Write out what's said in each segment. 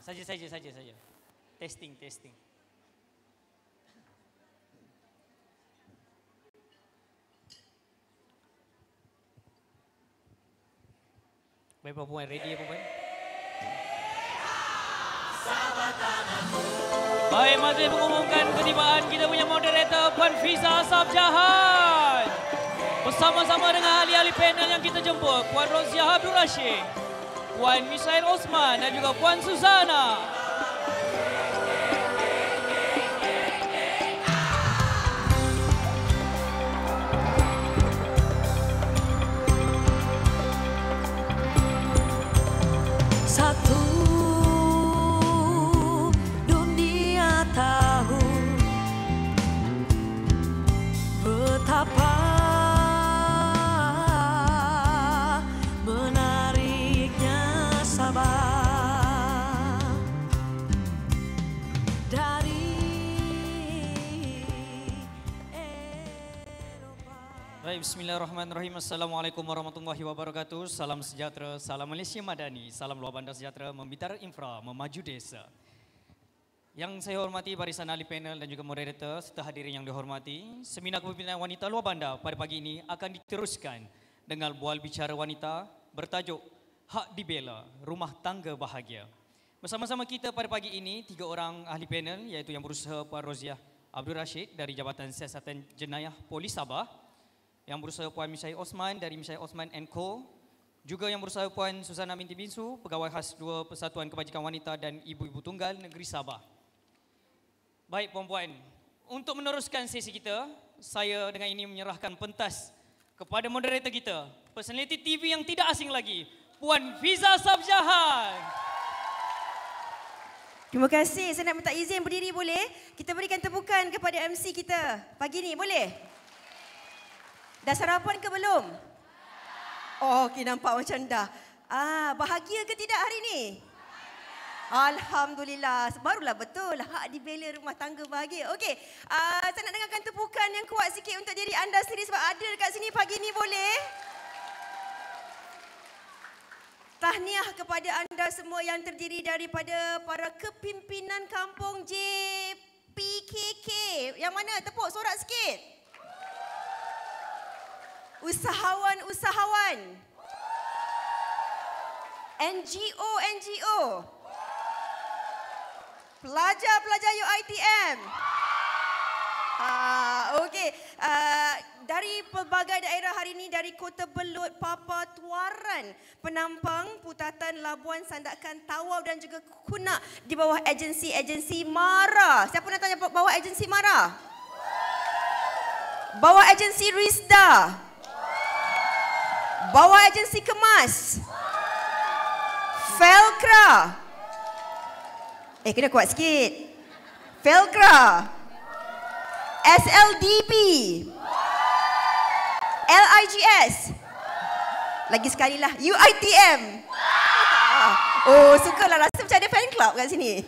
Saja. Testing. Baik perempuan, ready ya perempuan? Baik, masih mengumumkan ketibaan kita punya moderator Puan Fiza Sabjahan. Bersama-sama dengan ahli-ahli panel yang kita jemput, Puan Roziah Abdul Rashid, Puan Misael Osman dan juga Puan Suzana. Satu dunia tahu betapa menariknya sabar dari Eropa. Baik, bismillahirrahmanirrahim. Assalamualaikum warahmatullahi wabarakatuh. Salam sejahtera, salam Malaysia Madani, salam luar bandar sejahtera, membitara infra, memaju desa. Yang saya hormati barisan ahli panel dan juga moderator serta hadirin yang dihormati, seminar kepimpinan wanita luar bandar pada pagi ini akan diteruskan dengan bual bicara wanita bertajuk Hak Dibela, Rumah Tangga Bahagia. Bersama-sama kita pada pagi ini 3 orang ahli panel, iaitu yang berusaha Puan Roziah Abdul Rashid dari Jabatan Siasatan Jenayah Polis Sabah, yang berusaha Puan Misael Osman dari Misael Osman & Co. Juga yang berusaha Puan Suzana binti Binsu, Pegawai Khas 2 Persatuan Kebajikan Wanita dan Ibu-Ibu Tunggal Negeri Sabah. Baik puan-puan, untuk meneruskan sesi kita, saya dengan ini menyerahkan pentas kepada moderator kita, personality TV yang tidak asing lagi, Puan Fiza Sabjahan. Terima kasih. Saya nak minta izin berdiri boleh? Kita berikan tepukan kepada MC kita pagi ni, boleh? Dah sarapan ke belum? Oh, okey, nampak macam dah. Bahagia ke tidak hari ni? Alhamdulillah. Barulah betul. Hak dibela rumah tangga bahagia. Okey, saya nak dengarkan tepukan yang kuat sikit untuk diri anda sendiri sebab ada dekat sini pagi ni, boleh? Tahniah kepada anda semua yang terdiri daripada para kepimpinan kampung JPKK. Yang mana? Tepuk sorak sikit. Usahawan-usahawan, NGO, pelajar-pelajar UiTM. Okey, dari pelbagai daerah hari ini, dari Kota Belud, Papa, Tuaran, Penampang, Putatan, Labuan, Sandakan, Tawau dan juga Kunak di bawah agensi MARA. Siapa nak tanya bawah agensi MARA? Bawah agensi Rizda. Bawah agensi Kemas. Felcra. Kena kuat sikit. Felcra. SLDB. LIGS. Lagi sekali lah, UiTM. Oh, sukalah, rasa macam ada fan club kat sini.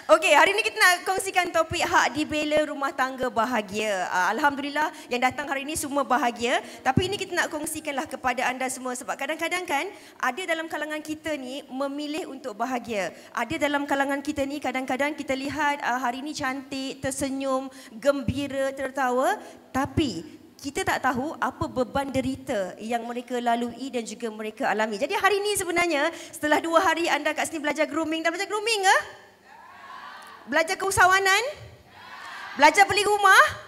Okey, hari ini kita nak kongsikan topik hak dibela rumah tangga bahagia. Alhamdulillah yang datang hari ini semua bahagia. Tapi ini kita nak kongsikanlah kepada anda semua sebab kadang-kadang kan ada dalam kalangan kita ni memilih untuk bahagia. Ada dalam kalangan kita ni kadang-kadang kita lihat hari ini cantik, tersenyum, gembira, tertawa. Tapi kita tak tahu apa beban derita yang mereka lalui dan juga mereka alami. Jadi hari ini sebenarnya setelah 2 hari anda kat sini belajar grooming. Dah belajar grooming ke? Belajar keusahawanan? Belajar beli rumah?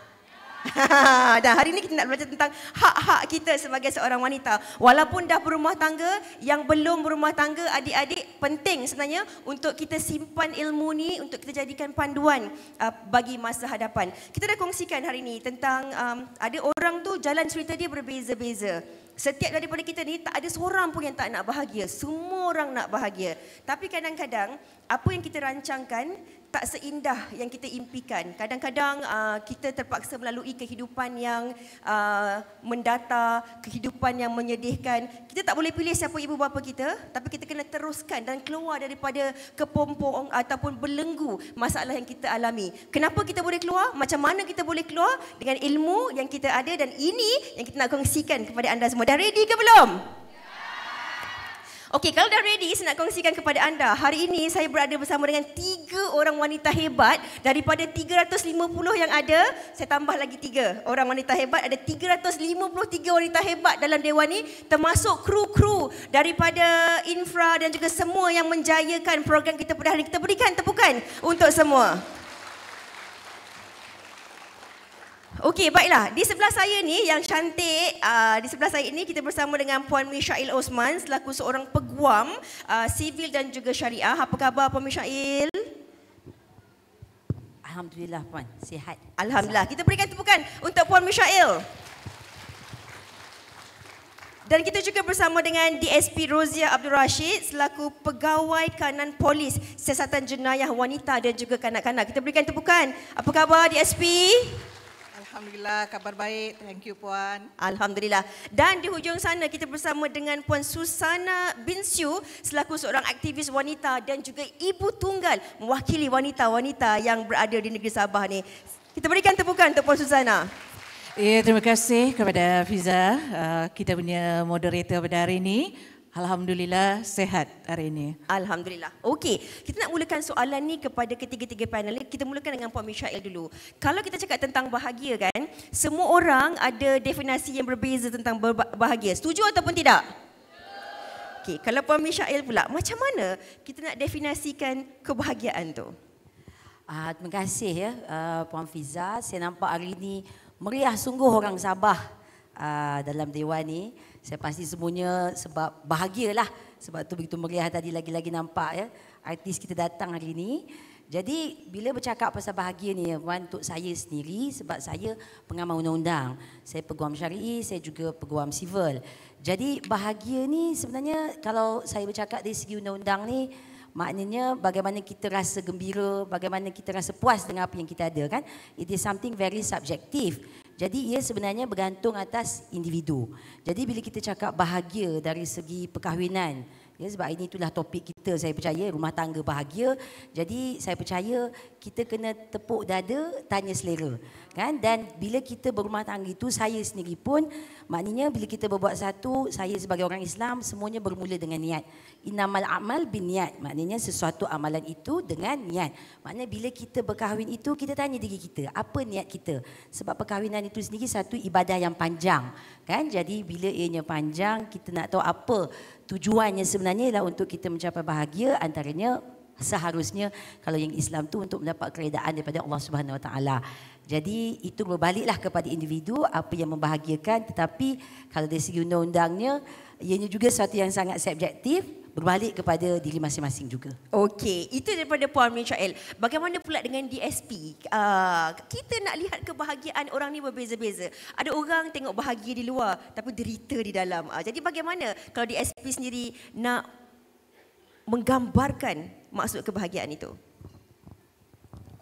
Dan hari ini kita nak belajar tentang hak-hak kita sebagai seorang wanita. Walaupun dah berumah tangga, yang belum berumah tangga, adik-adik penting sebenarnya untuk kita simpan ilmu ni, untuk kita jadikan panduan bagi masa hadapan. Kita dah kongsikan hari ini tentang ada orang tu jalan cerita dia berbeza-beza. Setiap daripada kita ni tak ada seorang pun yang tak nak bahagia. Semua orang nak bahagia. Tapi kadang-kadang apa yang kita rancangkan tak seindah yang kita impikan. Kadang-kadang kita terpaksa melalui kehidupan yang mendata, kehidupan yang menyedihkan. Kita tak boleh pilih siapa ibu bapa kita, tapi kita kena teruskan dan keluar daripada kepompong ataupun belenggu masalah yang kita alami. Kenapa kita boleh keluar? Macam mana kita boleh keluar? Dengan ilmu yang kita ada, dan ini yang kita nak kongsikan kepada anda semua. Dah ready ke belum? Okey, kalau dah ready, saya nak kongsikan kepada anda. Hari ini saya berada bersama dengan 3 orang wanita hebat. Daripada 350 yang ada, saya tambah lagi 3 orang wanita hebat. Ada 353 wanita hebat dalam dewan ni, termasuk kru-kru daripada Infra dan juga semua yang menjayakan program kita pada hari ini. Kita berikan tepukan untuk semua. Okey, baiklah. Di sebelah saya ni yang cantik, di sebelah saya ini kita bersama dengan Puan Mishail Osman selaku seorang peguam sivil dan juga syariah. Apa khabar Puan Mishail? Alhamdulillah Puan, sihat. Alhamdulillah. Kita berikan tepukan untuk Puan Mishail. Dan kita juga bersama dengan DSP Rozia Abdul Rashid selaku Pegawai Kanan Polis Siasatan Jenayah Wanita dan juga Kanak-kanak. Kita berikan tepukan. Apa khabar DSP? Alhamdulillah, kabar baik. Thank you Puan. Alhamdulillah. Dan di hujung sana kita bersama dengan Puan Susana bin Siu selaku seorang aktivis wanita dan juga ibu tunggal mewakili wanita-wanita yang berada di negeri Sabah ni. Kita berikan tepukan untuk Puan Susana. Ya, terima kasih kepada Fiza, kita punya moderator pada hari ini. Alhamdulillah sehat hari ini. Alhamdulillah. Okey, kita nak mulakan soalan ni kepada ketiga-tiga panelis. Kita mulakan dengan Puan Mishail dulu. Kalau kita cakap tentang bahagia kan, semua orang ada definisi yang berbeza tentang bahagia. Setuju ataupun tidak? Okey, kalau Puan Mishail pula, macam mana kita nak definisikan kebahagiaan tu? Terima kasih ya Puan Fiza. Saya nampak hari ini meriah sungguh orang Sabah dalam dewan ni. Saya pasti semuanya sebab bahagialah. Sebab tu begitu meriah tadi lagi-lagi nampak ya. Artis kita datang hari ini. Jadi bila bercakap pasal bahagia ni Puan, untuk saya sendiri sebab saya pengamal undang-undang. Saya peguam syar'i, saya juga peguam sivil. Jadi bahagia ni sebenarnya kalau saya bercakap dari segi undang-undang ni, maknanya bagaimana kita rasa gembira, bagaimana kita rasa puas dengan apa yang kita ada kan. It is something very subjective. Jadi ia sebenarnya bergantung atas individu. Jadi bila kita cakap bahagia dari segi perkahwinan, ya, sebab ini itulah topik kita, saya percaya rumah tangga bahagia. Jadi saya percaya kita kena tepuk dada, tanya selera. Kan? Dan bila kita berumah tangga itu, saya sendiri pun, maknanya bila kita berbuat satu, saya sebagai orang Islam, semuanya bermula dengan niat. Innamal a'mal bin niat, maknanya sesuatu amalan itu dengan niat. Maknanya bila kita berkahwin itu, kita tanya diri kita, apa niat kita? Sebab perkahwinan itu sendiri satu ibadah yang panjang. Kan? Jadi bila ianya panjang, kita nak tahu apa tujuannya sebenarnya ialah untuk kita mencapai bahagia, antaranya seharusnya kalau yang Islam tu untuk mendapat keredaan daripada Allah Subhanahu Wa Taala. Jadi itu berbaliklah kepada individu apa yang membahagiakan, tetapi kalau dari segi undang-undangnya ianya juga sesuatu yang sangat subjektif, berbalik kepada diri masing-masing juga. Okey, itu daripada Puan Mishail. Bagaimana pula dengan DSP? Kita nak lihat kebahagiaan orang ni berbeza-beza. Ada orang tengok bahagia di luar tapi derita di dalam. Jadi bagaimana kalau DSP sendiri nak menggambarkan maksud kebahagiaan itu?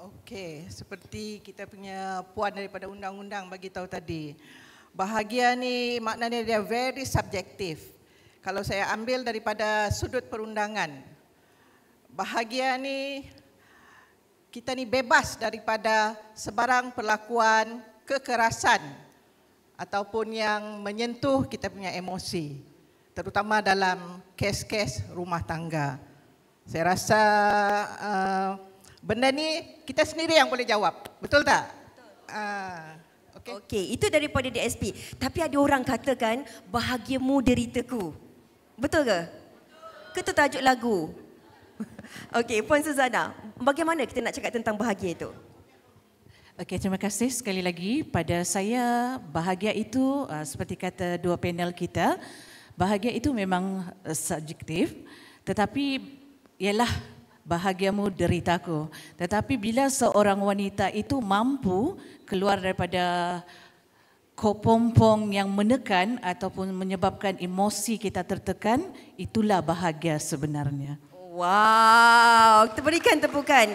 Okey, seperti kita punya puan daripada undang-undang bagi tahu tadi. Bahagia ni maknanya dia very subjektif. Kalau saya ambil daripada sudut perundangan, bahagia ni kita ni bebas daripada sebarang perlakuan kekerasan ataupun yang menyentuh kita punya emosi, terutama dalam kes-kes rumah tangga. Saya rasa benda ni kita sendiri yang boleh jawab, betul tak? Betul. Okey, itu daripada DSP. Tapi ada orang katakan bahagiamu deritaku. Betul ke? Ke itu tajuk lagu? Okey, Puan Susana, bagaimana kita nak cakap tentang bahagia itu? Okey, terima kasih sekali lagi. Pada saya, bahagia itu seperti kata dua panel kita, bahagia itu memang subjektif, tetapi ialah bahagiamu deritaku. Tetapi bila seorang wanita itu mampu keluar daripada kepompong yang menekan ataupun menyebabkan emosi kita tertekan, itulah bahagia sebenarnya. Wow, kita berikan tepukan.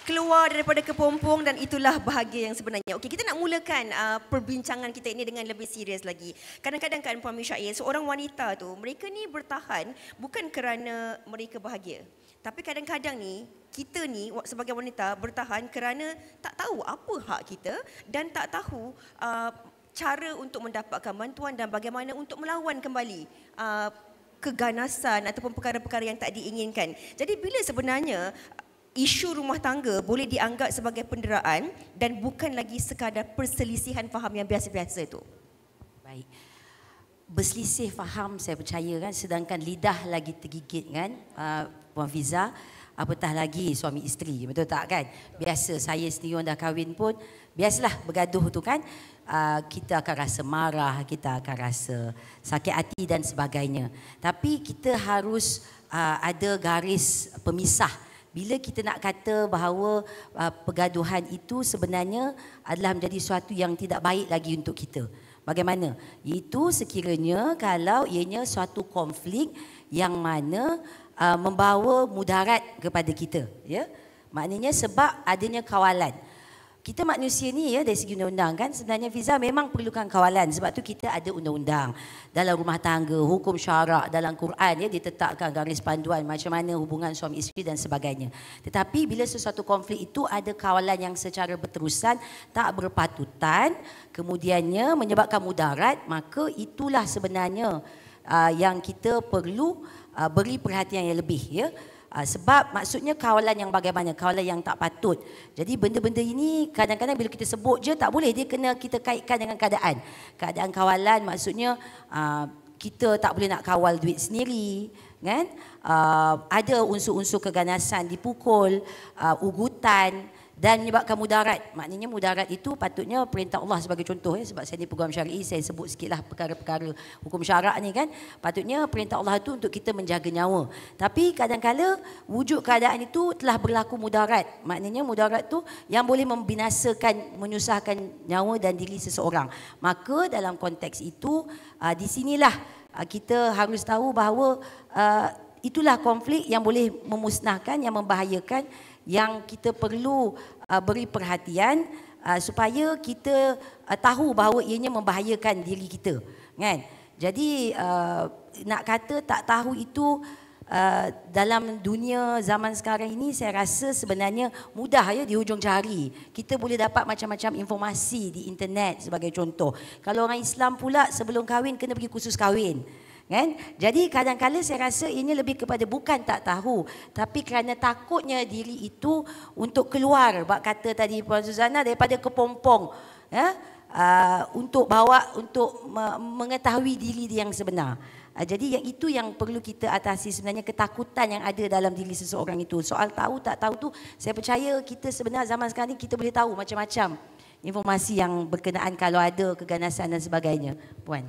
Keluar daripada kepompong dan itulah bahagia yang sebenarnya. Okey, kita nak mulakan perbincangan kita ini dengan lebih serius lagi. Kadang-kadang kan Puan Mishail, seorang wanita tu, mereka ni bertahan bukan kerana mereka bahagia. Tapi kadang-kadang ni, kita ni sebagai wanita bertahan kerana tak tahu apa hak kita dan tak tahu cara untuk mendapatkan bantuan dan bagaimana untuk melawan kembali keganasan ataupun perkara-perkara yang tak diinginkan. Jadi bila sebenarnya isu rumah tangga boleh dianggap sebagai penderaan dan bukan lagi sekadar perselisihan faham yang biasa-biasa itu? Baik. Berselisih faham saya percaya kan, sedangkan lidah lagi tergigit kan, Puan Fiza, apatah lagi suami isteri, betul tak kan? Biasa saya sendiri orang dah kahwin pun, biasalah bergaduh tu kan, kita akan rasa marah, kita akan rasa sakit hati dan sebagainya. Tapi kita harus ada garis pemisah. Bila kita nak kata bahawa pergaduhan itu sebenarnya adalah menjadi sesuatu yang tidak baik lagi untuk kita. Bagaimana? Itu sekiranya kalau ianya suatu konflik yang mana membawa mudarat kepada kita, ya. Maknanya sebab adanya kawalan. Kita manusia ni ya dari segi undang-undang kan sebenarnya Fiza memang perlukan kawalan, sebab tu kita ada undang-undang dalam rumah tangga, hukum syarak dalam Quran ya ditetapkan garis panduan macam mana hubungan suami isteri dan sebagainya. Tetapi bila sesuatu konflik itu ada kawalan yang secara berterusan tak berpatutan, kemudiannya menyebabkan mudarat, maka itulah sebenarnya yang kita perlu beri perhatian yang lebih ya. Sebab maksudnya kawalan yang bagaimana, kawalan yang tak patut. Jadi benda-benda ini kadang-kadang bila kita sebut je tak boleh, dia kena kita kaitkan dengan keadaan. Keadaan kawalan maksudnya kita tak boleh nak kawal duit sendiri, kan? Ada unsur-unsur keganasan, dipukul, ugutan dan menyebabkan mudarat. Maknanya mudarat itu patutnya perintah Allah sebagai contoh ya, sebab saya di program syar'i saya sebut sikitlah perkara-perkara hukum syarak ni kan. Patutnya perintah Allah itu untuk kita menjaga nyawa. Tapi kadang-kala wujud keadaan itu telah berlaku mudarat. Maknanya mudarat tu yang boleh membinasakan, menyusahkan nyawa dan diri seseorang. Maka dalam konteks itu di sinilah kita harus tahu bahawa itulah konflik yang boleh memusnahkan, yang membahayakan, yang kita perlu beri perhatian supaya kita tahu bahawa ianya membahayakan diri kita, kan? Jadi nak kata tak tahu itu dalam dunia zaman sekarang ini saya rasa sebenarnya mudah ya, di hujung jari kita boleh dapat macam-macam informasi di internet sebagai contoh. Kalau orang Islam pula sebelum kahwin kena pergi kursus kahwin, kan? Jadi kadang-kadang saya rasa ini lebih kepada bukan tak tahu, tapi kerana takutnya diri itu untuk keluar, bak kata tadi Puan Suzana, daripada kepompong ya, untuk bawa untuk mengetahui diri dia yang sebenar. Jadi yang itu yang perlu kita atasi sebenarnya, ketakutan yang ada dalam diri seseorang itu. Soal tahu tak tahu tu saya percaya kita sebenarnya zaman sekarang ni kita boleh tahu macam-macam informasi yang berkenaan kalau ada keganasan dan sebagainya, Puan.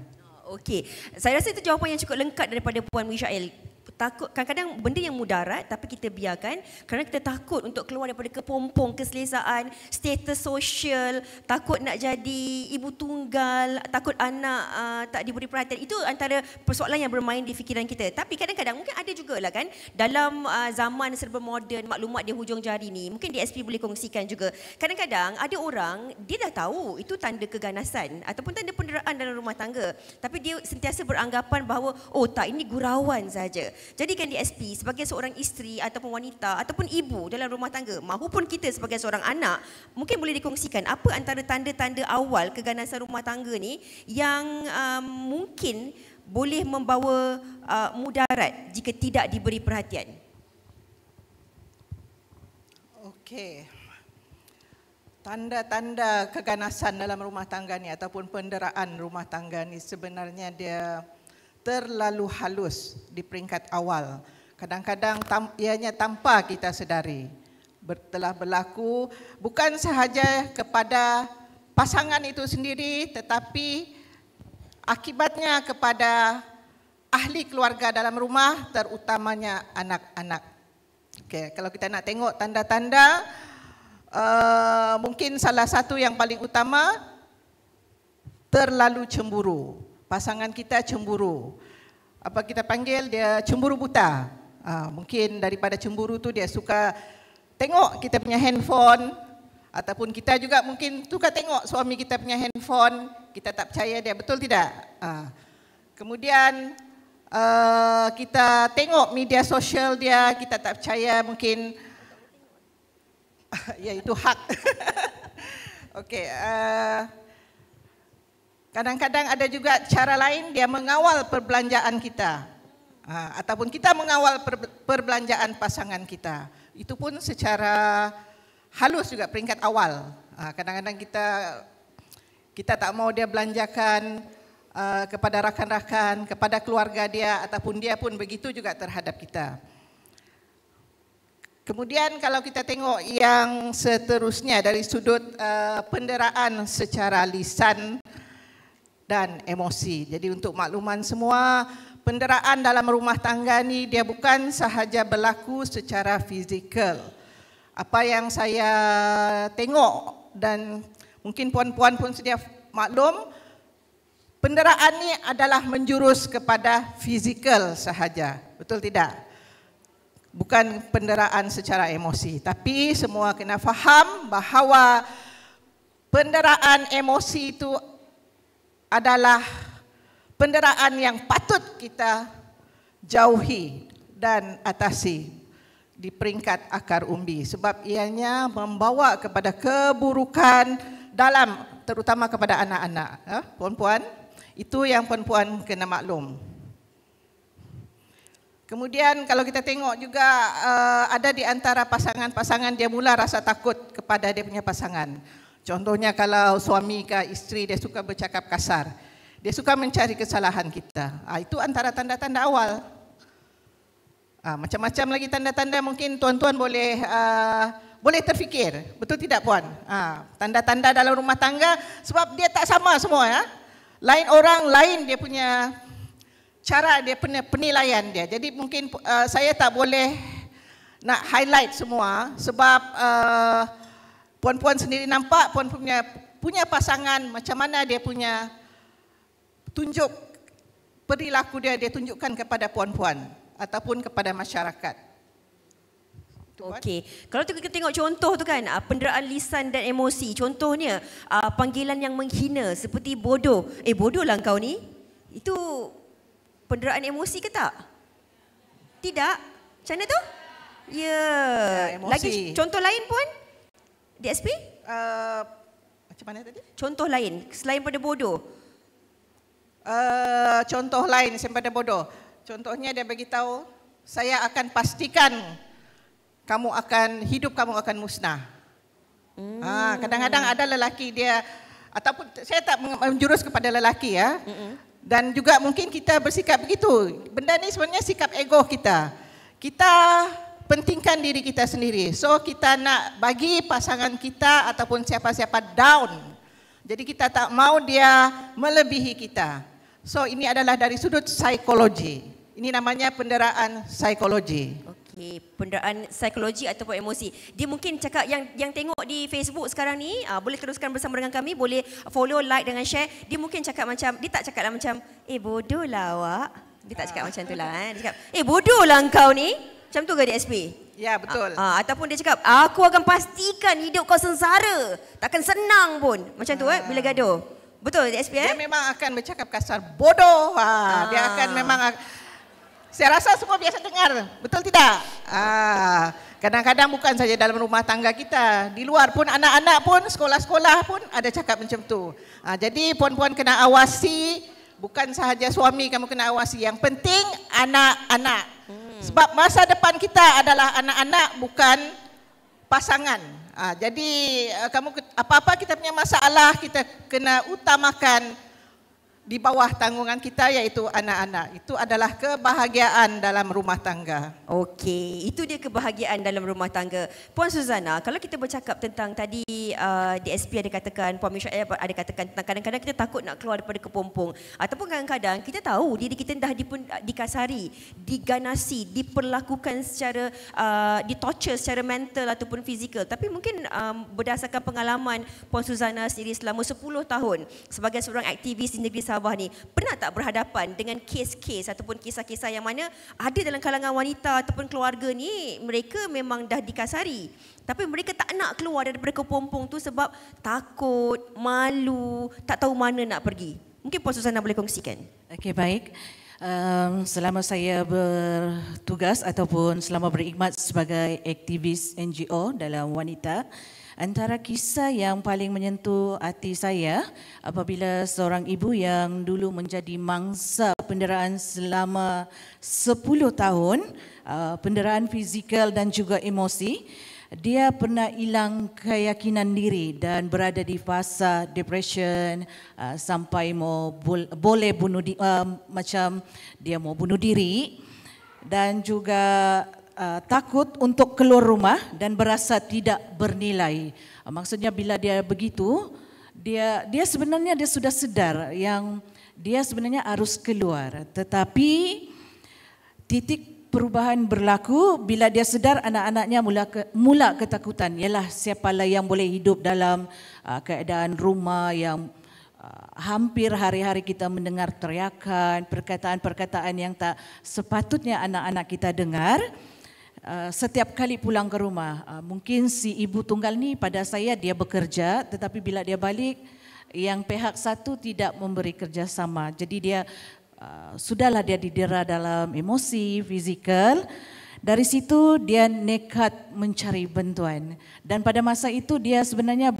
Okey, saya rasa itu jawapan yang cukup lengkap daripada Puan Mishael. Takut kadang-kadang benda yang mudarat tapi kita biarkan kerana kita takut untuk keluar daripada kepompong keselesaan, status sosial, takut nak jadi ibu tunggal, takut anak tak diberi perhatian. Itu antara persoalan yang bermain di fikiran kita. Tapi kadang-kadang mungkin ada jugalah kan dalam zaman serba moden, maklumat di hujung jari ni, mungkin DSP boleh kongsikan juga. Kadang-kadang ada orang dia dah tahu itu tanda keganasan ataupun tanda penderaan dalam rumah tangga, tapi dia sentiasa beranggapan bahawa oh tak, ini gurauan saja. Jadikan DSP sebagai seorang isteri ataupun wanita ataupun ibu dalam rumah tangga mahupun kita sebagai seorang anak, mungkin boleh dikongsikan apa antara tanda-tanda awal keganasan rumah tangga ni yang mungkin boleh membawa mudarat jika tidak diberi perhatian. Okey. Tanda-tanda keganasan dalam rumah tangga ni ataupun penderaan rumah tangga ni sebenarnya dia terlalu halus di peringkat awal. Kadang-kadang ianya tanpa kita sedari. Telah berlaku bukan sahaja kepada pasangan itu sendiri tetapi akibatnya kepada ahli keluarga dalam rumah, terutamanya anak-anak. Okay, kalau kita nak tengok tanda-tanda, mungkin salah satu yang paling utama, terlalu cemburu. Pasangan kita cemburu. Apa kita panggil, dia cemburu buta. Mungkin daripada cemburu tu dia suka tengok kita punya handphone, ataupun kita juga mungkin suka tengok suami kita punya handphone, kita tak percaya dia, betul tidak? Kemudian kita tengok media sosial dia, kita tak percaya, mungkin ya itu hak. Okey. Kadang-kadang ada juga cara lain dia mengawal perbelanjaan kita. Ataupun kita mengawal perbelanjaan pasangan kita. Itu pun secara halus juga peringkat awal. Kadang-kadang kita tak mau dia belanjakan kepada rakan-rakan, kepada keluarga dia, ataupun dia pun begitu juga terhadap kita. Kemudian kalau kita tengok yang seterusnya dari sudut penderaan secara lisan dan emosi. Jadi untuk makluman semua, penderaan dalam rumah tangga ni dia bukan sahaja berlaku secara fizikal. Apa yang saya tengok dan mungkin puan-puan pun sedia maklum, penderaan ni adalah menjurus kepada fizikal sahaja. Betul tidak? Bukan penderaan secara emosi. Tapi semua kena faham bahawa penderaan emosi itu adalah penderaan yang patut kita jauhi dan atasi di peringkat akar umbi. Sebab ianya membawa kepada keburukan dalam, terutama kepada anak-anak. Puan-puan, itu yang puan-puan kena maklum. Kemudian kalau kita tengok juga ada di antara pasangan-pasangan dia mula rasa takut kepada dia punya pasangan. Contohnya kalau suami ke isteri dia suka bercakap kasar. Dia suka mencari kesalahan kita. Itu antara tanda-tanda awal. Macam-macam lagi tanda-tanda mungkin tuan-tuan boleh terfikir. Betul tidak puan? Tanda-tanda dalam rumah tangga sebab dia tak sama semua ya. Lain orang, lain dia punya cara, dia punya penilaian dia. Jadi mungkin saya tak boleh nak highlight semua sebab puan-puan sendiri nampak puan punya pasangan macam mana dia punya tunjuk perilaku dia tunjukkan kepada puan-puan ataupun kepada masyarakat. Okey, kalau kita tengok contoh tu kan, penderaan lisan dan emosi. Contohnya panggilan yang menghina seperti bodoh. Bodoh lah kau ni. Itu penderaan emosi ke tak? Tidak. Macam mana tu? Ya. Emosi. Lagi contoh lain pun? DSP? Macam mana tadi? Contoh lain selain pada bodoh. Contoh lain selain pada bodoh. Contohnya dia beritahu, saya akan pastikan hidup kamu akan musnah. Kadang-kadang ada lelaki dia, ataupun saya tak menjurus kepada lelaki ya. Dan juga mungkin kita bersikap begitu. Benda ni sebenarnya sikap ego kita. Kita pentingkan diri kita sendiri. So kita nak bagi pasangan kita ataupun siapa-siapa down. Jadi kita tak mau dia melebihi kita. So ini adalah dari sudut psikologi. Ini namanya penderaan psikologi. Okey, penderaan psikologi ataupun emosi. Dia mungkin cakap yang tengok di Facebook sekarang ni, boleh teruskan bersama dengan kami, boleh follow, like dengan share. Dia mungkin cakap macam, dia tak cakap lah macam, bodoh lah awak. Dia tak cakap macam tu lah. Dia cakap, bodoh lah engkau ni. Macam tu ke DSP? Ya, betul. Ataupun dia cakap, aku akan pastikan hidup kau sengsara. Takkan senang pun. Macam tu bila gaduh. Betul DSP? Dia memang akan bercakap kasar, bodoh. Dia akan memang... Saya rasa semua biasa dengar, betul tidak? Kadang-kadang bukan saja dalam rumah tangga kita, di luar pun anak-anak pun, sekolah-sekolah pun ada cakap macam tu. Jadi puan-puan kena awasi, bukan sahaja suami kamu kena awasi, yang penting anak-anak. Sebab masa depan kita adalah anak-anak, bukan pasangan. Jadi kamu apa-apa kita punya masalah, kita kena utamakan di bawah tanggungan kita iaitu anak-anak. Itu adalah kebahagiaan dalam rumah tangga. Okey, itu dia kebahagiaan dalam rumah tangga. Puan Suzana, kalau kita bercakap tentang tadi DSP ada katakan, Puan Misha ada katakan tentang kadang-kadang kita takut nak keluar daripada kepompong. Ataupun kadang-kadang kita tahu diri kita dah dikasari, diganasi, diperlakukan secara, ditorture secara mental ataupun fizikal. Tapi mungkin berdasarkan pengalaman Puan Suzana sendiri selama 10 tahun sebagai seorang aktivis di negeri Sabah ni, pernah tak berhadapan dengan kes-kes ataupun kisah-kisah yang mana ada dalam kalangan wanita ataupun keluarga ni mereka memang dah dikasari tapi mereka tak nak keluar daripada kepompong tu sebab takut, malu, tak tahu mana nak pergi. Mungkin Puan Suzana boleh kongsikan. Okey, baik. Selama saya bertugas ataupun selama berkhidmat sebagai aktivis NGO dalam wanita, Antara kisah yang paling menyentuh hati saya apabila seorang ibu yang dulu menjadi mangsa penderaan selama 10 tahun, penderaan fizikal dan juga emosi, dia pernah hilang keyakinan diri dan berada di fasa depression sampai boleh bunuh macam dia mau bunuh diri dan juga takut untuk keluar rumah dan berasa tidak bernilai. Maksudnya bila dia begitu, dia sebenarnya dia sudah sedar yang dia sebenarnya harus keluar, tetapi titik perubahan berlaku bila dia sedar anak-anaknya mula ketakutan. Ialah siapalah yang boleh hidup dalam keadaan rumah yang hampir hari-hari kita mendengar teriakan, perkataan-perkataan yang tak sepatutnya anak-anak kita dengar. Setiap kali pulang ke rumah, mungkin si ibu tunggal ni pada saya dia bekerja, tetapi bila dia balik, yang pihak satu tidak memberi kerjasama. Jadi dia sudahlah dia didera dalam emosi, fizikal. Dari situ dia nekat mencari bantuan. Dan pada masa itu dia sebenarnya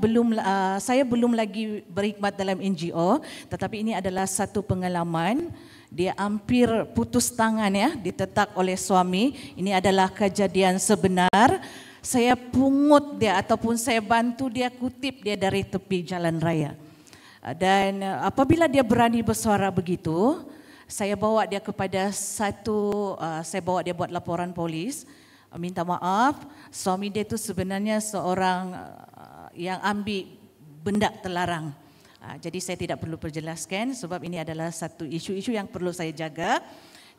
saya belum lagi berkhidmat dalam NGO, tetapi ini adalah satu pengalaman. Dia hampir putus tangan ya, ditetak oleh suami. Ini adalah kejadian sebenar. Saya pungut dia ataupun saya bantu dia, kutip dia dari tepi jalan raya. Dan apabila dia berani bersuara begitu, saya bawa dia saya bawa dia buat laporan polis, minta maaf, suami dia itu sebenarnya seorang yang ambil benda terlarang. Jadi saya tidak perlu perjelaskan sebab ini adalah satu isu-isu yang perlu saya jaga.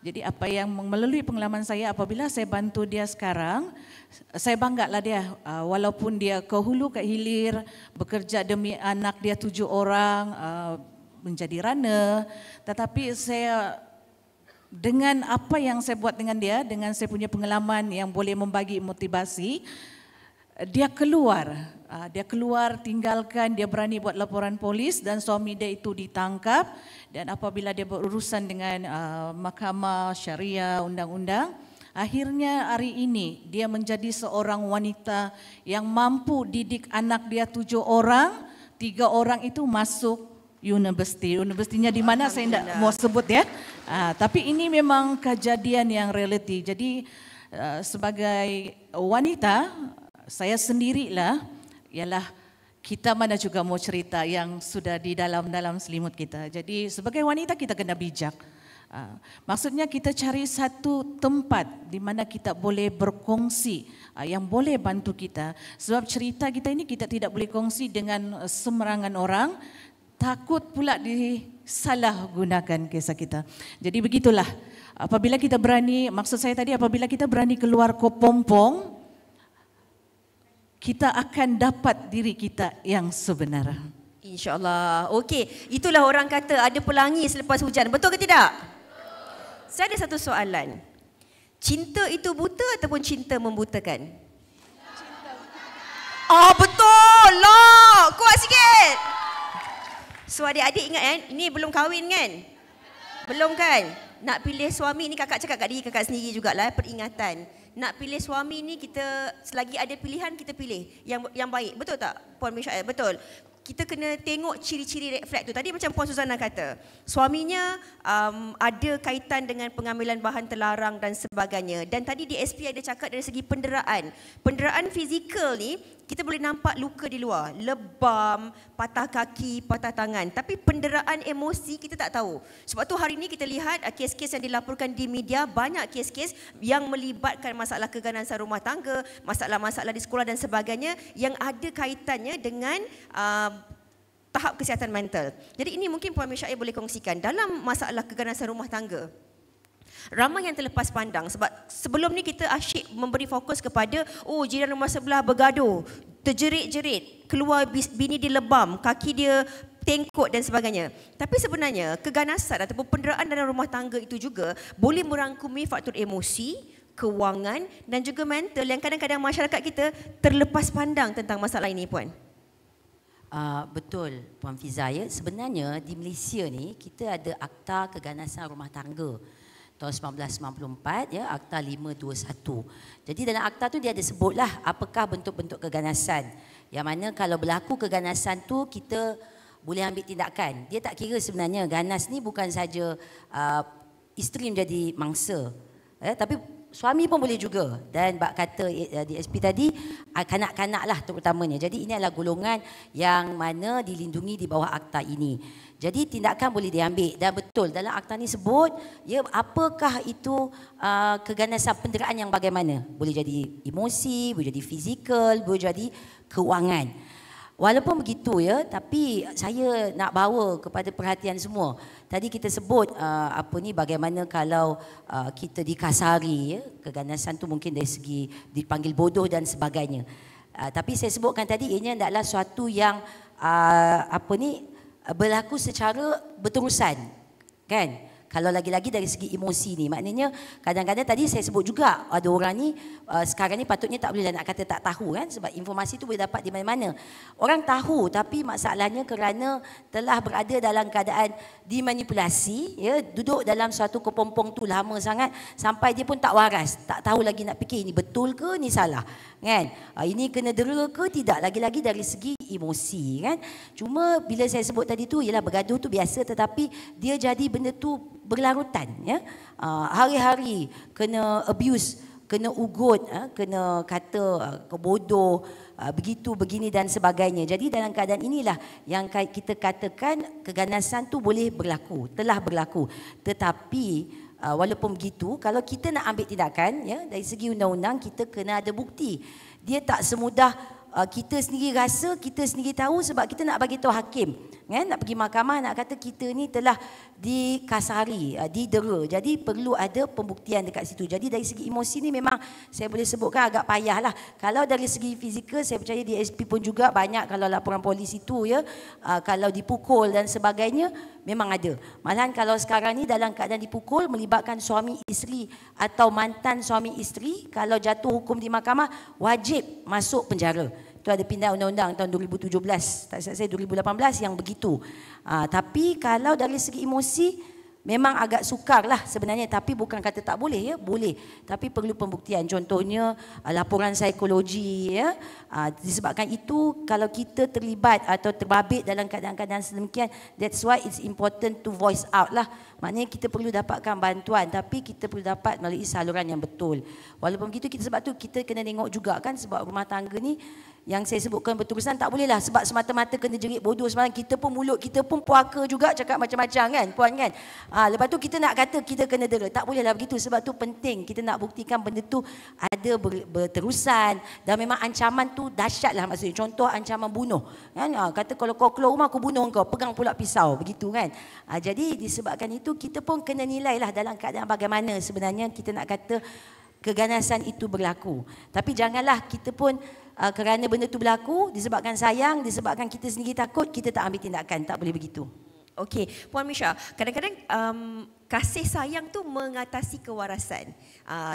Jadi apa yang melalui pengalaman saya apabila saya bantu dia sekarang, saya banggalah dia walaupun dia ke hulu ke hilir, bekerja demi anak dia 7 orang, menjadi runner, tetapi saya dengan apa yang saya buat dengan dia, dengan saya punya pengalaman yang boleh membagi motivasi, dia keluar tinggalkan, dia berani buat laporan polis dan suami dia itu ditangkap. Dan apabila dia berurusan dengan mahkamah syariah, undang-undang, akhirnya hari ini dia menjadi seorang wanita yang mampu didik anak dia 7 orang, 3 orang itu masuk universitinya di mana saya tidak mau sebut ya. Tapi ini memang kejadian yang realiti. Jadi sebagai wanita, saya sendirilah ialah kita mana juga mau cerita yang sudah di dalam selimut kita. Jadi sebagai wanita kita kena bijak. Maksudnya kita cari satu tempat di mana kita boleh berkongsi yang boleh bantu kita. Sebab cerita kita ini kita tidak boleh kongsi dengan sembarangan orang. Takut pula disalahgunakan kisah kita. Jadi begitulah. Apabila kita berani, maksud saya tadi apabila kita berani keluar kepompong, kita akan dapat diri kita yang sebenar. InsyaAllah. Okey, itulah orang kata ada pelangi selepas hujan. Betul ke tidak? Saya ada satu soalan. Cinta itu buta ataupun cinta membutakan? Betul lah. Kuat sikit. So adik-adik ingat kan, ini belum kahwin kan? Belum kan? Nak pilih suami ni kakak cakap kat diri kakak sendiri jugalah, peringatan. Nak pilih suami ni kita selagi ada pilihan kita pilih yang baik. Betul tak Puan Mishael? Betul. Kita kena tengok ciri-ciri red flag tu. Tadi macam Puan Suzana kata, suaminya ada kaitan dengan pengambilan bahan terlarang dan sebagainya. Dan tadi di SP ada cakap dari segi penderaan. Penderaan fizikal ni kita boleh nampak luka di luar, lebam, patah kaki, patah tangan. Tapi penderaan emosi kita tak tahu. Sebab tu hari ni kita lihat kes-kes yang dilaporkan di media, banyak kes-kes yang melibatkan masalah keganasan rumah tangga, masalah-masalah di sekolah dan sebagainya yang ada kaitannya dengan tahap kesihatan mental. Jadi ini mungkin Puan Mishael boleh kongsikan dalam masalah keganasan rumah tangga. Ramai yang terlepas pandang sebab sebelum ni kita asyik memberi fokus kepada jiran rumah sebelah bergaduh, terjerit-jerit, keluar bini dia lebam, kaki dia tengkot dan sebagainya. Tapi sebenarnya keganasan ataupun penderaan dalam rumah tangga itu juga boleh merangkumi faktor emosi, kewangan dan juga mental yang kadang-kadang masyarakat kita terlepas pandang tentang masalah ini, Puan. Betul Puan Fiza ya. Sebenarnya di Malaysia ni kita ada Akta Keganasan Rumah Tangga. tahun 1994, ya, Akta 521. Jadi dalam akta tu dia ada sebutlah apakah bentuk-bentuk keganasan. Yang mana kalau berlaku keganasan tu kita boleh ambil tindakan. Dia tak kira sebenarnya ganas ni bukan saja isteri menjadi mangsa, tapi suami pun boleh juga. Dan bak kata DSP tadi, kanak-kanak lah terutamanya. Jadi ini adalah golongan yang mana dilindungi di bawah akta ini. Jadi tindakan boleh diambil. Dan betul dalam akta ni sebut, ya, apakah itu keganasan penderaan yang bagaimana. Boleh jadi emosi, boleh jadi fizikal, boleh jadi keuangan. Walaupun begitu, ya, tapi saya nak bawa kepada perhatian semua. Tadi kita sebut bagaimana kalau kita dikasari, ya, keganasan tu mungkin dari segi dipanggil bodoh dan sebagainya. Tapi saya sebutkan tadi ini adalah suatu yang berlaku secara berterusan, kan? Kalau lagi-lagi dari segi emosi ni, maknanya kadang-kadang tadi saya sebut juga ada orang ni sekarang ni patutnya tak boleh nak kata tak tahu, kan, sebab informasi tu boleh dapat di mana-mana. Orang tahu tapi masalahnya kerana telah berada dalam keadaan dimanipulasi, ya, duduk dalam suatu kepompong tu lama sangat sampai dia pun tak waras, tak tahu lagi nak fikir ini betul ke ni salah, kan? Ini kena dera ke tidak, lagi-lagi dari segi emosi, kan? Cuma bila saya sebut tadi tu ialah bergaduh tu biasa, tetapi dia jadi benda tu berlarutan, ya. Hari-hari kena abuse, kena ugut, kena kata bodoh, begitu begini dan sebagainya. Jadi dalam keadaan inilah yang kita katakan keganasan tu boleh berlaku, telah berlaku. Tetapi walaupun begitu, kalau kita nak ambil tindakan, ya, dari segi undang-undang kita kena ada bukti. Dia tak semudah kita sendiri rasa, kita sendiri tahu sebab kita nak bagi tahu hakim, kan, nak pergi mahkamah nak kata kita ni telah dikasari, didera. Jadi perlu ada pembuktian dekat situ. Jadi dari segi emosi ni memang saya boleh sebutkan agak payahlah. Kalau dari segi fizikal saya percaya DSP pun juga banyak kalau laporan polis itu, ya, kalau dipukul dan sebagainya memang ada. Malahan kalau sekarang ni dalam keadaan dipukul melibatkan suami isteri atau mantan suami isteri, kalau jatuh hukum di mahkamah wajib masuk penjara. Itu ada pindah undang-undang tahun 2017, tak silap saya 2018 yang begitu. Tapi kalau dari segi emosi memang agak sukar lah sebenarnya, tapi bukan kata tak boleh, ya, boleh. Tapi perlu pembuktian. Contohnya laporan psikologi, ya. Disebabkan itu kalau kita terlibat atau terbabit dalam keadaan-keadaan sedemikian, that's why it's important to voice out lah. Maknanya kita perlu dapatkan bantuan, tapi kita perlu dapat melalui saluran yang betul. Walaupun begitu, sebab tu kita kena tengok juga, kan, sebab rumah tangga ni yang saya sebutkan berterusan tak bolehlah sebab semata-mata kena jerit bodoh semalam. Kita pun mulut kita pun puaka juga cakap macam-macam, kan, puan, kan. Lepas tu kita nak kata kita kena dera. Tak bolehlah begitu. Sebab tu penting kita nak buktikan benda tu ada berterusan dan memang ancaman tu dahsyatlah, maksudnya. Contoh ancaman bunuh, kan. Kata kalau kau keluar rumah aku bunuh kau, pegang pula pisau, begitu, kan. Jadi disebabkan itu kita pun kena nilailah dalam keadaan bagaimana sebenarnya kita nak kata keganasan itu berlaku. Tapi janganlah kita pun kerana benda itu berlaku disebabkan sayang, disebabkan kita sendiri takut, kita tak ambil tindakan. Tak boleh begitu. Okey, Puan Misha, kadang-kadang kasih sayang tu mengatasi kewarasan.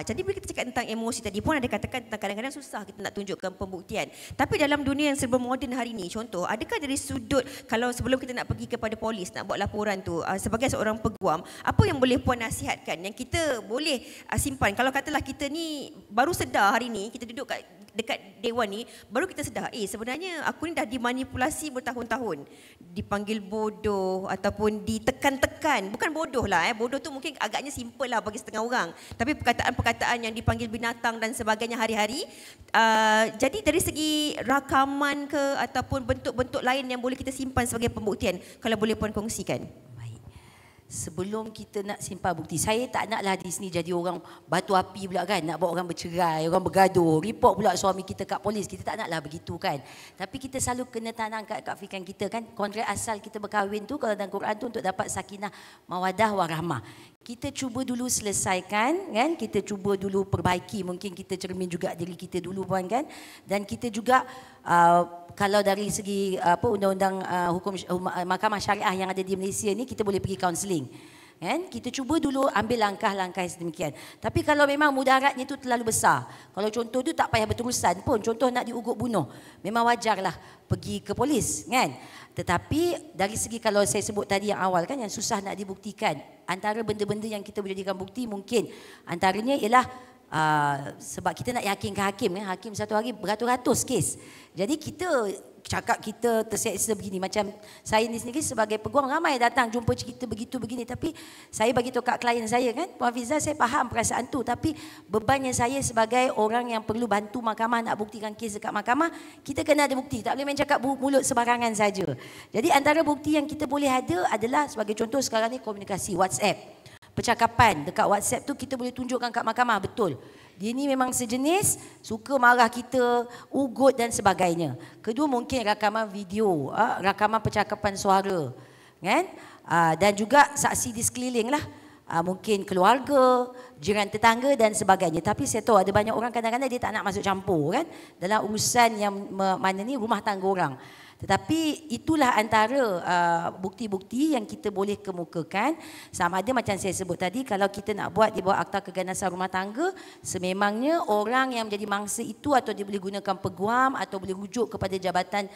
Jadi bila kita cakap tentang emosi tadi, Puan ada katakan tentang kadang-kadang susah kita nak tunjukkan pembuktian. Tapi dalam dunia yang serba moden hari ini, contoh, adakah dari sudut kalau sebelum kita nak pergi kepada polis nak buat laporan tu, sebagai seorang peguam, apa yang boleh Puan nasihatkan yang kita boleh simpan? Kalau katalah kita ni baru sedar hari ni, kita duduk dekat dewan ni, baru kita sedar, sebenarnya aku ni dah dimanipulasi bertahun-tahun, dipanggil bodoh ataupun ditekan-tekan. Bukan bodoh lah, bodoh tu mungkin agaknya simple lah bagi setengah orang, tapi perkataan-perkataan yang dipanggil binatang dan sebagainya hari-hari. Jadi dari segi rakaman ke ataupun bentuk-bentuk lain yang boleh kita simpan sebagai pembuktian, kalau boleh Puan kongsikan. Sebelum kita nak simpan bukti, saya tak naklah di sini jadi orang batu api pula, kan, nak buat orang bercerai, orang bergaduh, report pula suami kita kat polis. Kita tak naklah begitu, kan. Tapi kita selalu kena tanam kat fikiran kita, kan, kontrak asal kita berkahwin tu kalau dalam Quran tu untuk dapat sakinah, mawadah, warahmah. Kita cuba dulu selesaikan, kan, kita cuba dulu perbaiki, mungkin kita cermin juga diri kita dulu, Puan, kan. Dan kita juga kalau dari segi undang-undang hukum mahkamah syariah yang ada di Malaysia ni, kita boleh pergi kaunseling, Kan? Kita cuba dulu ambil langkah-langkah sedemikian. Tapi kalau memang mudaratnya itu terlalu besar, kalau contoh tu tak payah berterusan pun, contoh nak diugut bunuh, memang wajarlah pergi ke polis, kan? Tetapi dari segi kalau saya sebut tadi yang awal kan, yang susah nak dibuktikan, antara benda-benda yang kita boleh jadikan bukti mungkin antaranya ialah sebab kita nak yakinkan hakim, kan? Hakim satu hari beratus-ratus kes. Jadi kita cakap kita terseksa begini, macam saya ni sendiri sebagai peguam ramai datang jumpa cerita begitu begini, tapi saya bagi tahu kat klien saya, kan, Puan Fiza, saya faham perasaan tu, tapi bebannya saya sebagai orang yang perlu bantu mahkamah nak buktikan kes dekat mahkamah, kita kena ada bukti, tak boleh main cakap mulut sebarangan saja. Jadi antara bukti yang kita boleh ada adalah sebagai contoh sekarang ni komunikasi WhatsApp. Percakapan dekat WhatsApp tu kita boleh tunjukkan kat mahkamah, betul dia ni memang sejenis, suka marah kita, ugut dan sebagainya. Kedua mungkin rakaman video, rakaman percakapan suara, kan? Dan juga saksi di sekeliling lah, mungkin keluarga, jiran tetangga dan sebagainya. Tapi saya tahu ada banyak orang kadang-kadang dia tak nak masuk campur, kan, dalam urusan yang mana ni rumah tangga orang. Tetapi itulah antara bukti-bukti yang kita boleh kemukakan. Sama ada macam saya sebut tadi, kalau kita nak buat di bawah Akta Keganasan Rumah Tangga, sememangnya orang yang menjadi mangsa itu atau dia boleh gunakan peguam atau boleh rujuk kepada Jabatan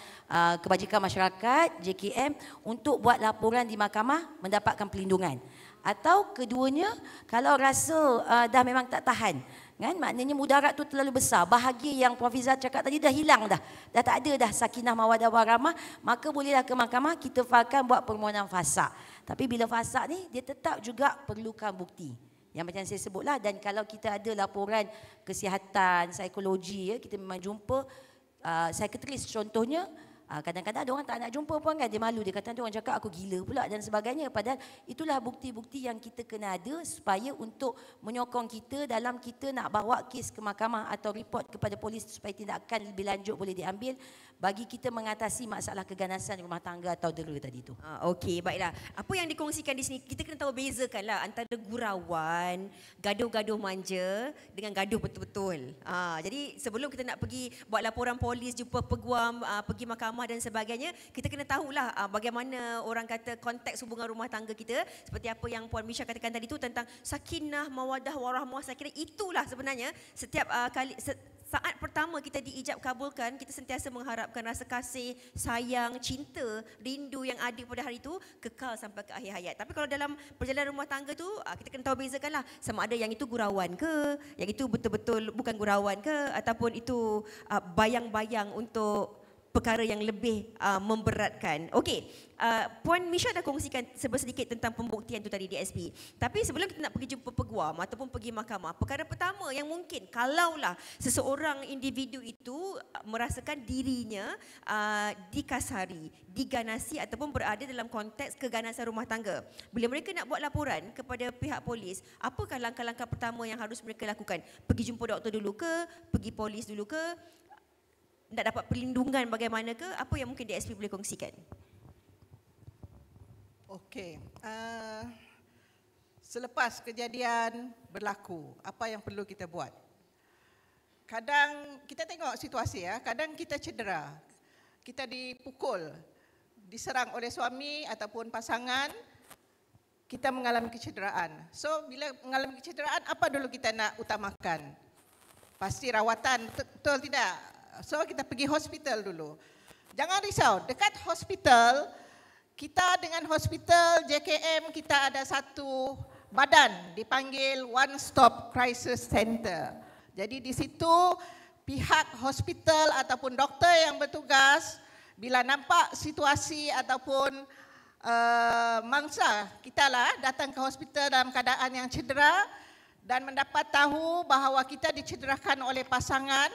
Kebajikan Masyarakat JKM untuk buat laporan di mahkamah mendapatkan perlindungan. Atau keduanya, kalau rasa dah memang tak tahan, kan, maknanya mudarat tu terlalu besar, bahagia yang Puan Fiza cakap tadi dah hilang dah tak ada dah sakinah mawaddah warahmah, maka bolehlah ke mahkamah kita fahamkan buat permohonan fasakh. Tapi bila fasakh ni dia tetap juga perlukan bukti yang macam saya sebutlah. Dan kalau kita ada laporan kesihatan, psikologi, kita memang jumpa psikiatris contohnya, kadang-kadang ada orang tak nak jumpa pun, kan, dia malu, dia kata orang cakap aku gila pula dan sebagainya. Padahal itulah bukti-bukti yang kita kena ada supaya untuk menyokong kita dalam kita nak bawa kes ke mahkamah atau report kepada polis supaya tindakan lebih lanjut boleh diambil bagi kita mengatasi masalah keganasan rumah tangga atau dera tadi tu. Okey, baiklah. Apa yang dikongsikan di sini, kita kena tahu bezakanlah antara gurauan, gaduh-gaduh manja dengan gaduh betul-betul. Jadi sebelum kita nak pergi buat laporan polis, jumpa peguam, pergi mahkamah dan sebagainya, kita kena tahulah bagaimana orang kata konteks hubungan rumah tangga kita, seperti apa yang Puan Misha katakan tadi tu tentang sakinah, mawaddah, warahmah. Saya kira itulah sebenarnya setiap kali saat pertama kita diijab kabulkan, kita sentiasa mengharapkan rasa kasih, sayang, cinta, rindu yang ada pada hari itu kekal sampai ke akhir hayat. Tapi kalau dalam perjalanan rumah tangga tu, kita kena tahu bezakanlah sama ada yang itu gurauan ke, yang itu betul-betul bukan gurauan ke, ataupun itu bayang-bayang untuk perkara yang lebih memberatkan. Okey, Puan Misha dah kongsikan sedikit tentang pembuktian itu tadi DSP. Tapi sebelum kita nak pergi jumpa peguam ataupun pergi mahkamah, perkara pertama yang mungkin kalaulah seseorang individu itu merasakan dirinya dikasari, diganasi ataupun berada dalam konteks keganasan rumah tangga, bila mereka nak buat laporan kepada pihak polis, apakah langkah-langkah pertama yang harus mereka lakukan? Pergi jumpa doktor dulu ke? Pergi polis dulu ke? Nak dapat perlindungan bagaimana ke? Apa yang mungkin DSP boleh kongsikan? Okey, selepas kejadian berlaku, apa yang perlu kita buat? Kadang kita tengok situasi, kadang kita cedera, kita dipukul, diserang oleh suami ataupun pasangan, kita mengalami kecederaan. So bila mengalami kecederaan, apa dulu kita nak utamakan? Pasti rawatan, betul tidak? So kita pergi hospital dulu. Jangan risau, dekat hospital, kita dengan hospital JKM kita ada satu badan dipanggil One Stop Crisis Center. Jadi di situ pihak hospital ataupun doktor yang bertugas bila nampak situasi ataupun mangsa kita lah datang ke hospital dalam keadaan yang cedera dan mendapat tahu bahawa kita dicederakan oleh pasangan,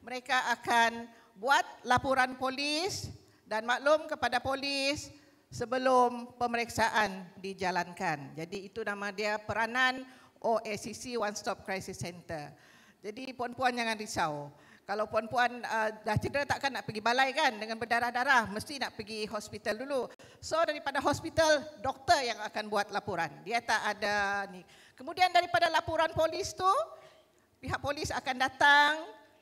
mereka akan buat laporan polis dan maklum kepada polis sebelum pemeriksaan dijalankan. Jadi itu nama dia peranan OACC One Stop Crisis Center. Jadi puan-puan jangan risau. Kalau puan-puan dah cedera takkan nak pergi balai kan dengan berdarah-darah, mesti nak pergi hospital dulu. So daripada hospital, doktor yang akan buat laporan. Dia tak ada ni. Kemudian daripada laporan polis tu, pihak polis akan datang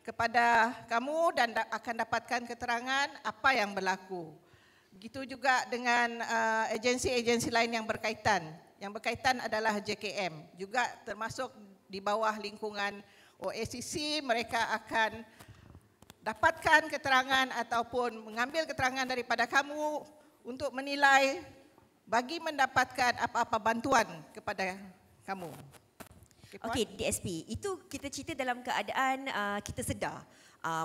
kepada kamu dan akan dapatkan keterangan apa yang berlaku. Begitu juga dengan agensi-agensi lain yang berkaitan. yang berkaitan adalah JKM. Juga termasuk di bawah lingkungan OACC, mereka akan dapatkan keterangan ataupun mengambil keterangan daripada kamu untuk menilai bagi mendapatkan apa-apa bantuan kepada kamu. Okey, DSP, itu kita cerita dalam keadaan kita sedar.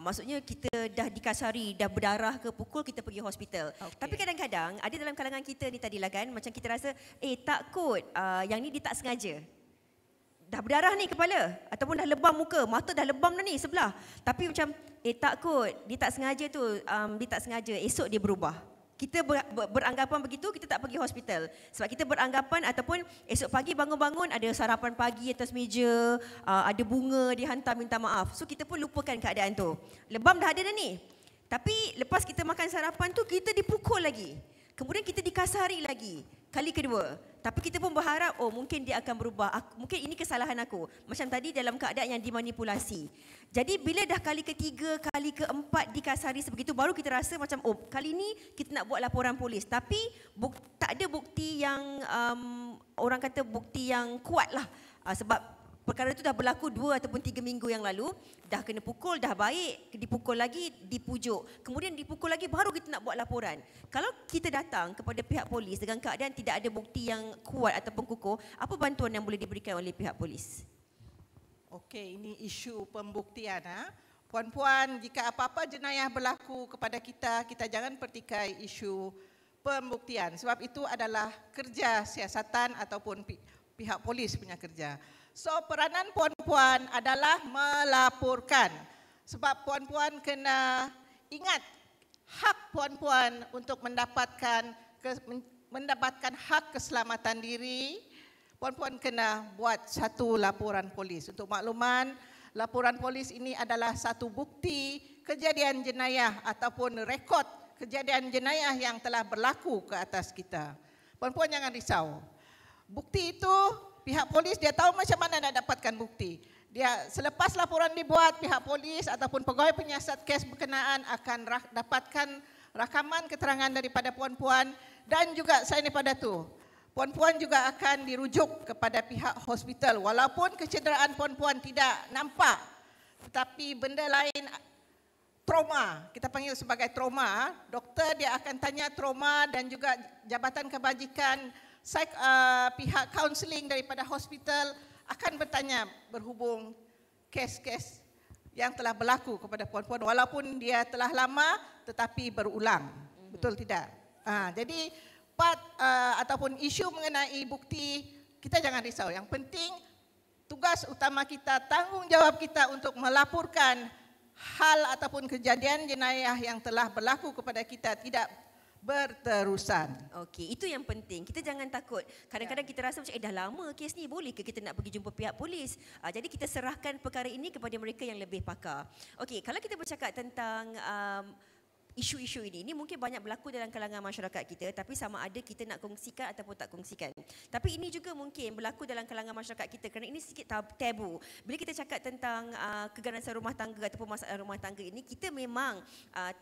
Maksudnya kita dah dikasari, dah berdarah ke pukul, kita pergi hospital. Tapi kadang-kadang ada dalam kalangan kita ni tadilah kan, macam kita rasa, tak kot, yang ni dia tak sengaja. Dah berdarah ni kepala, ataupun dah lebam muka, mata dah lebam dah ni sebelah. Tapi macam, tak kot, dia tak sengaja tu, dia tak sengaja, esok dia berubah. Kita beranggapan begitu, kita tak pergi hospital. Sebab kita beranggapan ataupun esok pagi bangun-bangun ada sarapan pagi atas meja, ada bunga dihantar minta maaf. So kita pun lupakan keadaan tu. Lebam dah ada dah ni. Tapi lepas kita makan sarapan tu, kita dipukul lagi. Kemudian kita dikasari lagi. Kali kedua. Tapi kita pun berharap, mungkin dia akan berubah. Mungkin ini kesalahan aku. Macam tadi dalam keadaan yang dimanipulasi. Jadi bila dah kali ketiga, kali keempat dikasari sebegitu, baru kita rasa macam, kali ni kita nak buat laporan polis. Tapi tak ada bukti yang, orang kata bukti yang kuat lah. Sebab perkara itu dah berlaku 2 ataupun 3 minggu yang lalu, dah kena pukul, dah baik, dipukul lagi, dipujuk. Kemudian dipukul lagi, baru kita nak buat laporan. Kalau kita datang kepada pihak polis dengan keadaan tidak ada bukti yang kuat ataupun kukuh, apa bantuan yang boleh diberikan oleh pihak polis? Okey, ini isu pembuktian. Puan-puan, jika apa-apa jenayah berlaku kepada kita, kita jangan pertikai isu pembuktian. Sebab itu adalah kerja siasatan ataupun pihak polis punya kerja. So peranan puan-puan adalah melaporkan. Sebab puan-puan kena ingat hak puan-puan untuk mendapatkan hak keselamatan diri. Puan-puan kena buat satu laporan polis. Untuk makluman, laporan polis ini adalah satu bukti kejadian jenayah ataupun rekod kejadian jenayah yang telah berlaku ke atas kita. Puan-puan jangan risau. Bukti itu pihak polis dia tahu macam mana nak dapatkan bukti. Dia selepas laporan dibuat, pihak polis ataupun pegawai penyiasat kes berkenaan akan dapatkan rakaman keterangan daripada puan-puan dan juga selain daripada itu, puan-puan juga akan dirujuk kepada pihak hospital walaupun kecederaan puan-puan tidak nampak, tetapi benda lain trauma, kita panggil sebagai trauma. Doktor dia akan tanya trauma dan juga Jabatan Kebajikan pihak kaunseling daripada hospital akan bertanya berhubung kes-kes yang telah berlaku kepada puan-puan walaupun dia telah lama tetapi berulang. Betul tidak? Jadi ataupun isu mengenai bukti, kita jangan risau. Yang penting tugas utama kita, tanggungjawab kita untuk melaporkan hal ataupun kejadian jenayah yang telah berlaku kepada kita tidak berterusan. Okey, itu yang penting. Kita jangan takut. Kadang-kadang kita rasa macam dah lama kes ni, boleh ke kita nak pergi jumpa pihak polis? Jadi kita serahkan perkara ini kepada mereka yang lebih pakar. Okey, kalau kita bercakap tentang isu-isu ini mungkin banyak berlaku dalam kalangan masyarakat kita, tapi sama ada kita nak kongsikan ataupun tak kongsikan. Tapi ini juga mungkin berlaku dalam kalangan masyarakat kita kerana ini sikit tabu. Bila kita cakap tentang keganasan rumah tangga ataupun masalah rumah tangga ini, kita memang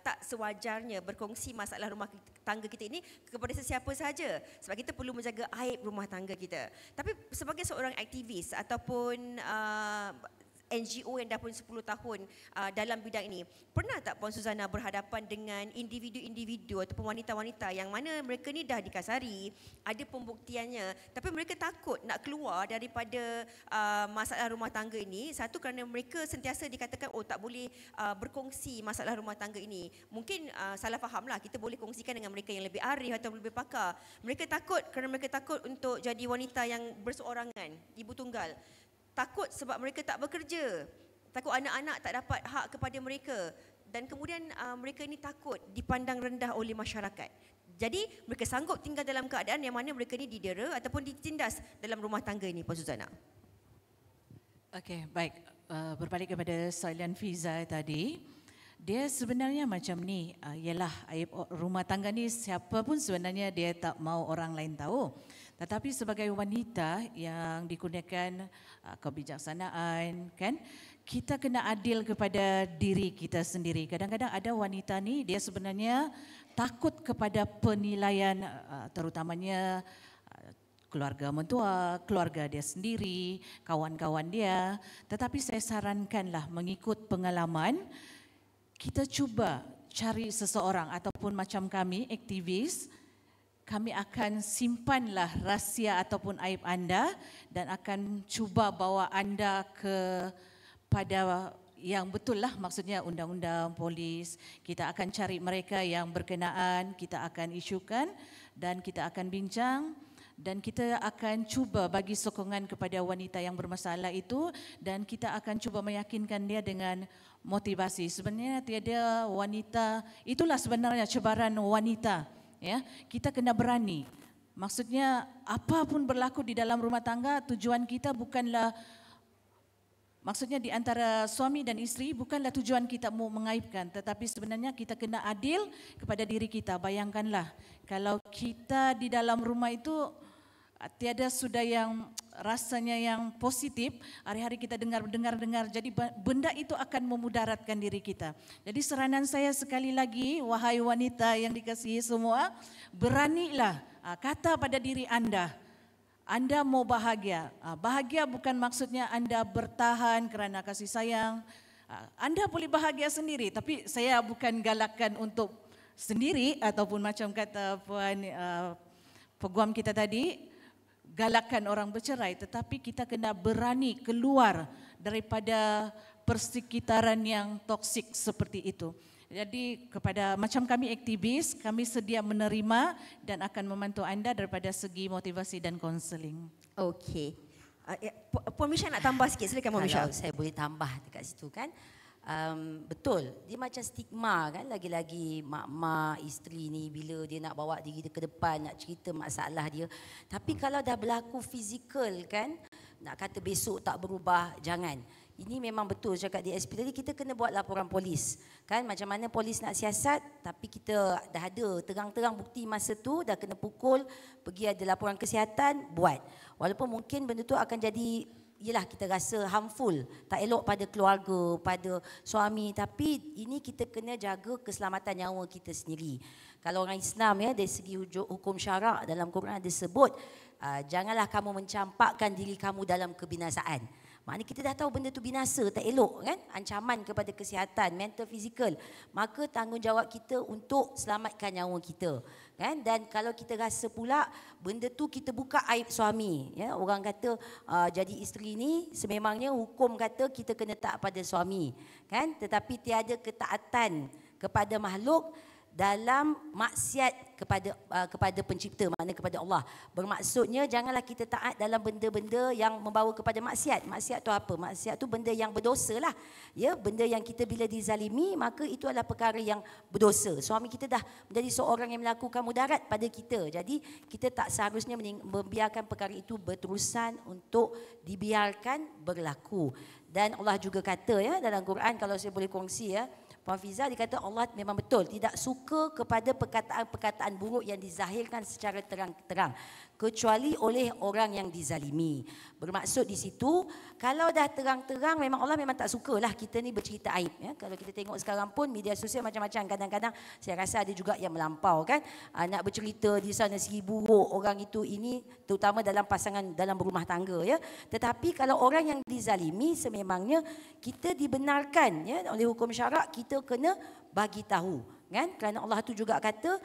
tak sewajarnya berkongsi masalah rumah tangga kita ini kepada sesiapa sahaja. Sebab kita perlu menjaga aib rumah tangga kita. Tapi sebagai seorang aktivis ataupun NGO yang dah pun 10 tahun dalam bidang ini, pernah tak Puan Suzana berhadapan dengan individu-individu ataupun wanita-wanita yang mana mereka ni dah dikasari, ada pembuktiannya, tapi mereka takut nak keluar daripada masalah rumah tangga ini? Satu, kerana mereka sentiasa dikatakan tak boleh berkongsi masalah rumah tangga ini. Mungkin salah fahamlah, kita boleh kongsikan dengan mereka yang lebih arif atau lebih pakar. Mereka takut kerana mereka takut untuk jadi wanita yang berseorangan, ibu tunggal. Takut sebab mereka tak bekerja, takut anak-anak tak dapat hak kepada mereka, dan kemudian mereka ini takut dipandang rendah oleh masyarakat. Jadi mereka sanggup tinggal dalam keadaan yang mana mereka ini didera ataupun ditindas dalam rumah tangga ini, Puan Suzana. Okey, baik. Berbalik kepada soalan Fiza tadi, dia sebenarnya macam ni, ialah aib rumah tangga ni siapa pun sebenarnya dia tak mau orang lain tahu. Tetapi sebagai wanita yang dikurniakan kebijaksanaan, kan, kita kena adil kepada diri kita sendiri. Kadang-kadang ada wanita ni dia sebenarnya takut kepada penilaian, terutamanya keluarga mentua, keluarga dia sendiri, kawan-kawan dia. Tetapi saya sarankanlah mengikut pengalaman, kita cuba cari seseorang ataupun macam kami, aktivis, kami akan simpanlah rahsia ataupun aib anda dan akan cuba bawa anda kepada yang betul lah, maksudnya undang-undang polis. Kita akan cari mereka yang berkenaan, kita akan isukan dan kita akan bincang dan kita akan cuba bagi sokongan kepada wanita yang bermasalah itu dan kita akan cuba meyakinkan dia dengan motivasi. Sebenarnya tiada wanita, itulah sebenarnya cabaran wanita. Ya, kita kena berani. Maksudnya apapun berlaku di dalam rumah tangga, tujuan kita bukanlah, maksudnya di antara suami dan isteri bukanlah tujuan kita mau mengaibkan, tetapi sebenarnya kita kena adil kepada diri kita. Bayangkanlah kalau kita di dalam rumah itu tiada sudah yang rasanya yang positif, hari-hari kita dengar, jadi benda itu akan memudaratkan diri kita. Jadi saranan saya sekali lagi, wahai wanita yang dikasihi semua, beranilah kata pada diri anda mau bahagia. Bahagia bukan maksudnya anda bertahan kerana kasih sayang. Anda boleh bahagia sendiri, tapi saya bukan galakkan untuk sendiri ataupun macam kata Puan peguam kita tadi, galakkan orang bercerai, tetapi kita kena berani keluar daripada persekitaran yang toksik seperti itu. Jadi kepada macam kami aktivis, kami sedia menerima dan akan membantu anda daripada segi motivasi dan konseling. Okey. Puan Misha nak tambah sikit, silakan Puan Misha. Kalau saya boleh tambah dekat situ kan. Betul, dia macam stigma kan, lagi-lagi mak-mak isteri ni bila dia nak bawa diri dia ke depan, nak cerita masalah dia. Tapi kalau dah berlaku fizikal kan, nak kata besok tak berubah, jangan. Ini memang betul cakap DSP tadi, kita kena buat laporan polis. Kan macam mana polis nak siasat, tapi kita dah ada terang-terang bukti masa tu, dah kena pukul, pergi ada laporan kesihatan, buat. Walaupun mungkin benda tu akan jadi, yelah kita rasa harmful, tak elok pada keluarga, pada suami, tapi ini kita kena jaga keselamatan nyawa kita sendiri. Kalau orang Islam ya, dari segi hukum syarak dalam Quran disebut, janganlah kamu mencampakkan diri kamu dalam kebinasaan. Maknanya kita dah tahu benda tu binasa, tak elok kan, ancaman kepada kesihatan mental, fizikal. Maka tanggungjawab kita untuk selamatkan nyawa kita. Kan? Dan kalau kita rasa pula benda tu kita buka aib suami, ya, orang kata jadi isteri ni sememangnya hukum kata kita kena taat pada suami, kan? Tetapi tiada ketaatan kepada makhluk dalam maksiat kepada pencipta, maknanya kepada Allah. Bermaksudnya janganlah kita taat dalam benda-benda yang membawa kepada maksiat. Maksiat tu apa? Maksiat tu benda yang berdosa lah. Ya, benda yang kita bila dizalimi, maka itu adalah perkara yang berdosa. Suami kita dah menjadi seorang yang melakukan mudarat pada kita. Jadi kita tak seharusnya membiarkan perkara itu berterusan untuk dibiarkan berlaku. Dan Allah juga kata ya dalam Quran, kalau saya boleh kongsi ya, Puan Fiza, dia kata Allah memang betul tidak suka kepada perkataan-perkataan buruk yang dizahirkan secara terang-terang kecuali oleh orang yang dizalimi. Bermaksud di situ, kalau dah terang-terang memang Allah memang tak sukalah kita ni bercerita aib. Ya. Kalau kita tengok sekarang pun media sosial macam-macam, kadang-kadang saya rasa ada juga yang melampau kan. Nak bercerita di sana segi buruk orang itu ini, terutama dalam pasangan dalam berumah tangga. Ya. Tetapi kalau orang yang dizalimi, sememangnya kita dibenarkan ya, oleh hukum syarak, kita kena bagi tahu. Kan? Kerana Allah tu juga kata,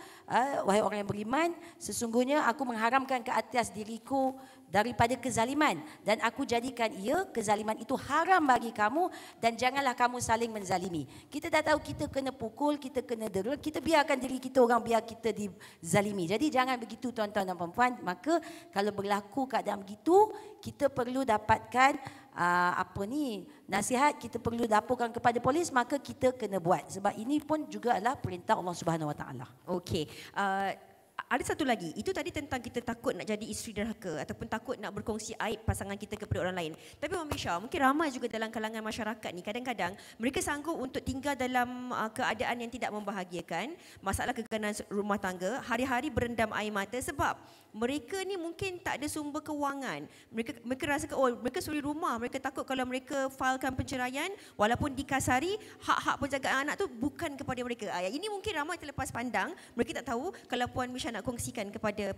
wahai orang yang beriman, sesungguhnya aku mengharamkan ke atas diriku daripada kezaliman dan aku jadikan kezaliman itu haram bagi kamu dan janganlah kamu saling menzalimi. Kita dah tahu kita kena pukul, kita kena dera, kita biarkan diri kita orang biar kita dizalimi. Jadi jangan begitu tuan-tuan dan puan-puan. Maka kalau berlaku keadaan begitu, kita perlu dapatkan nasihat, kita perlu laporkan kepada polis, maka kita kena buat. Sebab ini pun juga adalah perintah Allah Subhanahu Wa Taala. Okey. Ada satu lagi, itu tadi tentang kita takut nak jadi isteri derhaka ataupun takut nak berkongsi aib pasangan kita kepada orang lain. Tapi Puan Misha, mungkin ramai juga dalam kalangan masyarakat ni, kadang-kadang mereka sanggup untuk tinggal dalam keadaan yang tidak membahagiakan, masalah kegagalan rumah tangga, hari-hari berendam air mata sebab mereka ni mungkin tak ada sumber kewangan. Mereka rasa mereka suri rumah, mereka takut kalau mereka failkan penceraian, walaupun dikasari, hak-hak penjagaan anak tu bukan kepada mereka. Ini mungkin ramai terlepas pandang, mereka tak tahu. Kalau Puan Misha nak kongsikan kepada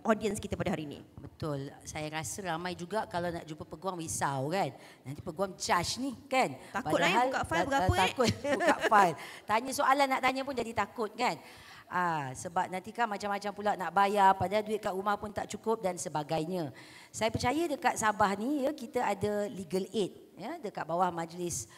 audiens kita pada hari ini. Betul. Saya rasa ramai juga kalau nak jumpa peguam risau kan. Nanti peguam charge ni kan. Takut lah buka file berapa Takut buka file. Tanya soalan nak tanya pun jadi takut kan. Sebab nanti kan macam-macam pula nak bayar, padahal duit kat rumah pun tak cukup dan sebagainya. Saya percaya dekat Sabah ni ya, kita ada legal aid ya, dekat bawah Majlis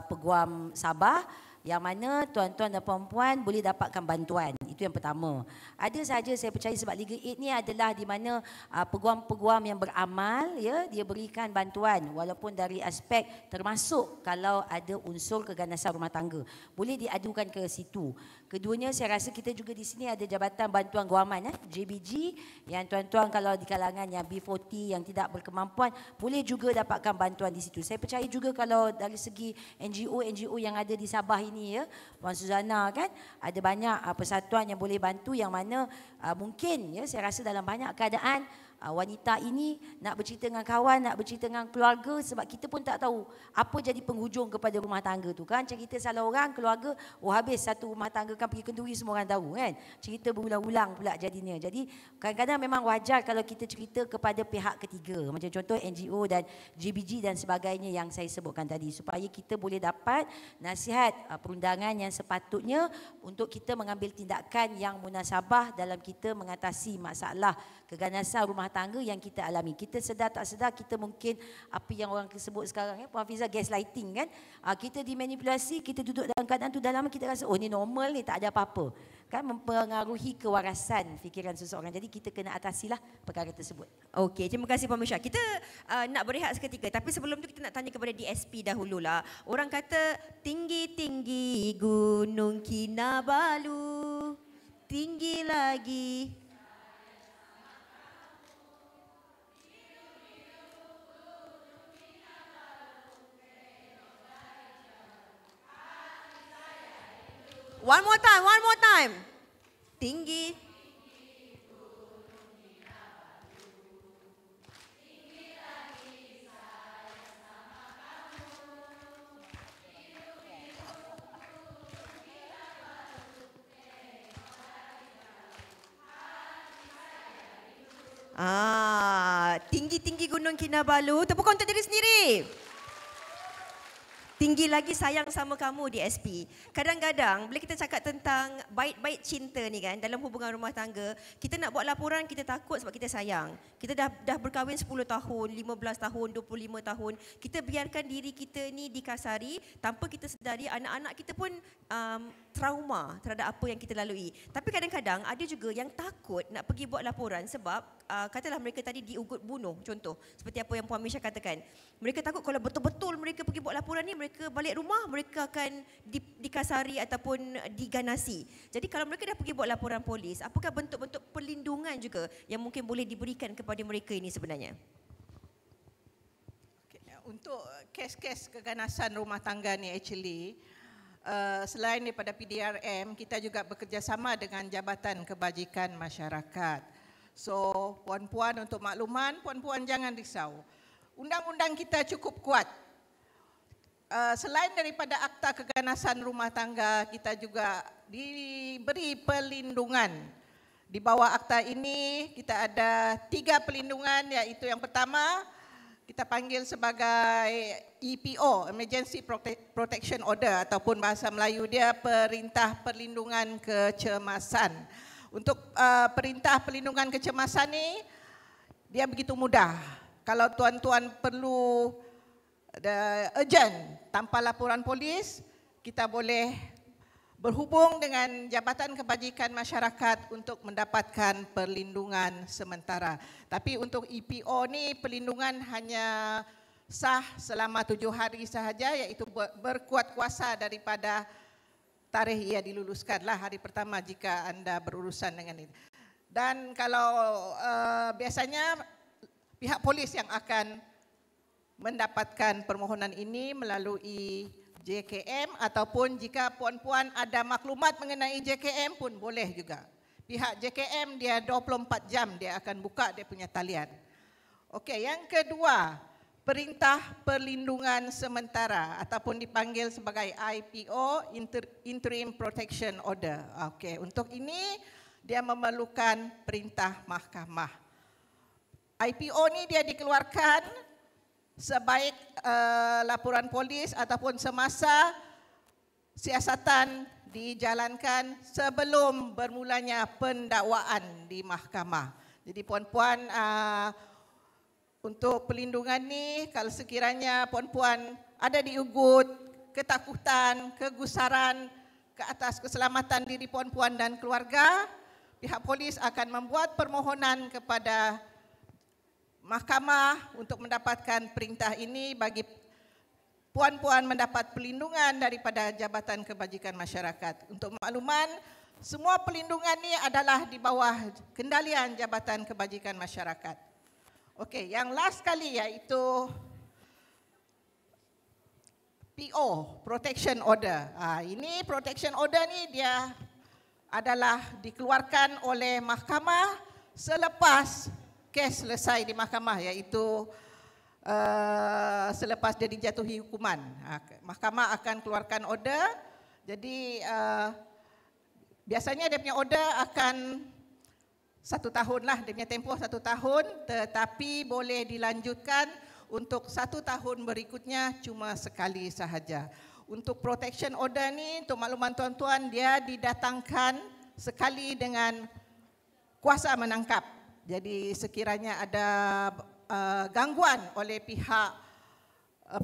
Peguam Sabah, yang mana tuan-tuan dan puan-puan boleh dapatkan bantuan. Itu yang pertama. Ada saja saya percaya sebab legal aid ni adalah di mana peguam-peguam yang beramal ya, dia berikan bantuan walaupun dari aspek termasuk kalau ada unsur keganasan rumah tangga. Boleh diadukan ke situ. Keduanya saya rasa kita juga di sini ada Jabatan Bantuan Guaman JBG, yang tuan-tuan kalau di kalangan yang B40 yang tidak berkemampuan boleh juga dapatkan bantuan di situ. Saya percaya juga kalau dari segi NGO yang ada di Sabah ini ya, Puan Suzana kan, ada banyak persatuan yang boleh bantu, yang mana mungkin ya saya rasa dalam banyak keadaan wanita ini nak bercerita dengan kawan, nak bercerita dengan keluarga, sebab kita pun tak tahu apa jadi penghujung kepada rumah tangga tu kan. Cerita salah orang, keluarga, habis satu rumah tangga kan pergi kenduri, semua orang tahu kan. Cerita berulang-ulang pula jadinya. Jadi kadang-kadang memang wajar kalau kita cerita kepada pihak ketiga, macam contoh NGO dan JBG dan sebagainya yang saya sebutkan tadi, supaya kita boleh dapat nasihat perundangan yang sepatutnya untuk kita mengambil tindakan yang munasabah dalam kita mengatasi masalah keganasan rumah tangga yang kita alami. Kita sedar tak sedar kita mungkin apa yang orang sebut sekarang ya, Puan Fiza, gaslighting kan. Kita dimanipulasi, kita duduk dalam keadaan tu dah lama, kita rasa oh ni normal ni, tak ada apa-apa. Kan mempengaruhi kewarasan fikiran seseorang. Jadi kita kena atasilah perkara tersebut. Okey, terima kasih Puan Misha. Kita nak berehat seketika, tapi sebelum tu kita nak tanya kepada DSP dahululah. Orang kata tinggi-tinggi Gunung Kinabalu, tinggi lagi. One more time. Tinggi. Tinggi-tinggi Gunung Kinabalu. Tepuk untuk diri sendiri. Tinggi lagi sayang sama kamu DSP. Kadang-kadang bila kita cakap tentang bait-bait cinta ni kan, dalam hubungan rumah tangga, kita nak buat laporan, kita takut sebab kita sayang. Kita dah berkahwin 10 tahun, 15 tahun, 25 tahun. Kita biarkan diri kita ni dikasari tanpa kita sedari anak-anak kita pun trauma terhadap apa yang kita lalui. Tapi kadang-kadang ada juga yang takut nak pergi buat laporan sebab katalah mereka tadi diugut bunuh, contoh. Seperti apa yang Puan Misha katakan. Mereka takut kalau betul-betul mereka pergi buat laporan ni, mereka balik rumah, mereka akan dikasari ataupun diganasi. Jadi kalau mereka dah pergi buat laporan polis, apakah bentuk-bentuk perlindungan juga yang mungkin boleh diberikan kepada mereka ini sebenarnya? Okay. Untuk kes-kes keganasan rumah tangga ni actually, selain daripada PDRM, kita juga bekerjasama dengan Jabatan Kebajikan Masyarakat. So, puan-puan untuk makluman, puan-puan jangan risau. Undang-undang kita cukup kuat. Selain daripada Akta Keganasan Rumah Tangga, kita juga diberi perlindungan. Di bawah akta ini, kita ada 3 perlindungan, iaitu yang pertama, kita panggil sebagai EPO, Emergency Protection Order, ataupun bahasa Melayu dia Perintah Perlindungan Kecemasan. Untuk Perintah Perlindungan Kecemasan ni, dia begitu mudah. Kalau tuan-tuan perlu urgent tanpa laporan polis, kita boleh berhubung dengan Jabatan Kebajikan Masyarakat untuk mendapatkan perlindungan sementara. Tapi untuk EPO ni perlindungan hanya sah selama 7 hari sahaja, iaitu berkuat kuasa daripada tarikh ia diluluskanlah hari pertama jika anda berurusan dengan ini. Dan kalau biasanya pihak polis yang akan mendapatkan permohonan ini melalui JKM, ataupun jika puan-puan ada maklumat mengenai JKM pun boleh juga. Pihak JKM dia 24 jam dia akan buka dia punya talian. Okey, yang kedua, Perintah Perlindungan Sementara ataupun dipanggil sebagai IPO, Interim Protection Order. Okey, untuk ini dia memerlukan perintah mahkamah. IPO ni dia dikeluarkan sebaik laporan polis ataupun semasa siasatan dijalankan sebelum bermulanya pendakwaan di mahkamah. Jadi puan-puan, untuk perlindungan ni, kalau sekiranya puan-puan ada diugut ketakutan, kegusaran ke atas keselamatan diri puan-puan dan keluarga, pihak polis akan membuat permohonan kepada mahkamah untuk mendapatkan perintah ini bagi puan-puan mendapat perlindungan daripada Jabatan Kebajikan Masyarakat. Untuk makluman, semua perlindungan ini adalah di bawah kendalian Jabatan Kebajikan Masyarakat. Okey, yang last kali iaitu PO, Protection Order. Ini Protection Order ni dia adalah dikeluarkan oleh mahkamah selepas kes selesai di mahkamah, iaitu selepas dia dijatuhi hukuman. Mahkamah akan keluarkan order. Jadi biasanya dia punya order akan 1 tahun lah, dia punya tempoh 1 tahun, tetapi boleh dilanjutkan untuk 1 tahun berikutnya cuma sekali sahaja. Untuk protection order ni, untuk makluman tuan-tuan, dia didatangkan sekali dengan kuasa menangkap. Jadi sekiranya ada gangguan oleh pihak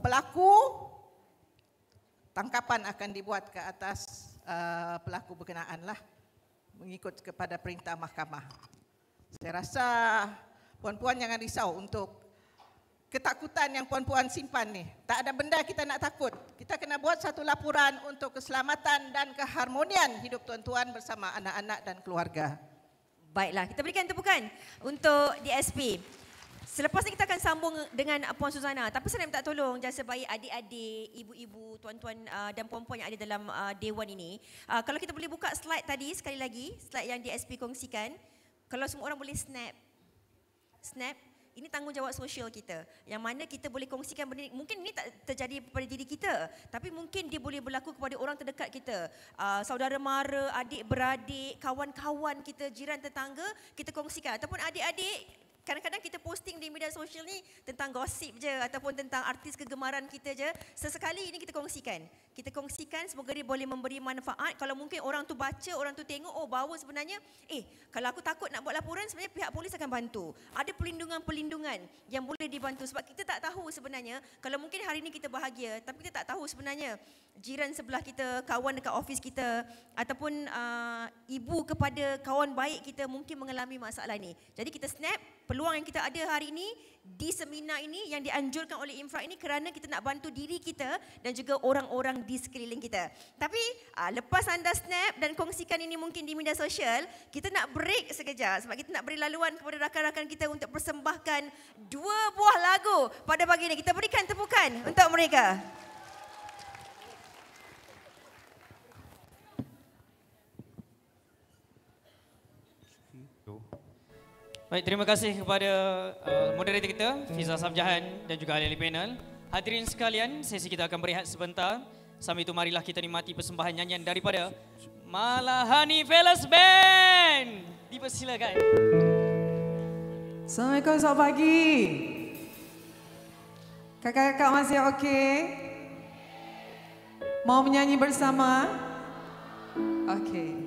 pelaku, tangkapan akan dibuat ke atas pelaku berkenaan lah, mengikut kepada perintah mahkamah. Saya rasa puan-puan jangan risau untuk ketakutan yang puan-puan simpan ni. Tak ada benda kita nak takut. Kita kena buat satu laporan untuk keselamatan dan keharmonian hidup tuan-tuan bersama anak-anak dan keluarga. Baiklah, kita berikan tepukan untuk DSP. Selepas ini kita akan sambung dengan Puan Suzana. Tapi saya nak minta tolong jasa baik adik-adik, ibu-ibu, tuan-tuan dan puan-puan yang ada dalam dewan ini. Kalau kita boleh buka slide tadi sekali lagi, slide yang DSP kongsikan. Kalau semua orang boleh snap. Ini tanggungjawab sosial kita. Yang mana kita boleh kongsikan benda ini. Mungkin ini tak terjadi pada diri kita. Tapi mungkin dia boleh berlaku kepada orang terdekat kita. Saudara mara, adik-beradik, kawan-kawan kita, jiran tetangga, kita kongsikan. Ataupun adik-adik, kadang-kadang kita posting di media sosial ni tentang gosip je ataupun tentang artis kegemaran kita je. Sesekali ini kita kongsikan. Kita kongsikan, semoga dia boleh memberi manfaat. Kalau mungkin orang tu baca, orang tu tengok, oh bahawa sebenarnya, kalau aku takut nak buat laporan, sebenarnya pihak polis akan bantu. Ada perlindungan-perlindungan yang boleh dibantu. Sebab kita tak tahu sebenarnya, kalau mungkin hari ini kita bahagia, tapi kita tak tahu sebenarnya jiran sebelah kita, kawan dekat office kita, ataupun ibu kepada kawan baik kita mungkin mengalami masalah ni. Jadi kita snap peluang yang kita ada hari ini di seminar ini yang dianjurkan oleh Infra ini kerana kita nak bantu diri kita dan juga orang-orang di sekeliling kita. Tapi lepas anda snap dan kongsikan ini mungkin di media sosial, kita nak break sekejap sebab kita nak beri laluan kepada rakan-rakan kita untuk persembahkan 2 buah lagu pada pagi ini. Kita berikan tepukan untuk mereka. Baik, terima kasih kepada moderator kita, Fiza Sabjahan dan juga ahli panel. Hadirin sekalian, sesi kita akan berehat sebentar. Sambil itu marilah kita nikmati persembahan nyanyian daripada Malahani Velas Band. Dipersilakan. Assalamualaikum, selamat pagi. Kakak-kakak masih okey? Mau menyanyi bersama? Okey.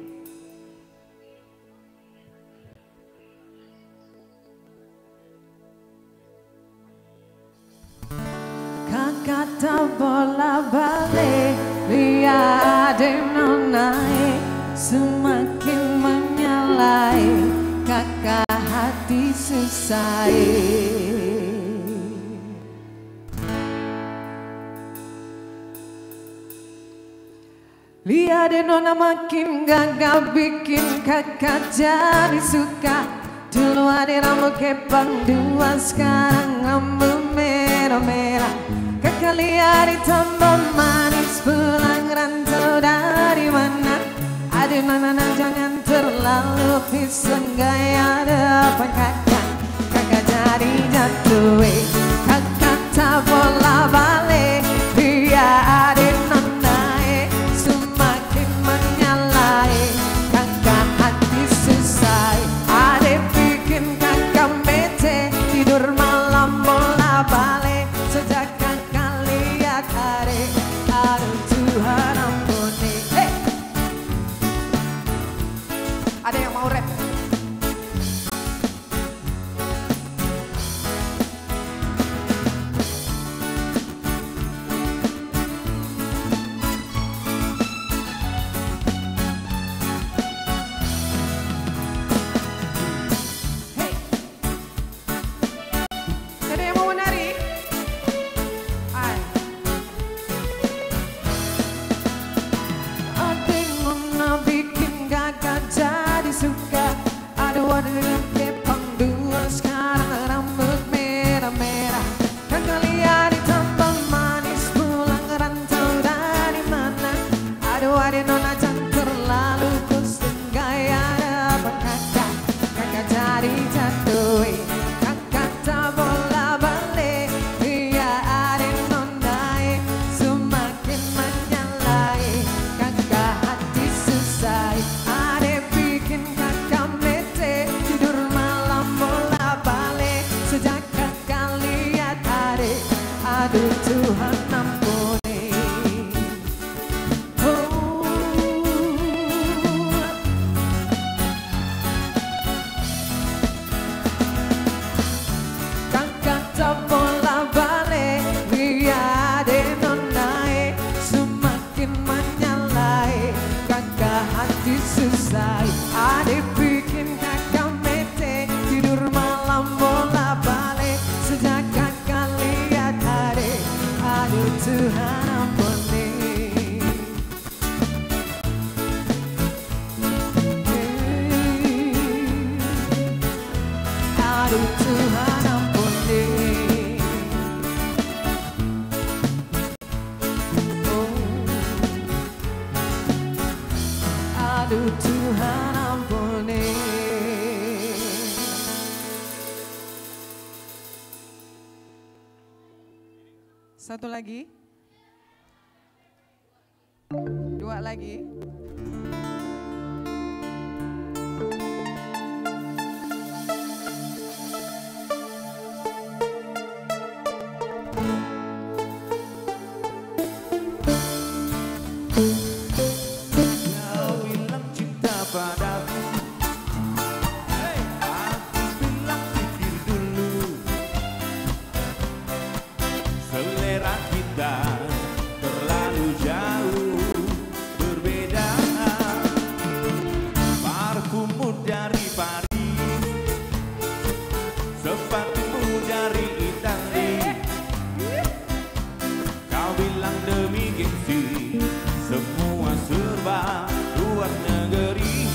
Kakak tak bola balik, lihat naik, semakin menyalai, kakak hati susah. Lihat nona makin gagal bikin kakak jadi suka. Dulu ada rambut kepang dua, sekarang rambut merah-merah. Kakak lihat ditambah manis, pulang rantau dari mana? Aduh nana jangan terlalu pisang gaya depan kakak. Kakak jadi jatuh, kakak tak bola balik. Biar adik nona semakin menyalai, kakak hati susah. Adik bikin kakak bete, Satu lagi. Dua lagi. Kau bilang cinta padaku, aku bilang pikir dulu. Selera kita terlalu jauh berbeda. Parfummu dari Paris, sepatumu dari Itali. Kau bilang demi gengsi, semua serba luar negeri.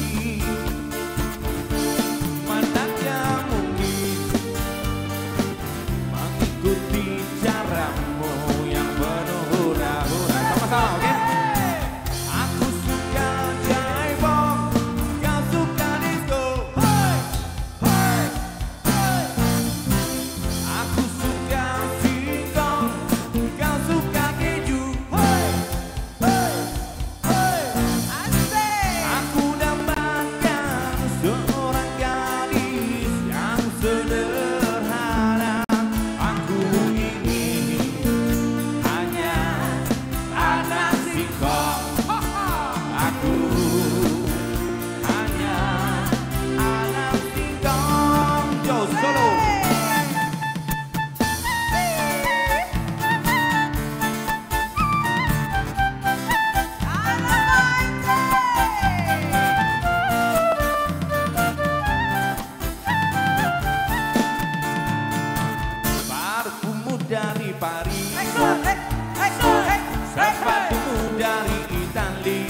Manakah mungkin mengikuti caramu yang penuh hura-hura. Sama-sama, oke? Aku suka jaipong, kau suka disco. Hey, hey, hey. Aku suka singkong, kau suka keju. Hey, hey, hey. Aku dapatkan seorang gadis yang sederhana. Aku ini hanya anak singkong. Aku hanya anak singkong. Yo, solo. Parfummu dari Paris, sepatumu dari Itali.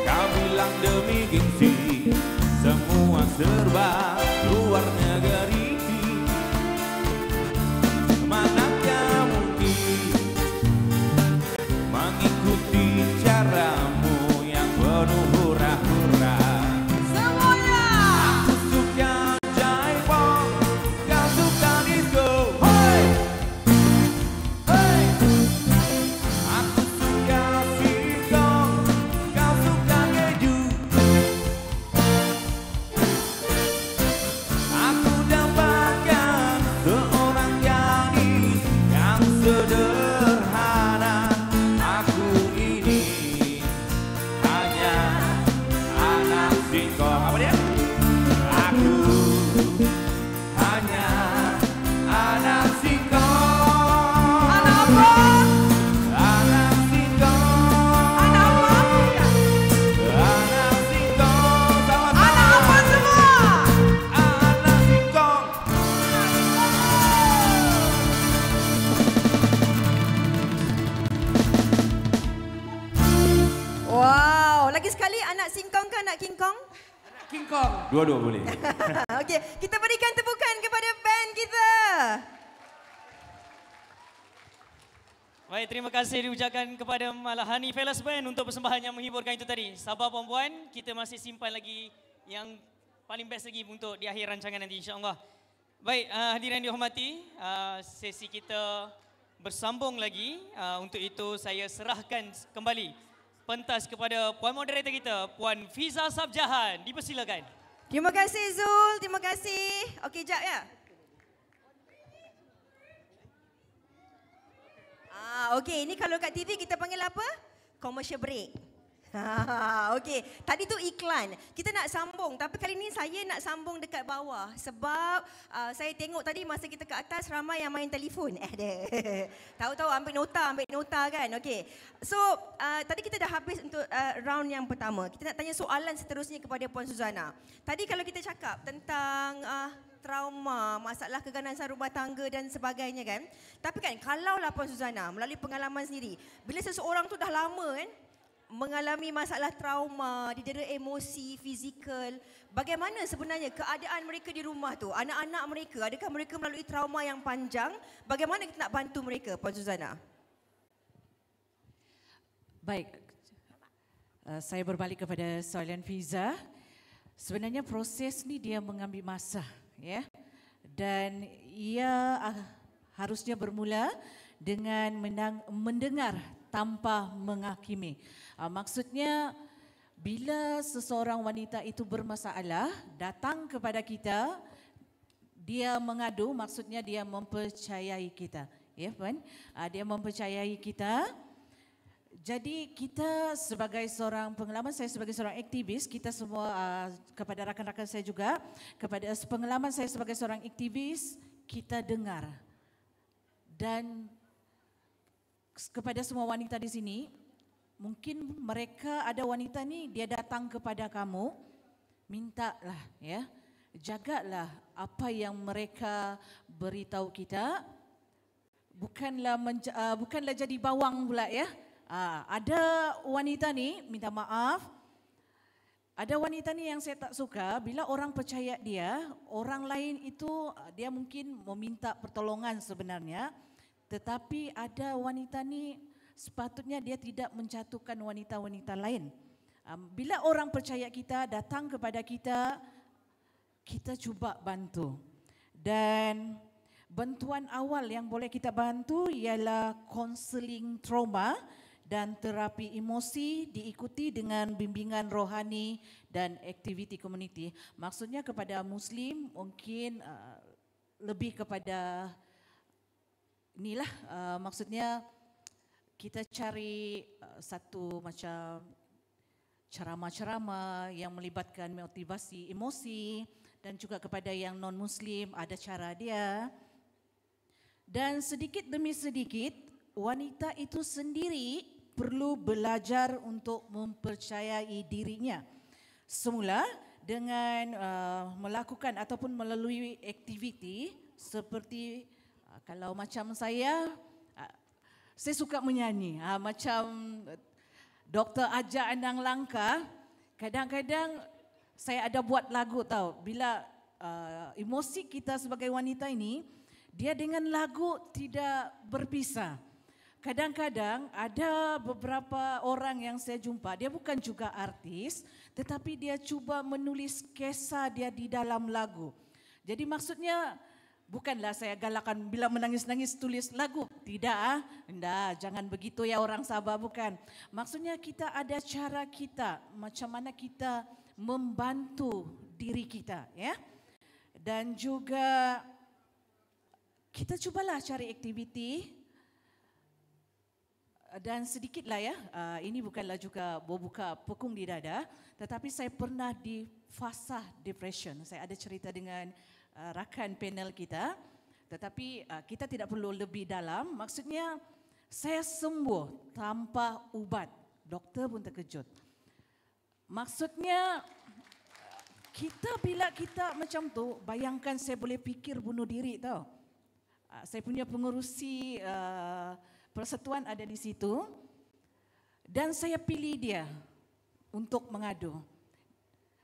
Kau bilang demi gengsi, semua serba luar negeri. Manakah mungkin mengikuti caramu yang penuh hura-hura. Aku suka jaipong, kau suka disco. Hey, hey. Aku suka singkong, kau suka keju. Aku dapatkan seorang gadis yang sederhana. Aku ini hanya anak singkong. Apa dia? Aku hanya anak singkong. Anak apa? Anak singkong. Anak apa? Anak singkong. Sama-sama. Anak apa semua? Anak singkong. Wow, lagi sekali anak singkong ke anak King Kong? King Kong. Dua-dua boleh. Okey, kita berikan tepukan kepada band kita. Baik, terima kasih diucapkan kepada Malahani Felas Band untuk persembahan yang menghiburkan itu tadi. Sabar puan-puan, kita masih simpan lagi yang paling best lagi untuk di akhir rancangan nanti insya-Allah. Baik, hadirin dihormati, sesi kita bersambung lagi. Untuk itu saya serahkan kembali pentas kepada puan moderator kita, Puan Fiza Sabjahan. Dipersilakan. Terima kasih Zul, terima kasih. Okey, jap ya. Okey, ini kalau kat TV kita panggil apa? Commercial break. Okey, tadi tu iklan. Kita nak sambung, tapi kali ni saya nak sambung dekat bawah sebab saya tengok tadi masa kita ke atas ramai yang main telefon. Tahu-tahu ambil nota kan. Okey. So, tadi kita dah habis untuk round yang pertama. Kita nak tanya soalan seterusnya kepada Puan Suzana. Tadi kalau kita cakap tentang trauma, masalah keganasan rumah tangga dan sebagainya kan. Tapi kan kalaulah Puan Suzana melalui pengalaman sendiri, bila seseorang tu dah lama kan mengalami masalah trauma, didera emosi, fizikal, bagaimana sebenarnya keadaan mereka di rumah tu? Anak-anak mereka, adakah mereka melalui trauma yang panjang? Bagaimana kita nak bantu mereka, Puan Suzana? Baik, saya berbalik kepada soalan Fiza. Sebenarnya proses ni dia mengambil masa, ya. Dan ia harusnya bermula dengan mendengar tanpa menghakimi. Maksudnya bila seseorang wanita itu bermasalah, datang kepada kita, dia mengadu, maksudnya dia mempercayai kita. Ya, Puan? Dia mempercayai kita. Jadi kita sebagai seorang pengalaman, saya sebagai seorang aktivis, kita semua kepada rakan-rakan saya juga, kepada pengalaman saya sebagai seorang aktivis, kita dengar. Dan kepada semua wanita di sini, mungkin mereka ada wanita ni dia datang kepada kamu, mintalah ya, jagalah apa yang mereka beritahu kita, bukanlah jadi bawang pula ya. Ada wanita ni minta maaf. Ada wanita ni yang saya tak suka bila orang percaya dia, orang lain itu dia mungkin meminta pertolongan sebenarnya, tetapi ada wanita ni sepatutnya dia tidak menjatuhkan wanita-wanita lain. Bila orang percaya kita, datang kepada kita, kita cuba bantu. Dan bantuan awal yang boleh kita bantu ialah konseling trauma dan terapi emosi diikuti dengan bimbingan rohani dan aktiviti komuniti. Maksudnya kepada Muslim mungkin lebih kepada inilah maksudnya kita cari satu macam ceramah-ceramah yang melibatkan motivasi emosi, dan juga kepada yang non-Muslim ada cara dia. Dan sedikit demi sedikit wanita itu sendiri perlu belajar untuk mempercayai dirinya. Semula dengan melakukan ataupun melalui aktiviti seperti kalau macam saya suka menyanyi. Macam Dr. Aja Anang Langka, kadang-kadang saya ada buat lagu tahu. Bila emosi kita sebagai wanita ini, dia dengan lagu tidak berpisah. Kadang-kadang ada beberapa orang yang saya jumpa, dia bukan juga artis, tetapi dia cuba menulis kisah dia di dalam lagu. Jadi maksudnya bukanlah saya galakkan bila menangis-nangis tulis lagu. Tidak, jangan begitu ya orang Sabah, bukan. Maksudnya kita ada cara kita, macam mana kita membantu diri kita, ya. Dan juga kita cubalah cari aktiviti. Dan sedikitlah ya, ini bukanlah juga buka pekung di dada, tetapi saya pernah di fasa depression. Saya ada cerita dengan rakan panel kita, tetapi kita tidak perlu lebih dalam. Maksudnya saya sembuh tanpa ubat. Doktor pun terkejut. Maksudnya bila kita macam tu, bayangkan saya boleh fikir bunuh diri tahu. Saya punya pengerusi persatuan ada di situ dan saya pilih dia untuk mengadu.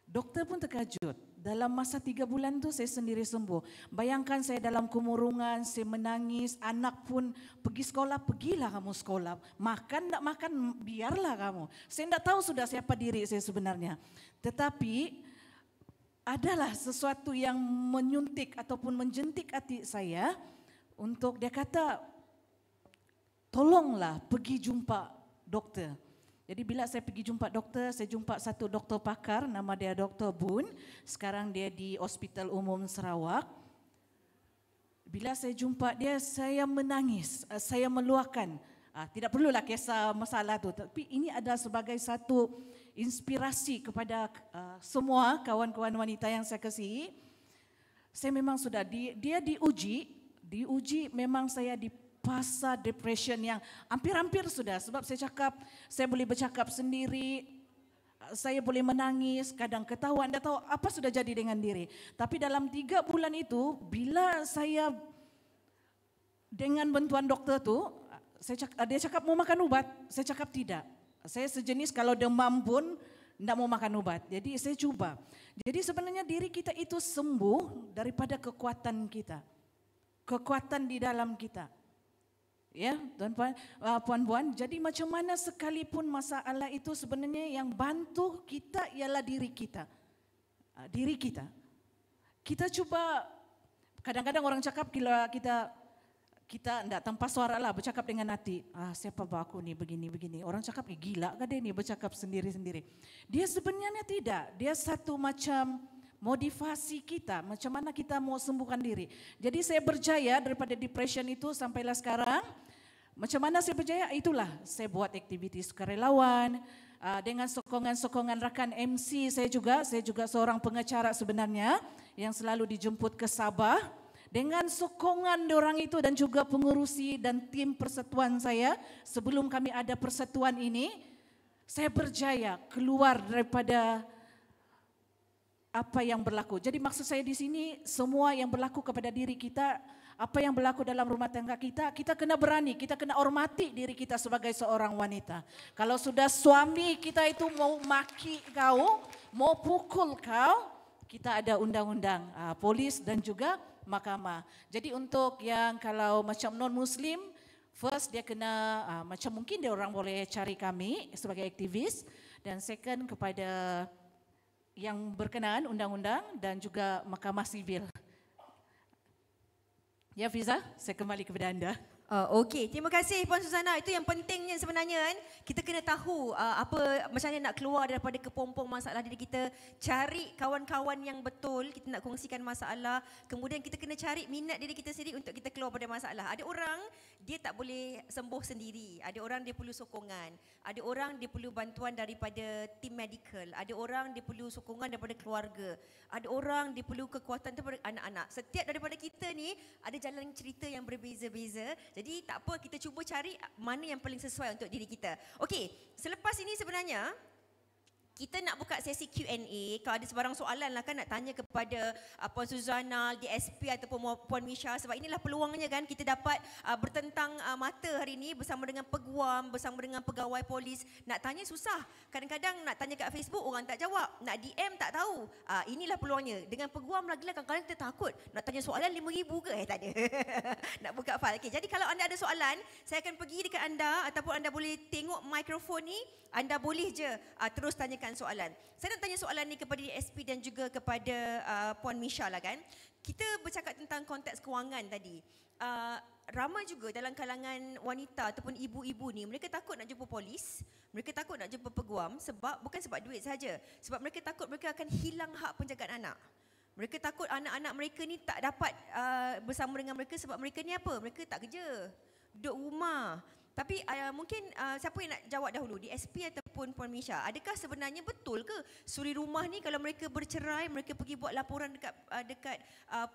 Doktor pun terkejut. Dalam masa 3 bulan tu saya sendiri sembuh. Bayangkan saya dalam kemurungan, saya menangis, anak pun pergi sekolah, pergilah kamu sekolah. Makan tak makan, biarlah kamu. Saya tidak tahu sudah siapa diri saya sebenarnya. Tetapi adalah sesuatu yang menyuntik ataupun menjentik hati saya untuk dia kata, tolonglah pergi jumpa doktor. Jadi bila saya pergi jumpa doktor, saya jumpa satu doktor pakar, nama dia Dr. Boon. Sekarang dia di Hospital Umum Sarawak. Bila saya jumpa dia, saya menangis, saya meluahkan. Tidak perlulah kisah masalah tu, tapi ini adalah sebagai satu inspirasi kepada semua kawan-kawan wanita yang saya kasihi. Saya memang sudah, dia diuji memang saya di fasa depression yang hampir-hampir sudah, sebab saya cakap, saya boleh bercakap sendiri, saya boleh menangis, kadang ketawa, anda tahu apa sudah jadi dengan diri. Tapi dalam 3 bulan itu, bila saya dengan bantuan doktor tu, dia cakap mau makan ubat, saya cakap tidak. Saya sejenis kalau demam pun tidak mau makan ubat. Jadi saya cuba. Jadi sebenarnya diri kita itu sembuh daripada kekuatan kita. Kekuatan di dalam kita. Ya, tuan-tuan, puan-puan, jadi macam mana sekalipun masalah itu sebenarnya yang bantu kita ialah diri kita. Diri kita. Kita cuba, kadang-kadang orang cakap kita tidak tanpa suara lah bercakap dengan hati. Siapa aku ni begini-begini. Orang cakap gila kan dia ni bercakap sendiri-sendiri. Dia sebenarnya tidak. Dia satu macam motivasi kita. Macam mana kita mau sembuhkan diri. Jadi saya berjaya daripada depression itu sampailah sekarang. Macam mana saya berjaya? Itulah saya buat aktiviti sukarelawan. Dengan sokongan-sokongan rakan MC saya juga seorang pengacara sebenarnya yang selalu dijemput ke Sabah. Dengan sokongan diorang itu dan juga pengurusi dan tim persatuan saya sebelum kami ada persatuan ini, saya berjaya keluar daripada apa yang berlaku. Jadi maksud saya di sini semua yang berlaku kepada diri kita, apa yang berlaku dalam rumah tangga kita, kita kena berani, kita kena hormati diri kita sebagai seorang wanita. Kalau sudah suami kita itu mau maki kau, mau pukul kau, kita ada undang-undang polis dan juga mahkamah. Jadi untuk yang kalau macam non-Muslim, first dia kena macam mungkin dia orang boleh cari kami sebagai aktivis, dan second kepada yang berkenaan undang-undang dan juga mahkamah sivil. Ya Fiza, saya kembali kepada anda. Okey, terima kasih Puan Suzana. Itu yang pentingnya sebenarnya kan. Kita kena tahu apa macam mana nak keluar daripada kepompong masalah diri kita. Cari kawan-kawan yang betul, kita nak kongsikan masalah. Kemudian kita kena cari minat diri kita sendiri untuk kita keluar daripada masalah. Ada orang dia tak boleh sembuh sendiri. Ada orang dia perlu sokongan. Ada orang dia perlu bantuan daripada tim medical. Ada orang dia perlu sokongan daripada keluarga. Ada orang dia perlu kekuatan daripada anak-anak. Setiap daripada kita ni ada jalan cerita yang berbeza-beza. Jadi tak apa, kita cuba cari mana yang paling sesuai untuk diri kita. Okey, selepas ini sebenarnya kita nak buka sesi Q&A. Kalau ada sebarang soalan lah kan nak tanya kepada Puan Suzana, DSP ataupun Puan Misha, sebab inilah peluangnya kan kita dapat bertentang mata hari ini bersama dengan peguam, bersama dengan pegawai polis. Nak tanya susah. Kadang-kadang nak tanya kat Facebook orang tak jawab, nak DM tak tahu. Inilah peluangnya. Dengan peguam lagi lah kadang-kadang kita takut. Nak tanya soalan 5,000 ke? Tak ada. Nak buka file. Okay, jadi kalau anda ada soalan, saya akan pergi dekat anda ataupun anda boleh tengok mikrofon ni, anda boleh je terus tanyakan soalan. Saya nak tanya soalan ni kepada DSP dan juga kepada Puan Misha lah kan. Kita bercakap tentang konteks kewangan tadi. Ramai juga dalam kalangan wanita ataupun ibu-ibu ni, mereka takut nak jumpa polis, mereka takut nak jumpa peguam bukan sebab duit saja. Sebab mereka takut mereka akan hilang hak penjagaan anak. Mereka takut anak-anak mereka ni tak dapat bersama dengan mereka sebab mereka ni apa? Mereka tak kerja, duduk rumah. Tapi mungkin siapa yang nak jawab dahulu, DSP ataupun Puan Misha, adakah sebenarnya betul ke suri rumah ni kalau mereka bercerai, mereka pergi buat laporan dekat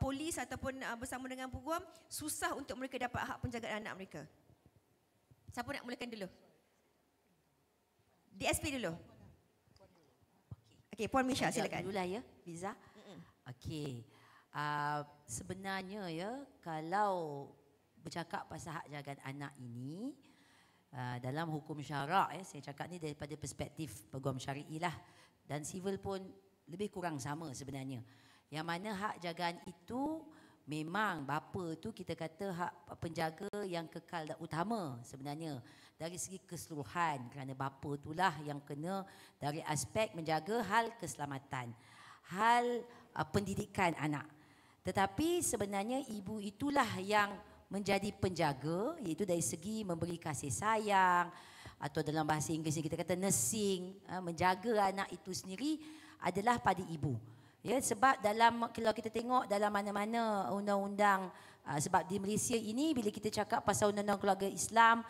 polis ataupun bersama dengan peguam, susah untuk mereka dapat hak penjagaan anak mereka? Siapa nak mulakan dulu? DSP dulu. Okey, Puan Misha silakan. Dululah ya, Fiza. Okey. Sebenarnya ya, kalau bercakap pasal hak jagaan anak ini, dalam hukum syarak, saya cakap ni daripada perspektif peguam syar'i lah, dan sivil pun lebih kurang sama sebenarnya. Yang mana hak jagaan itu memang bapa tu kita kata hak penjaga yang kekal dan utama sebenarnya dari segi keseluruhan, kerana bapa itulah yang kena dari aspek menjaga hal keselamatan, hal pendidikan anak. Tetapi sebenarnya ibu itulah yang menjadi penjaga, iaitu dari segi memberi kasih sayang, atau dalam bahasa Inggeris kita kata nursing, menjaga anak itu sendiri adalah pada ibu. Ya, sebab kalau kita tengok dalam mana-mana undang-undang, sebab di Malaysia ini bila kita cakap pasal undang-undang keluarga Islam,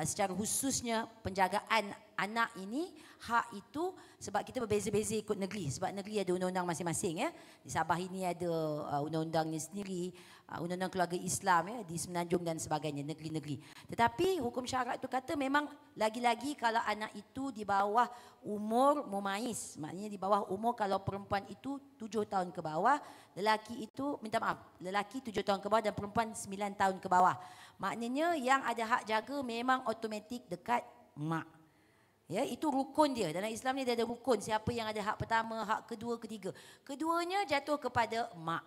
secara khususnya penjagaan anak ini, hak itu sebab kita berbeza-beza ikut negeri, sebab negeri ada undang-undang masing-masing ya. Di Sabah ini ada undang-undangnya sendiri, undang-undang keluarga Islam ya, di Semenanjung dan sebagainya, negeri-negeri. Tetapi hukum syarak itu kata memang lagi-lagi kalau anak itu di bawah umur mumaiz, maknanya di bawah umur, kalau perempuan itu 7 tahun ke bawah, lelaki itu, lelaki 7 tahun ke bawah dan perempuan 9 tahun ke bawah. Maknanya yang ada hak jaga memang automatik dekat mak. Ya, itu rukun dia. Dalam Islam ni dia ada rukun. Siapa yang ada hak pertama, hak kedua, ketiga. Keduanya jatuh kepada mak.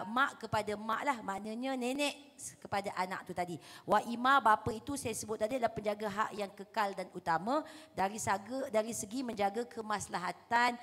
Mak kepada mak lah, maknanya nenek kepada anak tu tadi. Wa ima, bapa itu saya sebut tadi adalah penjaga hak yang kekal dan utama dari segi menjaga kemaslahatan,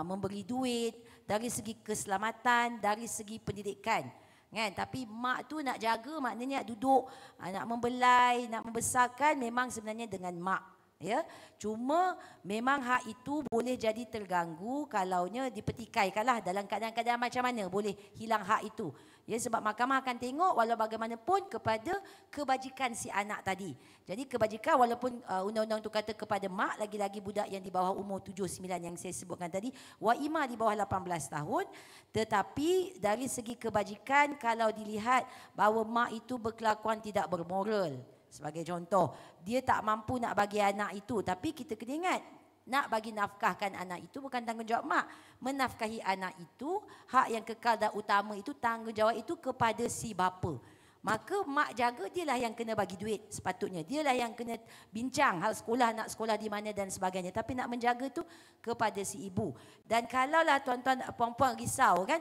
memberi duit, dari segi keselamatan, dari segi pendidikan. Kan? Tapi mak tu nak jaga, maknanya nak duduk, nak membelai, nak membesarkan memang sebenarnya dengan mak. Ya, cuma memang hak itu boleh jadi terganggu kalaunya dipertikaikanlah dalam keadaan-keadaan macam mana boleh hilang hak itu. Ya, sebab mahkamah akan tengok walau bagaimanapun kepada kebajikan si anak tadi. Jadi kebajikan walaupun undang-undang tu kata kepada mak, lagi-lagi budak yang di bawah umur 7-9 yang saya sebutkan tadi, wa ima di bawah 18 tahun, tetapi dari segi kebajikan kalau dilihat bahawa mak itu berkelakuan tidak bermoral. Sebagai contoh, dia tak mampu nak bagi anak itu, tapi kita kena ingat, nak bagi nafkahkan anak itu bukan tanggungjawab mak. Menafkahi anak itu, hak yang kekal dan utama itu, tanggungjawab itu kepada si bapa. Maka mak jaga, dialah yang kena bagi duit sepatutnya. Dialah yang kena bincang hal sekolah, nak sekolah di mana dan sebagainya. Tapi nak menjaga tu kepada si ibu. Dan kalaulah tuan-tuan puan-puan risau kan,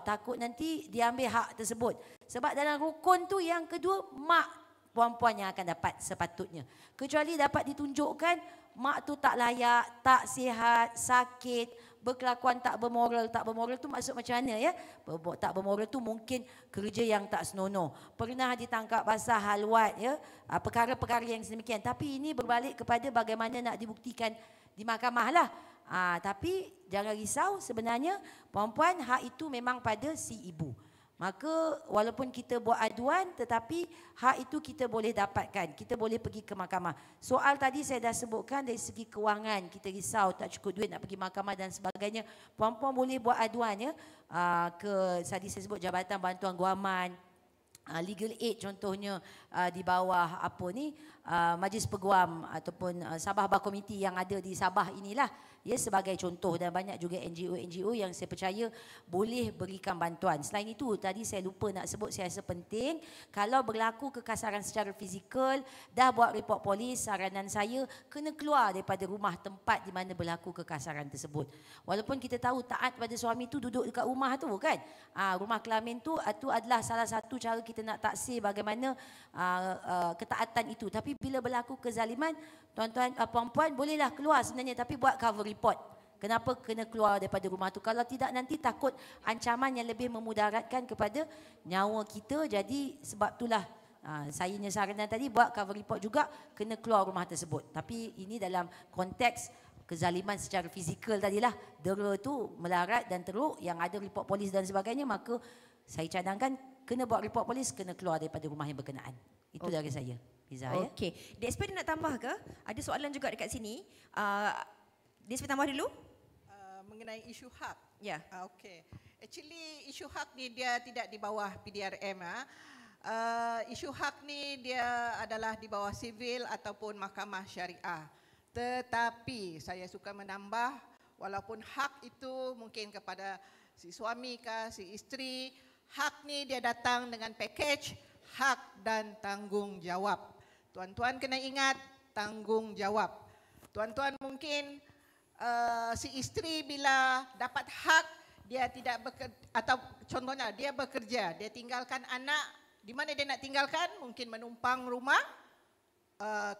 takut nanti diambil hak tersebut. Sebab dalam rukun tu yang kedua, mak puan-puan yang akan dapat sepatutnya. Kecuali dapat ditunjukkan mak tu tak layak, tak sihat, sakit, berkelakuan tak bermoral. Tak bermoral tu maksud macam mana ya? Tak bermoral tu mungkin kerja yang tak senonoh. Pernah ditangkap basah halwat ya, perkara-perkara yang sedemikian. Tapi ini berbalik kepada bagaimana nak dibuktikan di mahkamah lah. Tapi jangan risau, sebenarnya puan-puan hak itu memang pada si ibu. Maka walaupun kita buat aduan, tetapi hak itu kita boleh dapatkan. Kita boleh pergi ke mahkamah. Soal tadi saya dah sebutkan dari segi kewangan, kita risau tak cukup duit nak pergi mahkamah dan sebagainya. Puan-puan boleh buat aduan ya, ke tadi saya sebut Jabatan Bantuan Guaman, legal aid contohnya di bawah Majlis Peguam ataupun Sabah Bar Komiti yang ada di Sabah inilah ya, sebagai contoh, dan banyak juga NGO-NGO yang saya percaya boleh berikan bantuan. Selain itu, tadi saya lupa nak sebut, saya rasa penting, kalau berlaku kekasaran secara fizikal, dah buat report polis, saranan saya kena keluar daripada rumah tempat di mana berlaku kekasaran tersebut. Walaupun kita tahu taat pada suami tu duduk dekat rumah tu kan, rumah kelamin tu adalah salah satu cara kita nak taksir bagaimana ketaatan itu. Tapi bila berlaku kezaliman, tuan-tuan, puan-puan bolehlah keluar sebenarnya, tapi buat cover report. Kenapa kena keluar daripada rumah tu? Kalau tidak nanti takut ancaman yang lebih memudaratkan kepada nyawa kita. Jadi sebab itulah saya saranan tadi buat cover report juga, kena keluar rumah tersebut. Tapi ini dalam konteks kezaliman secara fizikal tadilah, dera tu melarat dan teruk, yang ada report polis dan sebagainya, maka saya cadangkan kena buat report polis, kena keluar daripada rumah yang berkenaan. Itu dari saya. Okey. DSP nak tambah ke? Ada soalan juga dekat sini. DSP tambah dulu. Mengenai isu hak. Ya. Okey. Actually isu hak ni dia tidak di bawah PDRM. Isu hak ni dia adalah di bawah sivil ataupun mahkamah syariah. Tetapi saya suka menambah, walaupun hak itu mungkin kepada si suami ke si isteri, hak ni dia datang dengan package hak dan tanggungjawab. Tuan-tuan kena ingat tanggungjawab. Tuan-tuan mungkin si isteri bila dapat hak, dia tidak bekerja, atau contohnya dia bekerja, dia tinggalkan anak, di mana dia nak tinggalkan? Mungkin menumpang rumah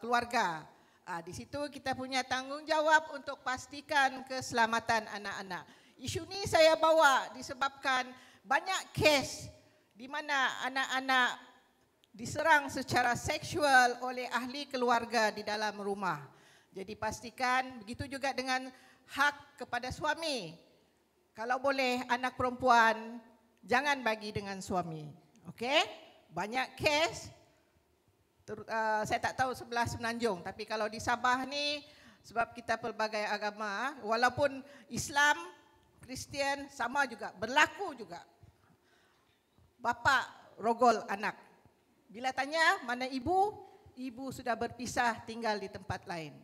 keluarga. Di situ kita punya tanggungjawab untuk pastikan keselamatan anak-anak. Isu ni saya bawa disebabkan banyak kes di mana anak-anak diserang secara seksual oleh ahli keluarga di dalam rumah. Jadi pastikan, begitu juga dengan hak kepada suami. Kalau boleh anak perempuan, jangan bagi dengan suami. Okey? Banyak kes, saya tak tahu sebelah Semenanjung, tapi kalau di Sabah ni, sebab kita pelbagai agama, walaupun Islam, Kristian sama juga, berlaku juga. Bapa rogol anak. Bila tanya mana ibu, ibu sudah berpisah tinggal di tempat lain.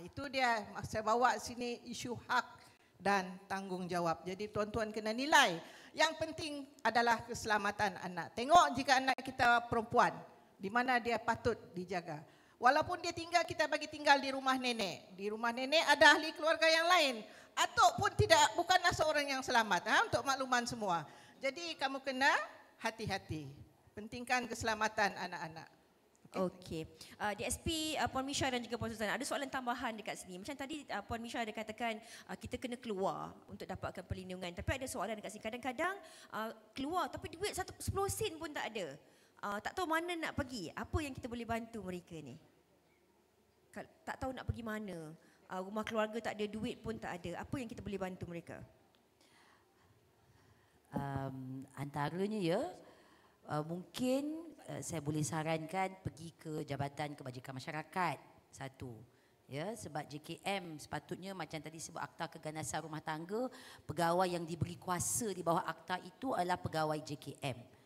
Itu dia saya bawa sini isu hak dan tanggungjawab. Jadi tuan-tuan kena nilai. Yang penting adalah keselamatan anak. Tengok jika anak kita perempuan, di mana dia patut dijaga. Walaupun dia tinggal, kita bagi tinggal di rumah nenek. Di rumah nenek ada ahli keluarga yang lain. Ataupun tidak, bukanlah seorang yang selamat. Untuk makluman semua. Jadi kamu kena hati-hati. Pentingkan keselamatan anak-anak. Okey. DSP Puan Misha dan juga Puan Suzana, ada soalan tambahan dekat sini. Macam tadi Puan Misha ada katakan kita kena keluar untuk dapatkan perlindungan. Tapi ada soalan dekat sini. Kadang-kadang keluar tapi duit 10 sen pun tak ada. Tak tahu mana nak pergi. Apa yang kita boleh bantu mereka ni? Tak tahu nak pergi mana. Rumah keluarga tak ada, duit pun tak ada. Apa yang kita boleh bantu mereka? Antaranya ya, mungkin saya boleh sarankan pergi ke Jabatan Kebajikan Masyarakat satu. Ya, sebab JKM sepatutnya macam tadi sebut Akta Keganasan Rumah Tangga, pegawai yang diberi kuasa di bawah akta itu adalah pegawai JKM.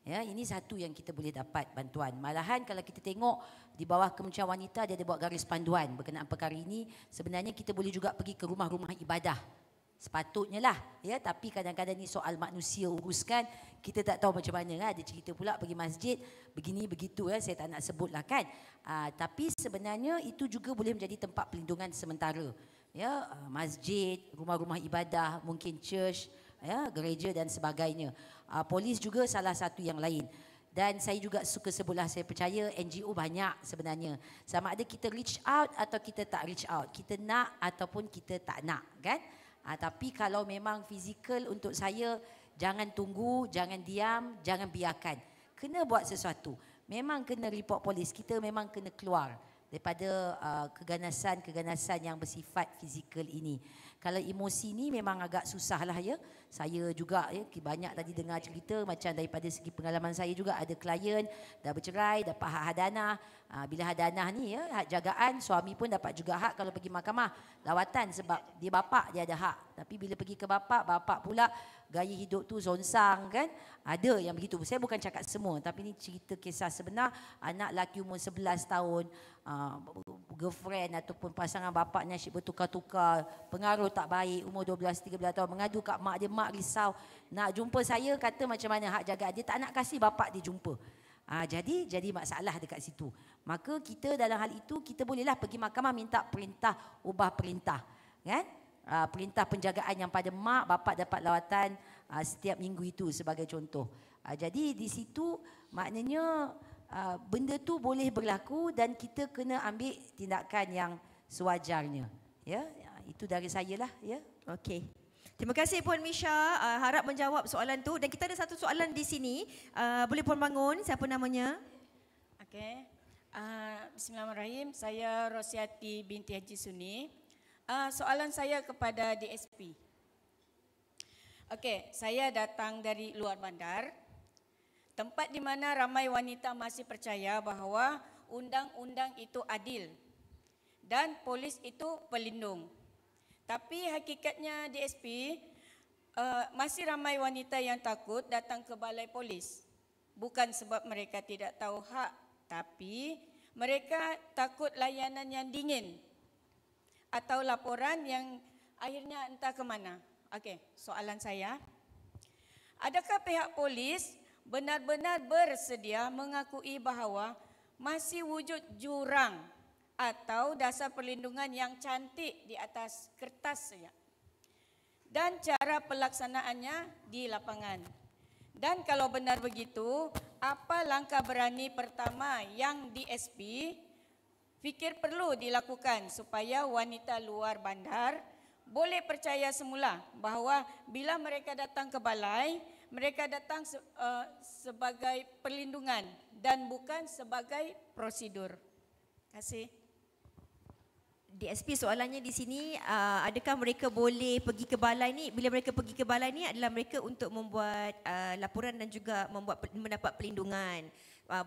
Ya, ini satu yang kita boleh dapat bantuan. Malahan kalau kita tengok di bawah Kementerian Wanita dia ada buat garis panduan berkenaan perkara ini. Sebenarnya kita boleh juga pergi ke rumah-rumah ibadah. Sepatutnya lah, ya, tapi kadang-kadang ni soal manusia uruskan, kita tak tahu macam mana kan. Ada cerita pula pergi masjid begini begitu, ya, saya tak nak sebutlah kan. Tapi sebenarnya itu juga boleh menjadi tempat perlindungan sementara. Ya, masjid, rumah-rumah ibadah, mungkin church, ya, gereja dan sebagainya. Polis juga salah satu yang lain. Dan saya juga suka sebelah, saya percaya NGO banyak sebenarnya. Sama ada kita reach out atau kita tak reach out. Kita nak ataupun kita tak nak, kan? Tapi kalau memang fizikal untuk saya, jangan tunggu, jangan diam, jangan biarkan. Kena buat sesuatu. Memang kena report polis. Kita memang kena keluar daripada keganasan-keganasan yang bersifat fizikal ini. Kalau emosi ni memang agak susah lah ya. Saya juga ya, banyak tadi dengar cerita macam daripada segi pengalaman saya juga, ada klien dah bercerai, dapat hak hadanah. Bila hadanah ni ya, hak jagaan, suami pun dapat juga hak kalau pergi mahkamah lawatan sebab dia bapak dia ada hak. Tapi bila pergi ke bapak pula gaya hidup tu zonsang kan. Ada yang begitu. Saya bukan cakap semua, tapi ni cerita kisah sebenar. Anak lelaki umur 11 tahun, girlfriend ataupun pasangan bapaknya asyik bertukar-tukar, pengaruh tak baik, umur 12-13 tahun, mengadu kat mak dia, mak risau. Nak jumpa saya, kata macam mana hak jagaan. Dia tak nak kasih bapak dia jumpa. Jadi masalah dekat situ. Maka kita dalam hal itu, kita bolehlah pergi mahkamah minta perintah, ubah perintah. Kan? Perintah penjagaan yang pada mak, bapak dapat lawatan setiap minggu itu sebagai contoh. Jadi di situ maknanya benda tu boleh berlaku dan kita kena ambil tindakan yang sewajarnya. Ya, itu dari saya lah. Ya. Okey. Terima kasih Puan Misha, harap menjawab soalan tu. Dan kita ada satu soalan di sini. Boleh Puan bangun, siapa namanya? Okey. Bismillahirrahmanirrahim. Saya Rosiati binti Haji Suni. Soalan saya kepada DSP. Okey, saya datang dari luar bandar. Tempat di mana ramai wanita masih percaya bahawa undang-undang itu adil dan polis itu pelindung. Tapi hakikatnya DSP, masih ramai wanita yang takut datang ke balai polis. Bukan sebab mereka tidak tahu hak, tapi mereka takut layanan yang dingin atau laporan yang akhirnya entah ke mana. Okey, soalan saya. Adakah pihak polis benar-benar bersedia mengakui bahawa masih wujud jurang atau dasar perlindungan yang cantik di atas kertas saja dan cara pelaksanaannya di lapangan? Dan kalau benar begitu, apa langkah berani pertama yang DSP fikir perlu dilakukan supaya wanita luar bandar boleh percaya semula bahawa bila mereka datang ke balai, mereka datang sebagai perlindungan dan bukan sebagai prosedur. Terima kasih. DSP, soalannya di sini, adakah mereka boleh pergi ke balai ni? Bila mereka pergi ke balai ni adalah mereka untuk membuat laporan dan juga mendapat perlindungan.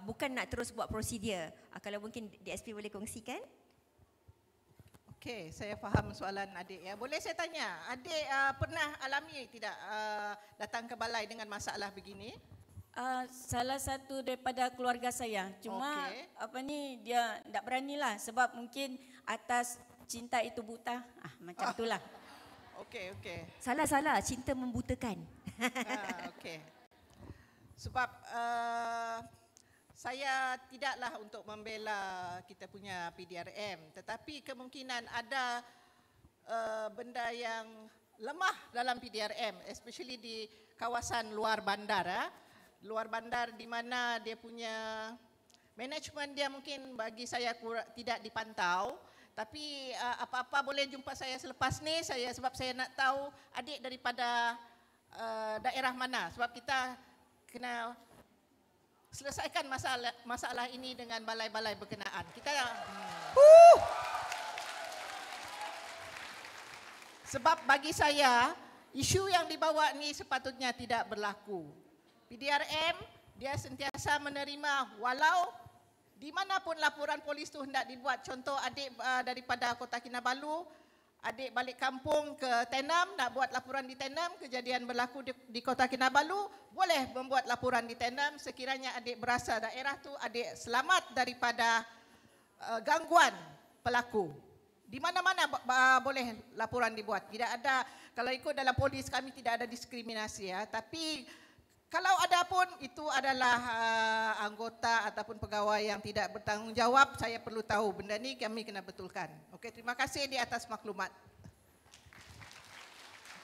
Bukan nak terus buat prosedur. Kalau mungkin DSP boleh kongsikan? Okey, saya faham soalan adik ya. Boleh saya tanya, adik pernah alami tidak datang ke balai dengan masalah begini? Salah satu daripada keluarga saya. Cuma dia tak beranilah sebab mungkin atas cinta itu buta. Macam itulah. Okey. Salah, cinta membutakan. Okey. Sebab saya tidaklah untuk membela kita punya PDRM, tetapi kemungkinan ada benda yang lemah dalam PDRM, especially di kawasan luar bandar. Luar bandar di mana dia punya Management dia mungkin bagi saya tidak dipantau, tapi apa-apa boleh jumpa saya selepas ni sebab saya nak tahu adik daripada daerah mana, sebab kita kena selesaikan masalah ini dengan balai-balai berkenaan. Sebab bagi saya isu yang dibawa ni sepatutnya tidak berlaku. PDRM dia sentiasa menerima walau di manapun laporan polis tu hendak dibuat. Contoh adik daripada Kota Kinabalu, adik balik kampung ke Tenam, nak buat laporan di Tenam, kejadian berlaku di Kota Kinabalu, boleh membuat laporan di Tenam sekiranya adik berasa daerah tu adik selamat daripada gangguan pelaku. Di mana-mana boleh laporan dibuat. Tidak ada, kalau ikut dalam polis kami tidak ada diskriminasi ya, tapi kalau ada pun itu adalah anggota ataupun pegawai yang tidak bertanggungjawab, saya perlu tahu benda ni, kami kena betulkan. Okey, terima kasih di atas maklumat.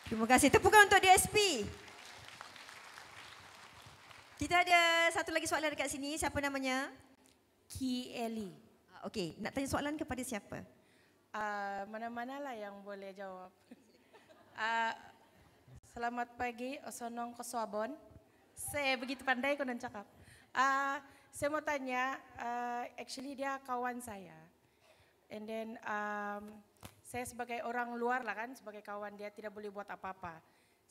Terima kasih. Tepukan untuk DSP. Kita ada satu lagi soalan dekat sini. Siapa namanya? Ki Eli. Okey, nak tanya soalan kepada siapa? Mana-manalah yang boleh jawab. Selamat pagi, Osonong Koswabon. Saya begitu pandai kau nak cakap. Saya mau tanya, actually dia kawan saya. And then saya sebagai orang luar lah kan, sebagai kawan dia tidak boleh buat apa-apa.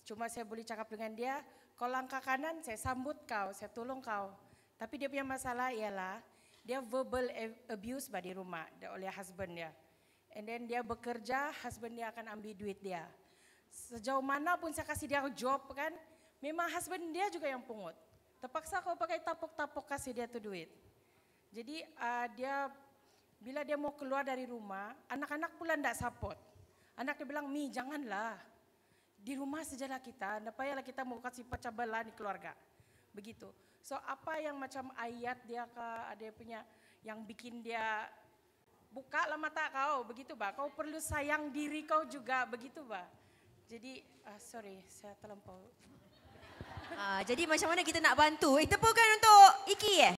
Cuma saya boleh cakap dengan dia, kau langkah kanan saya sambut kau, saya tolong kau. Tapi dia punya masalah ialah dia verbal abuse di rumah oleh husband dia. And then dia bekerja, husband dia akan ambil duit dia. Sejauh mana pun saya kasih dia job kan, memang husband dia juga yang pungut. Terpaksa kau pakai tapuk-tapuk kasih dia tu duit. Jadi dia bila dia mau keluar dari rumah, anak-anak pula tidak support. Anak dia bilang, Mi janganlah. Di rumah sajalah kita, tidak payahlah kita mau kasih pecah belah di keluarga. Begitu. So apa yang macam ayat dia ada punya yang bikin dia buka lah mata kau, begitu bah. Kau perlu sayang diri kau juga, begitu bah. Jadi, sorry, saya terlampau. Jadi macam mana kita nak bantu? Tepukan untuk Iki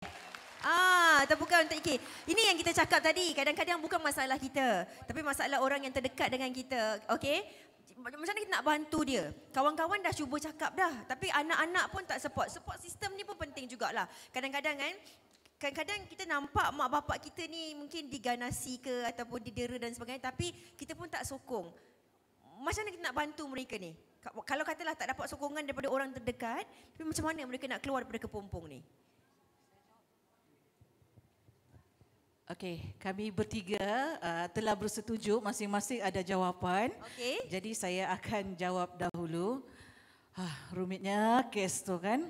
tepukan untuk Iki. Ini yang kita cakap tadi, kadang-kadang bukan masalah kita, tapi masalah orang yang terdekat dengan kita. Okey? Macam mana kita nak bantu dia? Kawan-kawan dah cuba cakap dah, tapi anak-anak pun tak support. Support system ni pun penting jugalah. Kadang-kadang kadang-kadang kita nampak mak bapak kita ni mungkin diganasi ke ataupun didera dan sebagainya, tapi kita pun tak sokong. Macam mana kita nak bantu mereka ni? Kalau katalah tak dapat sokongan daripada orang terdekat, tapi macam mana mereka nak keluar daripada kepompong ni? Okey, kami bertiga telah bersetuju, masing-masing ada jawapan. Okey. Jadi saya akan jawab dahulu. Rumitnya kes tu kan.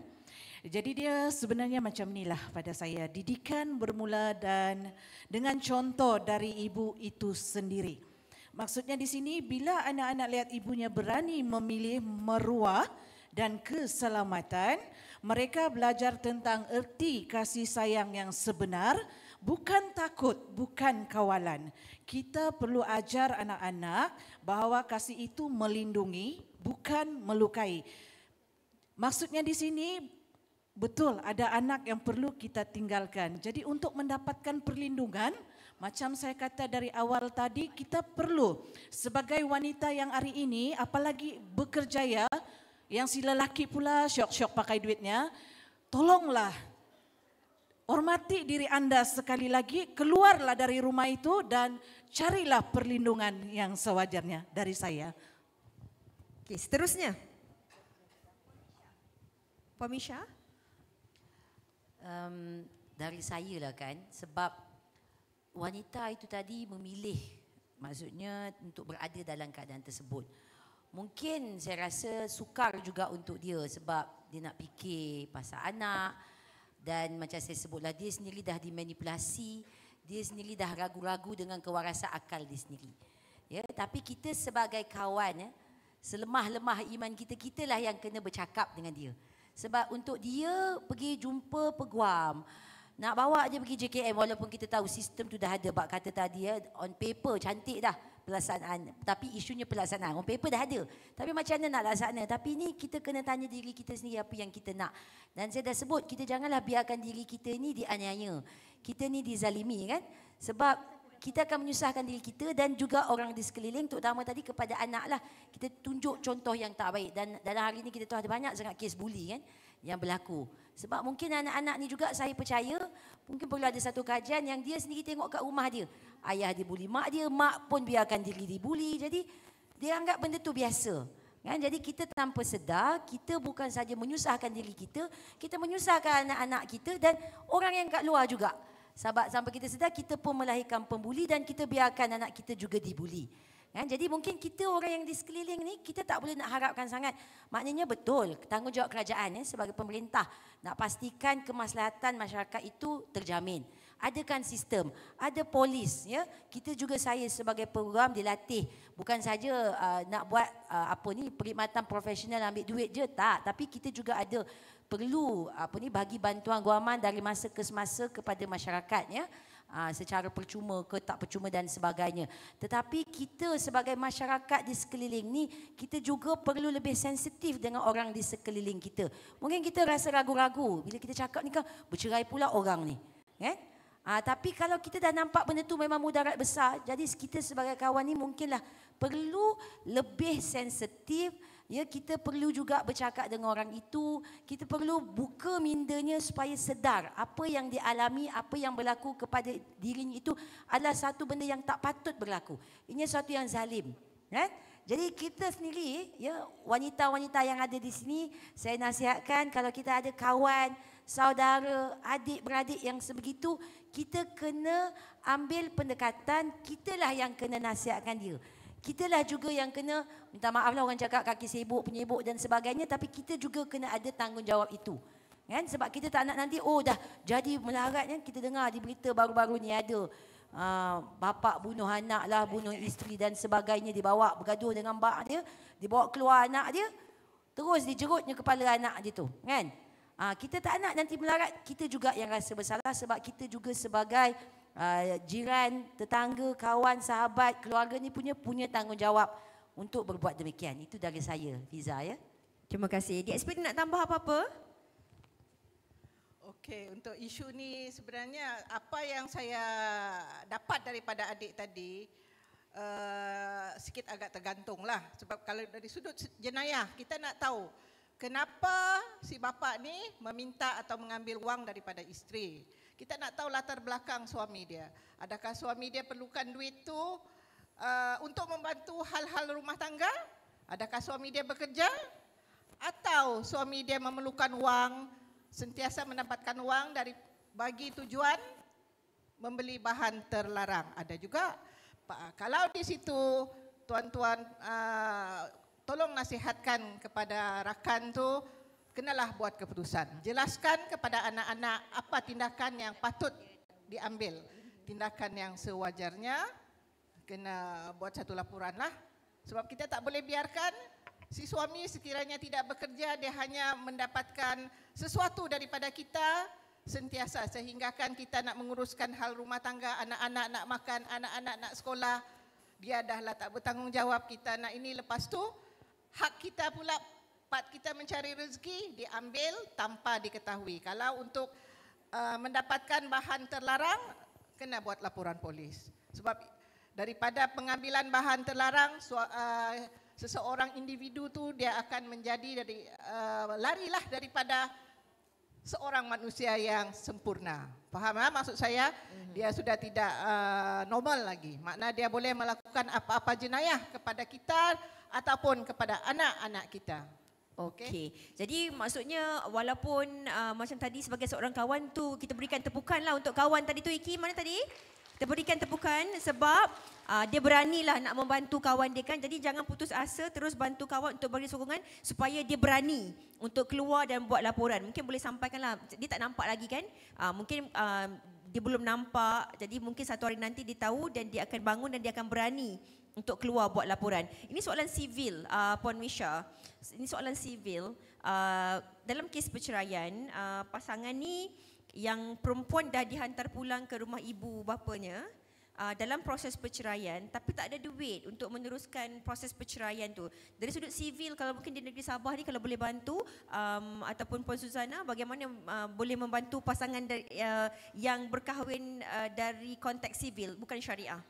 Jadi dia sebenarnya macam inilah pada saya. Didikan bermula dan dengan contoh dari ibu itu sendiri. Maksudnya di sini bila anak-anak lihat ibunya berani memilih meruah dan keselamatan, mereka belajar tentang erti kasih sayang yang sebenar, bukan takut, bukan kawalan. Kita perlu ajar anak-anak bahawa kasih itu melindungi, bukan melukai. Maksudnya di sini betul ada anak yang perlu kita tinggalkan. Jadi untuk mendapatkan perlindungan, macam saya kata dari awal tadi, kita perlu sebagai wanita yang hari ini, apalagi bekerja ya, yang si lelaki pula syok-syok pakai duitnya, tolonglah hormati diri anda sekali lagi, keluarlah dari rumah itu dan carilah perlindungan yang sewajarnya dari saya. Okey, seterusnya. Puan Misha? Dari saya lah kan, sebab wanita itu tadi memilih, maksudnya untuk berada dalam keadaan tersebut. Mungkin saya rasa sukar juga untuk dia sebab dia nak fikir pasal anak dan macam saya sebutlah dia sendiri dah dimanipulasi, dia sendiri dah ragu-ragu dengan kewarasan akal dia sendiri. Ya, tapi kita sebagai kawan ya, selemah-lemah iman kita, kitalah yang kena bercakap dengan dia. Sebab untuk dia pergi jumpa peguam, nak bawa dia pergi JKM walaupun kita tahu sistem tu dah ada, bak kata tadi ya, on paper cantik dah pelaksanaan, tapi isunya pelaksanaan. On paper dah ada. Tapi macam mana nak laksana? Tapi ni kita kena tanya diri kita sendiri apa yang kita nak. Dan saya dah sebut, kita janganlah biarkan diri kita ni dianiaya. Kita ni dizalimi kan? Sebab kita akan menyusahkan diri kita dan juga orang di sekeliling, terutama tadi kepada anak lah. Kita tunjuk contoh yang tak baik. Dan dalam hari ini kita tahu ada banyak sangat kes buli kan yang berlaku. Sebab mungkin anak-anak ni juga saya percaya, mungkin perlu ada satu kajian yang dia sendiri tengok kat rumah dia. Ayah dia buli mak dia, mak pun biarkan diri dibuli. Jadi dia anggap benda tu biasa. Kan? Jadi kita tanpa sedar, kita bukan saja menyusahkan diri kita, kita menyusahkan anak-anak kita dan orang yang kat luar juga. Sebab sampai kita sedar, kita pun melahirkan pembuli dan kita biarkan anak kita juga dibuli. Kan? Jadi mungkin kita orang yang di sekeliling ni, kita tak boleh nak harapkan sangat. Maknanya betul, tanggungjawab kerajaan sebagai pemerintah nak pastikan kemaslahatan masyarakat itu terjamin. Adakan sistem, ada polis. Ya? Kita juga saya sebagai program dilatih. Bukan saja nak buat perkhidmatan profesional ambil duit je, tak. Tapi kita juga ada perlu bagi bantuan guaman dari masa ke semasa kepada masyarakat ya, secara percuma ke tak percuma dan sebagainya. Tetapi kita sebagai masyarakat di sekeliling ni, kita juga perlu lebih sensitif dengan orang di sekeliling kita. Mungkin kita rasa ragu-ragu bila kita cakap ni kan bercerai pula orang ni, kan? Tapi kalau kita dah nampak benda tu memang mudarat besar, jadi kita sebagai kawan ni mungkinlah perlu lebih sensitif. Ya, kita perlu juga bercakap dengan orang itu, kita perlu buka mindanya supaya sedar apa yang dialami, apa yang berlaku kepada dirinya itu adalah satu benda yang tak patut berlaku. Ini satu yang zalim. Kan? Jadi kita sendiri, ya, wanita-wanita yang ada di sini, saya nasihatkan kalau kita ada kawan, saudara, adik-beradik yang sebegitu, kita kena ambil pendekatan, kitalah yang kena nasihatkan dia. Kitalah juga yang kena, minta maaf lah orang cakap kaki sibuk, penyibuk dan sebagainya, tapi kita juga kena ada tanggungjawab itu. Kan? Sebab kita tak nak nanti, dah jadi melarat kan, kita dengar di berita baru-baru ni ada bapa bunuh anak lah, bunuh isteri dan sebagainya, dibawa bergaduh dengan mak dia, dibawa keluar anak dia, terus dijerutnya kepala anak dia tu. Kan? Kita tak nak nanti melarat, kita juga yang rasa bersalah sebab kita juga sebagai jiran, tetangga, kawan, sahabat, keluarga ni punya tanggungjawab untuk berbuat demikian. Itu dari saya, Fiza ya. Terima kasih. DSP nak tambah apa-apa? Okey, untuk isu ni sebenarnya apa yang saya dapat daripada adik tadi sikit agak tergantunglah. Sebab kalau dari sudut jenayah kita nak tahu kenapa si bapa ni meminta atau mengambil wang daripada isteri. Kita nak tahu latar belakang suami dia. Adakah suami dia perlukan duit tu untuk membantu hal-hal rumah tangga? Adakah suami dia bekerja? Atau suami dia memerlukan wang, sentiasa mendapatkan wang dari bagi tujuan membeli bahan terlarang? Ada juga. Kalau di situ tuan-tuan tolong nasihatkan kepada rakan tu, kenalah buat keputusan. Jelaskan kepada anak-anak apa tindakan yang patut diambil. Tindakan yang sewajarnya, kena buat satu laporan lah. Sebab kita tak boleh biarkan si suami sekiranya tidak bekerja, dia hanya mendapatkan sesuatu daripada kita sentiasa. Sehinggakan kita nak menguruskan hal rumah tangga, anak-anak nak makan, anak-anak nak sekolah. Dia dahlah tak bertanggungjawab, kita nak ini, lepas tu hak kita pula, part kita mencari rezeki diambil tanpa diketahui. Kalau untuk mendapatkan bahan terlarang, kena buat laporan polis. Sebab daripada pengambilan bahan terlarang, seseorang individu tu dia akan menjadi larilah daripada seorang manusia yang sempurna. Faham maksud saya? Dia sudah tidak normal lagi. Makna dia boleh melakukan apa-apa jenayah kepada kita ataupun kepada anak-anak kita. Okey. Jadi maksudnya walaupun macam tadi sebagai seorang kawan tu kita berikan tepukanlah untuk kawan tadi tu, Iki mana tadi? Kita berikan tepukan sebab dia beranilah nak membantu kawan dia kan. Jadi jangan putus asa, terus bantu kawan untuk beri sokongan supaya dia berani untuk keluar dan buat laporan. Mungkin boleh sampaikanlah, dia tak nampak lagi kan. Mungkin dia belum nampak, jadi mungkin satu hari nanti dia tahu dan dia akan bangun dan dia akan berani untuk keluar buat laporan. Ini soalan sivil, Puan Misha. Ini soalan sivil. Dalam kes perceraian, pasangan ni yang perempuan dah dihantar pulang ke rumah ibu bapanya, dalam proses perceraian tapi tak ada duit untuk meneruskan proses perceraian tu. Dari sudut sivil, kalau mungkin di negeri Sabah ni kalau boleh bantu ataupun Puan Suzana bagaimana boleh membantu pasangan yang berkahwin dari konteks sivil bukan syariah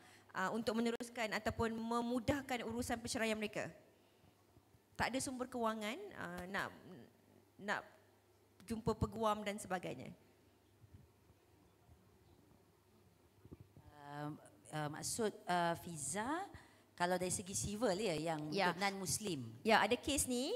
untuk meneruskan ataupun memudahkan urusan perceraian mereka. Tak ada sumber kewangan, nak jumpa peguam dan sebagainya. Maksud Fiza, kalau dari segi civil yang untuk non-Muslim. Ya, ada kes ni,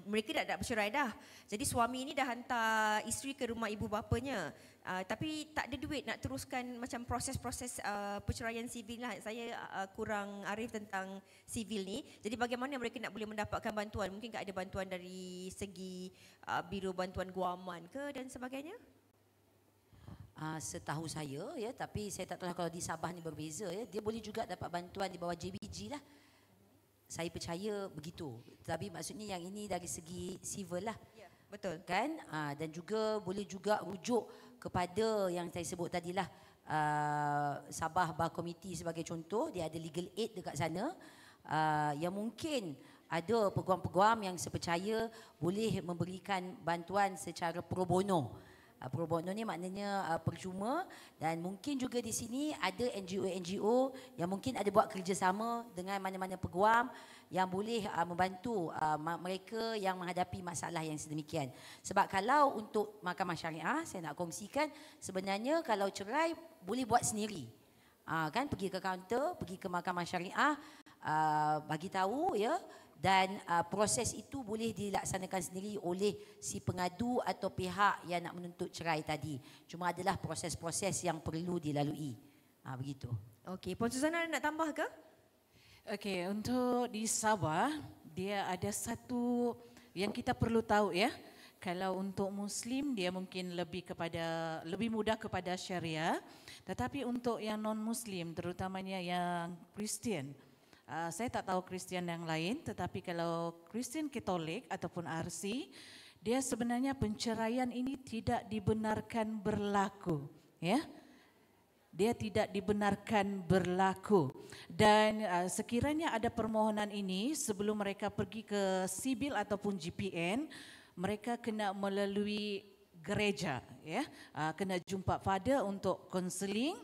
mereka dah bercerai dah. Jadi suami ni dah hantar isteri ke rumah ibu bapanya. Tapi tak ada duit nak teruskan macam proses-proses perceraian sivil lah. Saya kurang arif tentang sivil ni. Jadi bagaimana mereka nak boleh mendapatkan bantuan? Mungkin tak ada bantuan dari segi Biro Bantuan Guaman ke dan sebagainya? Setahu saya tapi saya tak tahu kalau di Sabah ni berbeza dia boleh juga dapat bantuan di bawah JBG lah. Saya percaya begitu. Tapi maksudnya yang ini dari segi civil lah. Ya, betul. Kan? Dan juga boleh juga rujuk kepada yang saya sebut tadilah Sabah Bar Committee sebagai contoh, dia ada legal aid dekat sana. Yang mungkin ada peguam-peguam yang saya percaya boleh memberikan bantuan secara pro bono. Pro bono ni maknanya percuma, dan mungkin juga di sini ada NGO-NGO yang mungkin ada buat kerjasama dengan mana-mana peguam yang boleh membantu mereka yang menghadapi masalah yang sedemikian. Sebab kalau untuk mahkamah syariah, saya nak kongsikan sebenarnya kalau cerai boleh buat sendiri. Kan pergi ke kaunter, pergi ke mahkamah syariah, bagi tahu dan proses itu boleh dilaksanakan sendiri oleh si pengadu atau pihak yang nak menuntut cerai tadi. Cuma adalah proses-proses yang perlu dilalui. Begitu. Okey, Puan Suzana nak tambah ke? Okey, untuk di Sabah dia ada satu yang kita perlu tahu Kalau untuk Muslim dia mungkin lebih mudah kepada syariah, tetapi untuk yang non-Muslim terutamanya yang Kristian, saya tak tahu Kristian yang lain, tetapi kalau Kristian Katolik ataupun RC, dia sebenarnya penceraian ini tidak dibenarkan berlaku, Dia tidak dibenarkan berlaku. Dan sekiranya ada permohonan ini sebelum mereka pergi ke sibil ataupun GPN, mereka kena melalui gereja, kena jumpa father untuk konseling.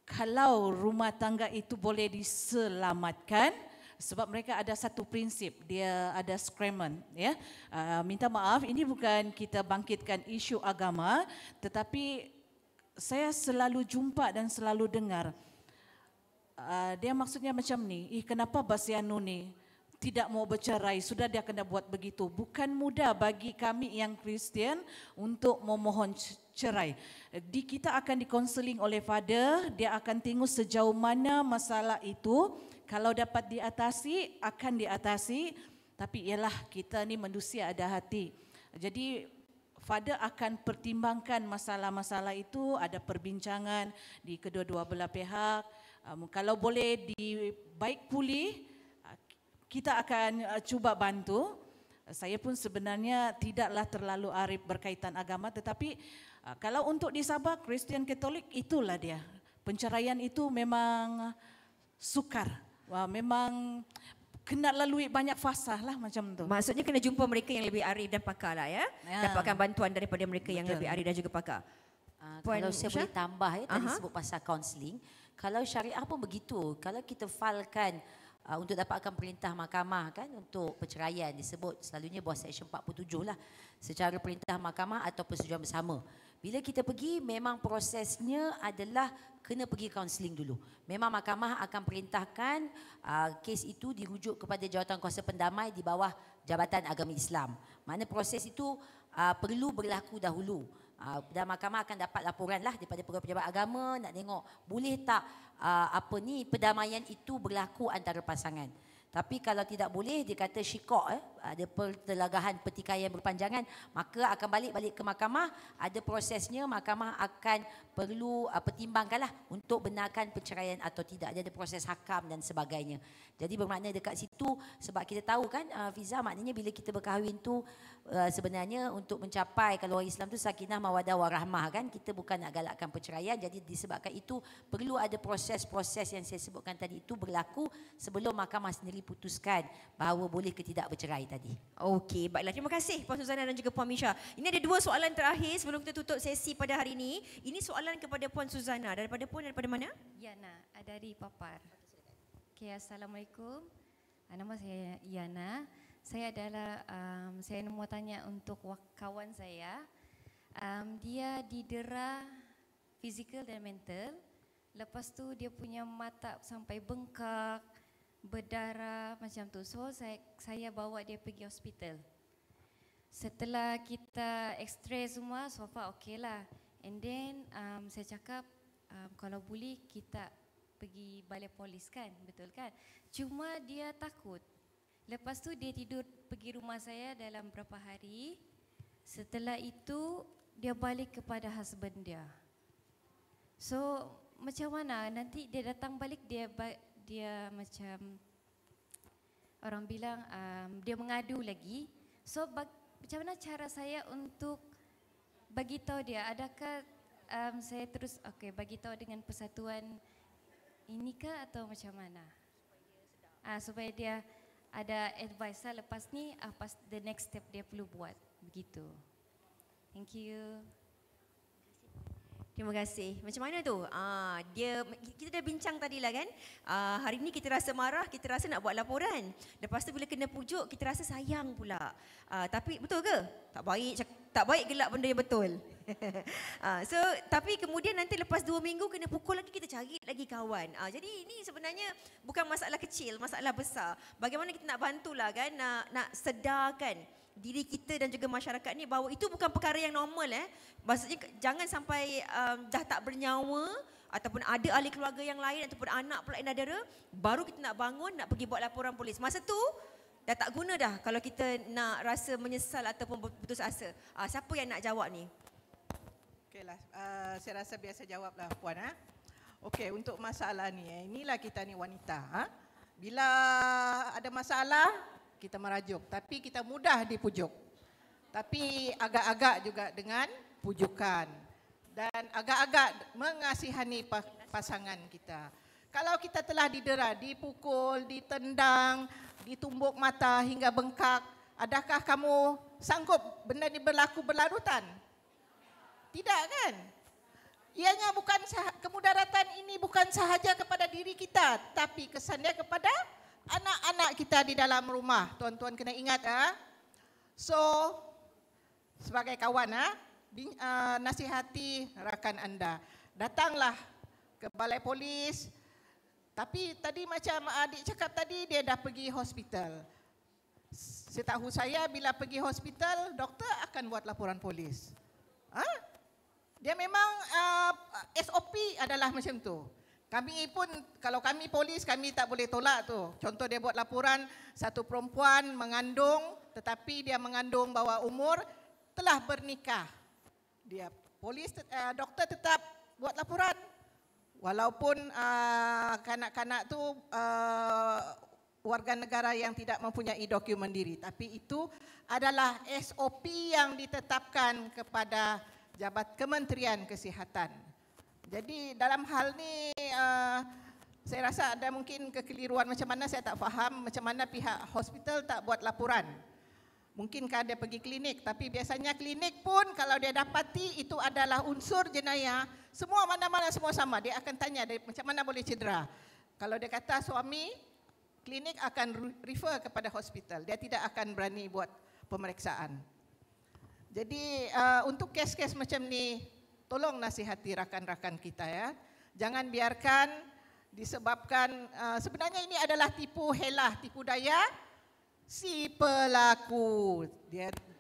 Kalau rumah tangga itu boleh diselamatkan, sebab mereka ada satu prinsip, dia ada sacrament, minta maaf, ini bukan kita bangkitkan isu agama, tetapi saya selalu jumpa dan selalu dengar dia maksudnya macam ni, kenapa Basianu ni tidak mau bercerai, sudah dia kena buat begitu. Bukan mudah bagi kami yang Kristian untuk memohon cerai. Kita akan dikonseling oleh father, dia akan tengok sejauh mana masalah itu. Kalau dapat diatasi, akan diatasi. Tapi ialah kita ni manusia ada hati. Jadi father akan pertimbangkan masalah-masalah itu, ada perbincangan di kedua-dua belah pihak. Kalau boleh dibaik pulih, kita akan cuba bantu. Saya pun sebenarnya tidaklah terlalu arif berkaitan agama, tetapi kalau untuk di Sabah Kristian Katolik itulah dia. Penceraian itu memang sukar. Memang kena lalui banyak fasa lah macam tu. Maksudnya kena jumpa mereka yang lebih arif dan pakar lah Dapatkan bantuan daripada mereka yang lebih arif dan juga pakar. Kalau saya boleh tambah tadi sebut pasal kaunseling. Kalau syariah pun begitu. Kalau kita filekan untuk dapatkan perintah mahkamah kan untuk perceraian, disebut selalunya bawah Seksyen 47 lah, secara perintah mahkamah atau persetujuan bersama. Bila kita pergi, memang prosesnya adalah kena pergi kaunseling dulu. Memang mahkamah akan perintahkan kes itu dirujuk kepada Jawatankuasa Pendamai di bawah Jabatan Agama Islam. Mana proses itu perlu berlaku dahulu. Dan mahkamah akan dapat laporan lah daripada pejabat agama nak tengok boleh tak perdamaian itu berlaku antara pasangan. Tapi kalau tidak boleh, dia kata syikok ada pertelagahan pertikaian berpanjangan, maka akan balik ke mahkamah, ada prosesnya, mahkamah akan perlu pertimbangkanlah untuk benarkan perceraian atau tidak. Dia ada proses hakam dan sebagainya. Jadi bermakna dekat situ, sebab kita tahu kan Fiza, maknanya bila kita berkahwin tu sebenarnya untuk mencapai, kalau orang Islam tu sakinah mawadah warahmah kan, kita bukan nak galakkan perceraian. Jadi disebabkan itu perlu ada proses-proses yang saya sebutkan tadi itu berlaku sebelum mahkamah sendiri putuskan bahawa boleh ke tidak bercerai tadi. Okey, baiklah. Terima kasih Puan Suzana dan juga Puan Misha. Ini ada 2 soalan terakhir sebelum kita tutup sesi pada hari ini. Ini soalan kepada Puan Suzana. Daripada mana? Yana, dari Papar. Okay, Assalamualaikum. Nama saya Yana. Saya adalah, saya mau tanya untuk kawan saya. Dia didera fizikal dan mental. Lepas tu dia punya mata sampai bengkak, berdarah macam tu. So saya bawa dia pergi hospital. Setelah kita x-ray semua, so far okey lah. And then saya cakap kalau boleh kita pergi balai polis kan, betul kan? Cuma dia takut. Lepas tu dia tidur pergi rumah saya dalam berapa hari. Setelah itu dia balik kepada husband dia. So macam mana nanti dia datang balik, dia macam orang bilang dia mengadu lagi. So macam mana cara saya untuk bagi tahu dia, adakah saya terus bagi tahu dengan persatuan ini ke atau macam mana? Supaya dia ada advice lepas ni apa the next step dia perlu buat, begitu. Thank you. Terima kasih. Macam mana tu? Kita dah bincang tadi lah kan. Hari ni kita rasa marah, kita rasa nak buat laporan. Lepas tu bila kena pujuk, kita rasa sayang pula. Tapi betul ke? Tak baik gelak benda yang betul. Tapi kemudian nanti lepas 2 minggu kena pukul lagi, kita cari lagi kawan. Jadi ini sebenarnya bukan masalah kecil, masalah besar. Bagaimana kita nak bantulah kan, nak sedarkan diri kita dan juga masyarakat ni bahawa itu bukan perkara yang normal. Maksudnya jangan sampai dah tak bernyawa ataupun ada ahli keluarga yang lain ataupun anak pula yang dara, baru kita nak bangun, nak pergi buat laporan polis. Masa tu dah tak guna dah kalau kita nak rasa menyesal ataupun putus asa. Siapa yang nak jawab ni? Okeylah, saya rasa biasa jawablah Puan. Okey, untuk masalah ni, inilah kita ni wanita. Bila ada masalah, kita merajuk, tapi kita mudah dipujuk. Tapi agak-agak juga dengan pujukan. Dan agak-agak mengasihani pasangan kita. Kalau kita telah didera, dipukul, ditendang, ditumbuk mata hingga bengkak, adakah kamu sanggup benda ini berlaku berlarutan? Tidak kan? Ianya bukan kemudaratan ini bukan sahaja kepada diri kita, tapi kesannya kepada anak-anak kita di dalam rumah. Tuan-tuan kena ingat. So, sebagai kawan, nasihati rakan anda. Datanglah ke balai polis. Tapi tadi macam adik cakap tadi, dia dah pergi hospital. Setahu saya bila pergi hospital, doktor akan buat laporan polis. Dia memang SOP adalah macam tu. Kami pun, kalau kami polis, kami tak boleh tolak tu. Contoh dia buat laporan, satu perempuan mengandung, tetapi dia mengandung bawah umur, telah bernikah. Dia polis, doktor tetap buat laporan. Walaupun kanak-kanak tu warga negara yang tidak mempunyai dokumen diri. Tapi itu adalah SOP yang ditetapkan kepada Jabat Kementerian Kesihatan. Jadi dalam hal ni saya rasa ada mungkin kekeliruan macam mana saya tak faham macam mana pihak hospital tak buat laporan. Mungkinkah dia pergi klinik, tapi biasanya klinik pun kalau dia dapati itu adalah unsur jenayah, semua mana-mana semua sama, dia akan tanya dia, macam mana boleh cedera. Kalau dia kata suami, klinik akan refer kepada hospital, dia tidak akan berani buat pemeriksaan. Jadi untuk kes-kes macam ni, tolong nasihati rakan-rakan kita ya. Jangan biarkan disebabkan sebenarnya ini adalah tipu helah, tipu daya si pelaku.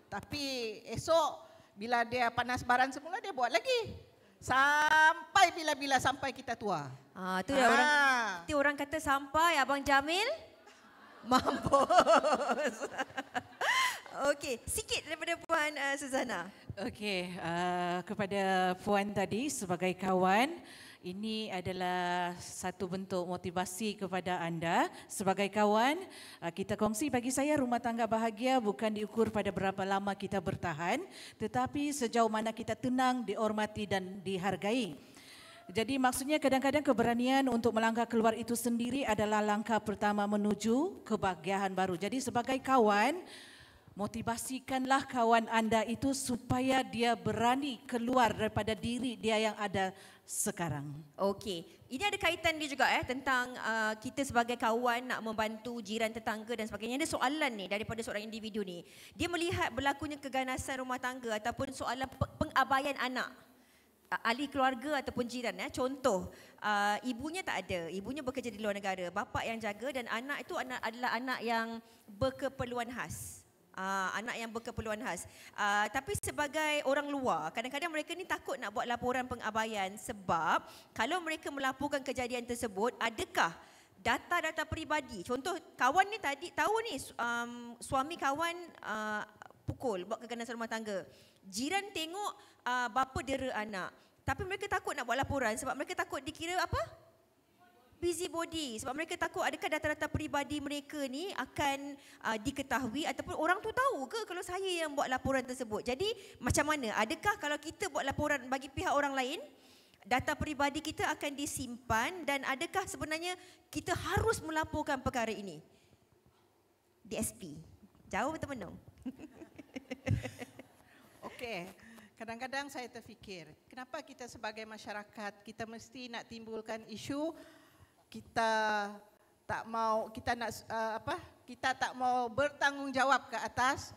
Tapi esok bila dia panas baran semula dia buat lagi. Sampai bila-bila sampai kita tua. Orang kata sampai Abang Jamil mampus. Okey, sikit daripada Puan Suzana. Okey, kepada Puan tadi sebagai kawan, ini adalah satu bentuk motivasi kepada anda. Sebagai kawan, kita kongsi, bagi saya rumah tangga bahagia bukan diukur pada berapa lama kita bertahan, tetapi sejauh mana kita tenang, dihormati dan dihargai. Jadi maksudnya kadang-kadang keberanian untuk melangkah keluar itu sendiri adalah langkah pertama menuju kebahagiaan baru. Jadi sebagai kawan, motivasikanlah kawan anda itu supaya dia berani keluar daripada diri dia yang ada sekarang. Okey, ini ada kaitan dia juga tentang kita sebagai kawan nak membantu jiran, tetangga dan sebagainya. Ada soalan ni daripada seorang individu ni. Dia melihat berlakunya keganasan rumah tangga ataupun soalan pengabaian anak, ahli keluarga ataupun jiran. Contoh, ibunya tak ada, ibunya bekerja di luar negara, bapa yang jaga dan anak itu adalah anak yang berkeperluan khas. Anak yang berkeperluan khas. Tapi sebagai orang luar, kadang-kadang mereka ni takut nak buat laporan pengabaian sebab kalau mereka melaporkan kejadian tersebut, adakah data-data peribadi, contoh kawan ni tadi tahu ni suami kawan pukul, buat keganasan rumah tangga. Jiran tengok bapa dera anak. Tapi mereka takut nak buat laporan sebab mereka takut dikira apa? Busybody. Sebab mereka takut adakah data-data peribadi mereka ni akan diketahui ataupun orang tu tahu ke kalau saya yang buat laporan tersebut. Jadi macam mana? Adakah kalau kita buat laporan bagi pihak orang lain, data peribadi kita akan disimpan dan adakah sebenarnya kita harus melaporkan perkara ini? DSP. Jauh atau menung? Okey. Kadang-kadang saya terfikir, kenapa kita sebagai masyarakat kita mesti nak timbulkan isu kita tak mau kita tak mau bertanggungjawab ke atas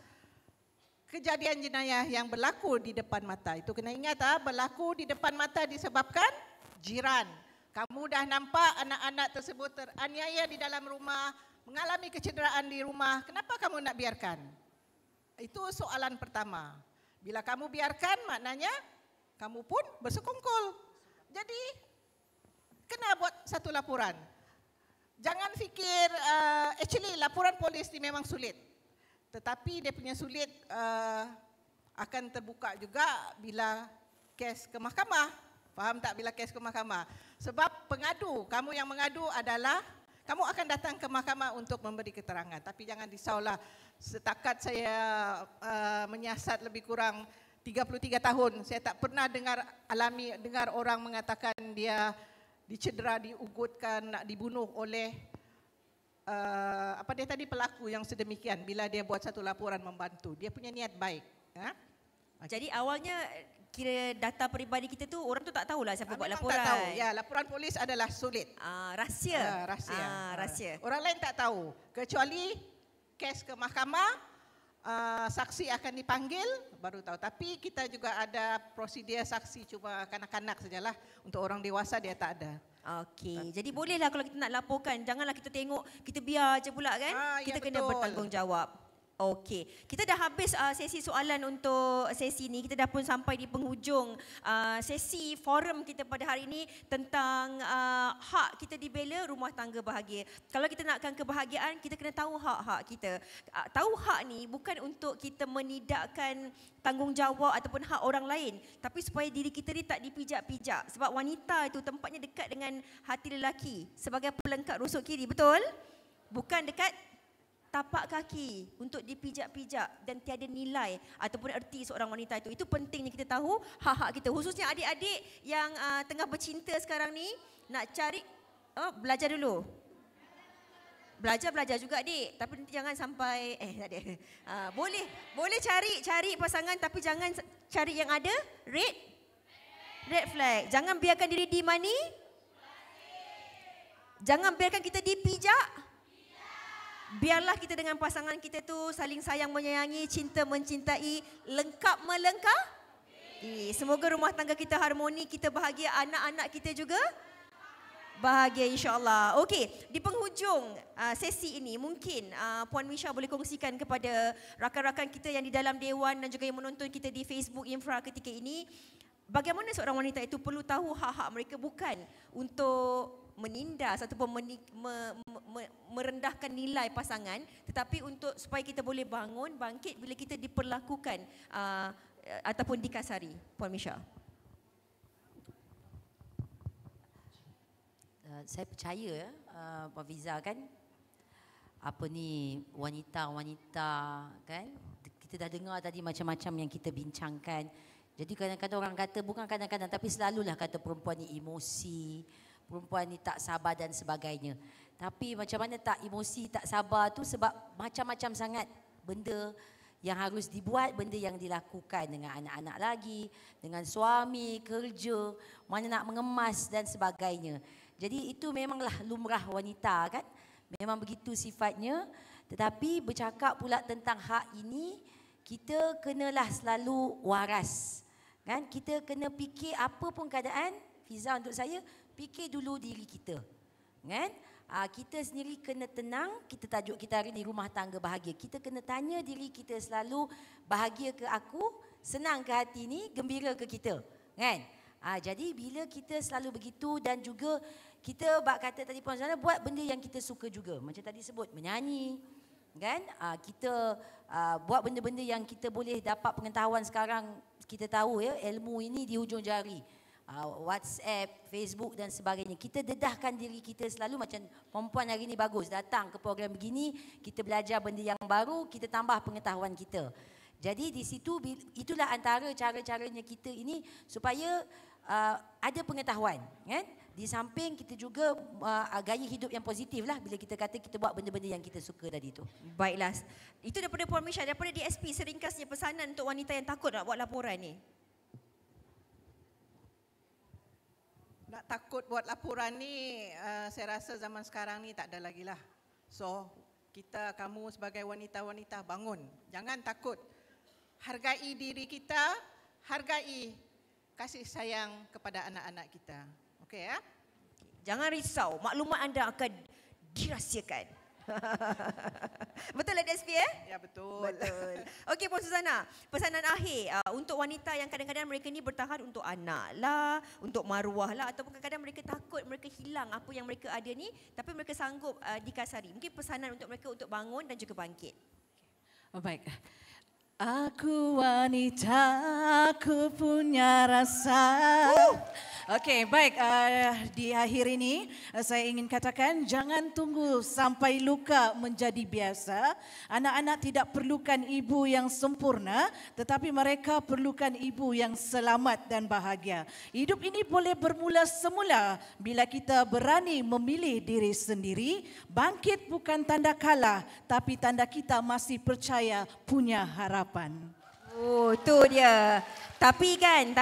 kejadian jenayah yang berlaku di depan mata. Itu kena ingat berlaku di depan mata disebabkan jiran. Kamu dah nampak anak-anak tersebut teraniaya di dalam rumah, mengalami kecederaan di rumah. Kenapa kamu nak biarkan? Itu soalan pertama. Bila kamu biarkan, maknanya kamu pun bersekongkol. Jadi kena buat satu laporan. Jangan fikir, actually laporan polis ni memang sulit. Tetapi dia punya sulit akan terbuka juga bila kes ke mahkamah. Faham tak bila kes ke mahkamah? Sebab pengadu, kamu yang mengadu adalah, kamu akan datang ke mahkamah untuk memberi keterangan. Tapi jangan risaulah, setakat saya menyiasat lebih kurang 33 tahun, saya tak pernah dengar orang mengatakan dia dicedera, diugutkan, nak dibunuh oleh pelaku yang sedemikian bila dia buat satu laporan membantu. Dia punya niat baik. Jadi awalnya kira data peribadi kita tu orang tu tak tahulah siapa buat laporan. Tak tahu. Ya, laporan polis adalah sulit. Rahsia. Rahsia. Orang lain tak tahu kecuali kes ke mahkamah. Saksi akan dipanggil baru tahu. Tapi kita juga ada prosedur saksi cuma kanak-kanak sajalah. Untuk orang dewasa dia tak ada. Okey. Jadi bolehlah kalau kita nak laporkan, janganlah kita tengok, kita biar je pula kan. Kita kena bertanggungjawab. Okey. Kita dah habis sesi soalan untuk sesi ni. Kita dah pun sampai di penghujung sesi forum kita pada hari ini tentang hak kita dibela rumah tangga bahagia. Kalau kita nakkan kebahagiaan, kita kena tahu hak-hak kita. Tahu hak ni bukan untuk kita menidakkan tanggungjawab ataupun hak orang lain, tapi supaya diri kita ni tak dipijak-pijak. Sebab wanita itu tempatnya dekat dengan hati lelaki sebagai pelengkap rusuk kiri, betul? Bukan dekat tapak kaki untuk dipijak-pijak dan tiada nilai ataupun erti seorang wanita itu. Itu pentingnya kita tahu hak-hak kita. Khususnya adik-adik yang tengah bercinta sekarang ni, nak cari, belajar dulu. Belajar juga adik, tapi nanti jangan sampai, tak ada. Boleh cari pasangan tapi jangan cari yang ada red flag. Jangan biarkan diri dimani. Jangan biarkan kita dipijak. Biarlah kita dengan pasangan kita tu saling sayang menyayangi, cinta mencintai, lengkap melengkapi. Semoga rumah tangga kita harmoni, kita bahagia, anak-anak kita juga bahagia insya-Allah. Okey, di penghujung sesi ini mungkin Puan Misha boleh kongsikan kepada rakan-rakan kita yang di dalam dewan dan juga yang menonton kita di Facebook Infra ketika ini, bagaimana seorang wanita itu perlu tahu hak-hak mereka, bukan untuk menindas ataupun merendahkan nilai pasangan, tetapi untuk supaya kita boleh bangun, bangkit bila kita diperlakukan ataupun dikasari. Puan Misha. Saya percaya Puan Fiza kan, apa ni wanita-wanita kan, kita dah dengar tadi macam-macam yang kita bincangkan. Jadi kadang-kadang orang kata, bukan kadang-kadang tapi selalulah kata perempuan ni emosi, perempuan ni tak sabar dan sebagainya. Tapi macam mana tak emosi, tak sabar tu sebab macam-macam sangat benda yang harus dibuat, benda yang dilakukan dengan anak-anak lagi, dengan suami, kerja, mana nak mengemas dan sebagainya. Jadi itu memanglah lumrah wanita kan, memang begitu sifatnya. Tetapi bercakap pula tentang hak ini, kita kenalah selalu waras. Kan? Kita kena fikir apa pun keadaan, Fiza untuk saya, fikir dulu diri kita. Kan? Kita sendiri kena tenang, kita tajuk kita hari ni rumah tangga bahagia. Kita kena tanya diri kita selalu, bahagia ke aku, senang ke hati ni, gembira ke kita. Kan? Jadi bila kita selalu begitu dan juga kita kata tadi Puan Zana, buat benda yang kita suka juga. Macam tadi sebut, menyanyi. Kan? Kita buat benda-benda yang kita boleh dapat pengetahuan sekarang. Kita tahu ya, ilmu ini di hujung jari. WhatsApp, Facebook dan sebagainya. Kita dedahkan diri kita selalu macam perempuan hari ini bagus. Datang ke program begini, kita belajar benda yang baru, kita tambah pengetahuan kita. Jadi di situ, itulah antara cara-caranya kita ini supaya ada pengetahuan. Kan? Di samping kita juga gaya hidup yang positif lah bila kita kata kita buat benda-benda yang kita suka tadi tu. Baiklah. Itu daripada Puan Misha, daripada DSP, seringkasnya pesanan untuk wanita yang takut nak buat laporan ni. Nak takut buat laporan ni, saya rasa zaman sekarang ni tak ada lagi lah. So, kamu sebagai wanita-wanita bangun. Jangan takut. Hargai diri kita, hargai kasih sayang kepada anak-anak kita. Okey ya? Jangan risau, maklumat anda akan dirahsiakan. Betul lah DSP Ya betul. Betul. Okey Puan Suzana, pesanan akhir untuk wanita yang kadang-kadang mereka ni bertahan untuk anak lah, untuk maruah lah, ataupun kadang-kadang mereka takut mereka hilang apa yang mereka ada ni, tapi mereka sanggup dikasari. Mungkin pesanan untuk mereka untuk bangun dan juga bangkit. Baik. Aku wanita, aku punya rasa. Okey, baik. Di akhir ini saya ingin katakan jangan tunggu sampai luka menjadi biasa. Anak-anak tidak perlukan ibu yang sempurna, tetapi mereka perlukan ibu yang selamat dan bahagia. Hidup ini boleh bermula semula bila kita berani memilih diri sendiri. Bangkit bukan tanda kalah, tapi tanda kita masih percaya punya harapan. Oh, tu dia. Tapi kan,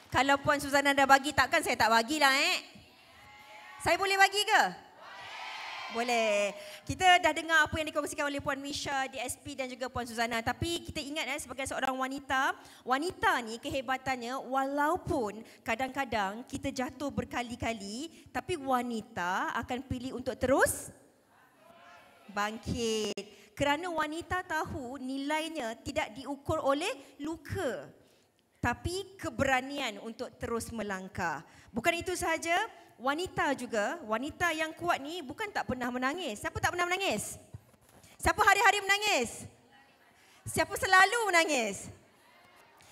kalau Puan Suzana dah bagi, takkan saya tak bagilah Saya boleh bagi ke? Boleh. Kita dah dengar apa yang dikongsikan oleh Puan Misha, DSP dan juga Puan Suzana. Tapi kita ingat sebagai seorang wanita, wanita ni kehebatannya walaupun kadang-kadang kita jatuh berkali-kali, tapi wanita akan pilih untuk terus bangkit. Kerana wanita tahu nilainya tidak diukur oleh luka, tapi keberanian untuk terus melangkah. Bukan itu sahaja, wanita juga, wanita yang kuat ni bukan tak pernah menangis. Siapa tak pernah menangis? Siapa hari-hari menangis? Siapa selalu menangis?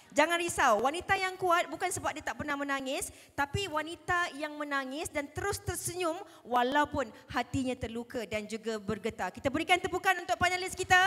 Jangan risau, wanita yang kuat bukan sebab dia tak pernah menangis, tapi wanita yang menangis dan terus tersenyum walaupun hatinya terluka dan juga bergetar. Kita berikan tepukan untuk panelis kita,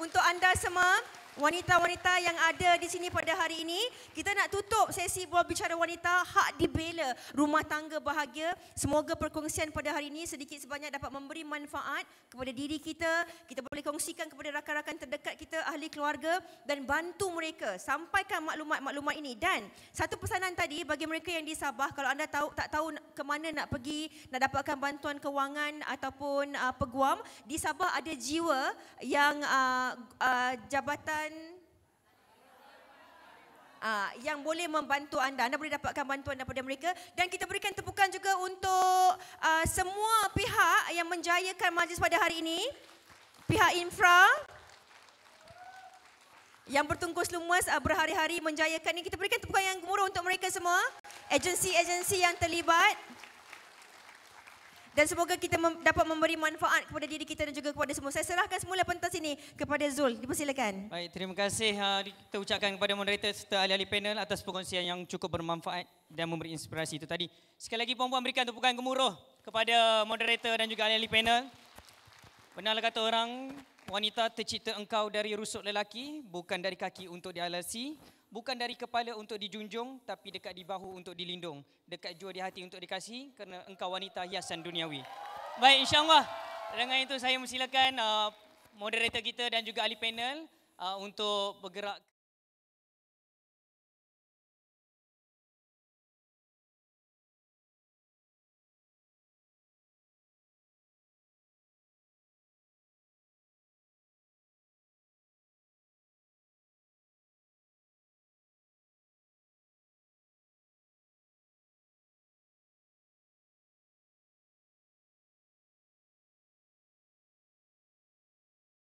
untuk anda semua. Wanita-wanita yang ada di sini pada hari ini, kita nak tutup sesi Bual Bicara Wanita, hak dibela, rumah tangga bahagia. Semoga perkongsian pada hari ini sedikit sebanyak dapat memberi manfaat kepada diri kita. Kita boleh kongsikan kepada rakan-rakan terdekat kita, ahli keluarga dan bantu mereka sampaikan maklumat-maklumat ini. Dan satu pesanan tadi bagi mereka yang di Sabah, kalau anda tak tahu ke mana nak pergi, nak dapatkan bantuan kewangan ataupun peguam, di Sabah ada jiwa yang jabatan yang boleh membantu anda. Anda boleh dapatkan bantuan daripada mereka. Dan kita berikan tepukan juga untuk semua pihak yang menjayakan majlis pada hari ini. Pihak infra yang bertungkus lumus berhari-hari menjayakan ini. Kita berikan tepukan yang gemuruh untuk mereka semua. Agensi-agensi yang terlibat. Dan semoga kita dapat memberi manfaat kepada diri kita dan juga kepada semua. Saya serahkan semula pentas ini kepada Zul. Dipersilakan. Baik, terima kasih kita ucapkan kepada moderator serta ahli-ahli panel atas perkongsian yang cukup bermanfaat dan memberi inspirasi itu tadi. Sekali lagi puan-puan berikan tepukan gemuruh kepada moderator dan juga ahli-ahli panel. Benarlah kata orang, wanita tercipta engkau dari rusuk lelaki, bukan dari kaki untuk dialasi, bukan dari kepala untuk dijunjung, tapi dekat di bahu untuk dilindung, dekat jua di hati untuk dikasihi, kerana engkau wanita hiasan duniawi. Baik, insyaAllah. Dengan itu saya mempersilakan moderator kita dan juga ahli panel untuk bergerak.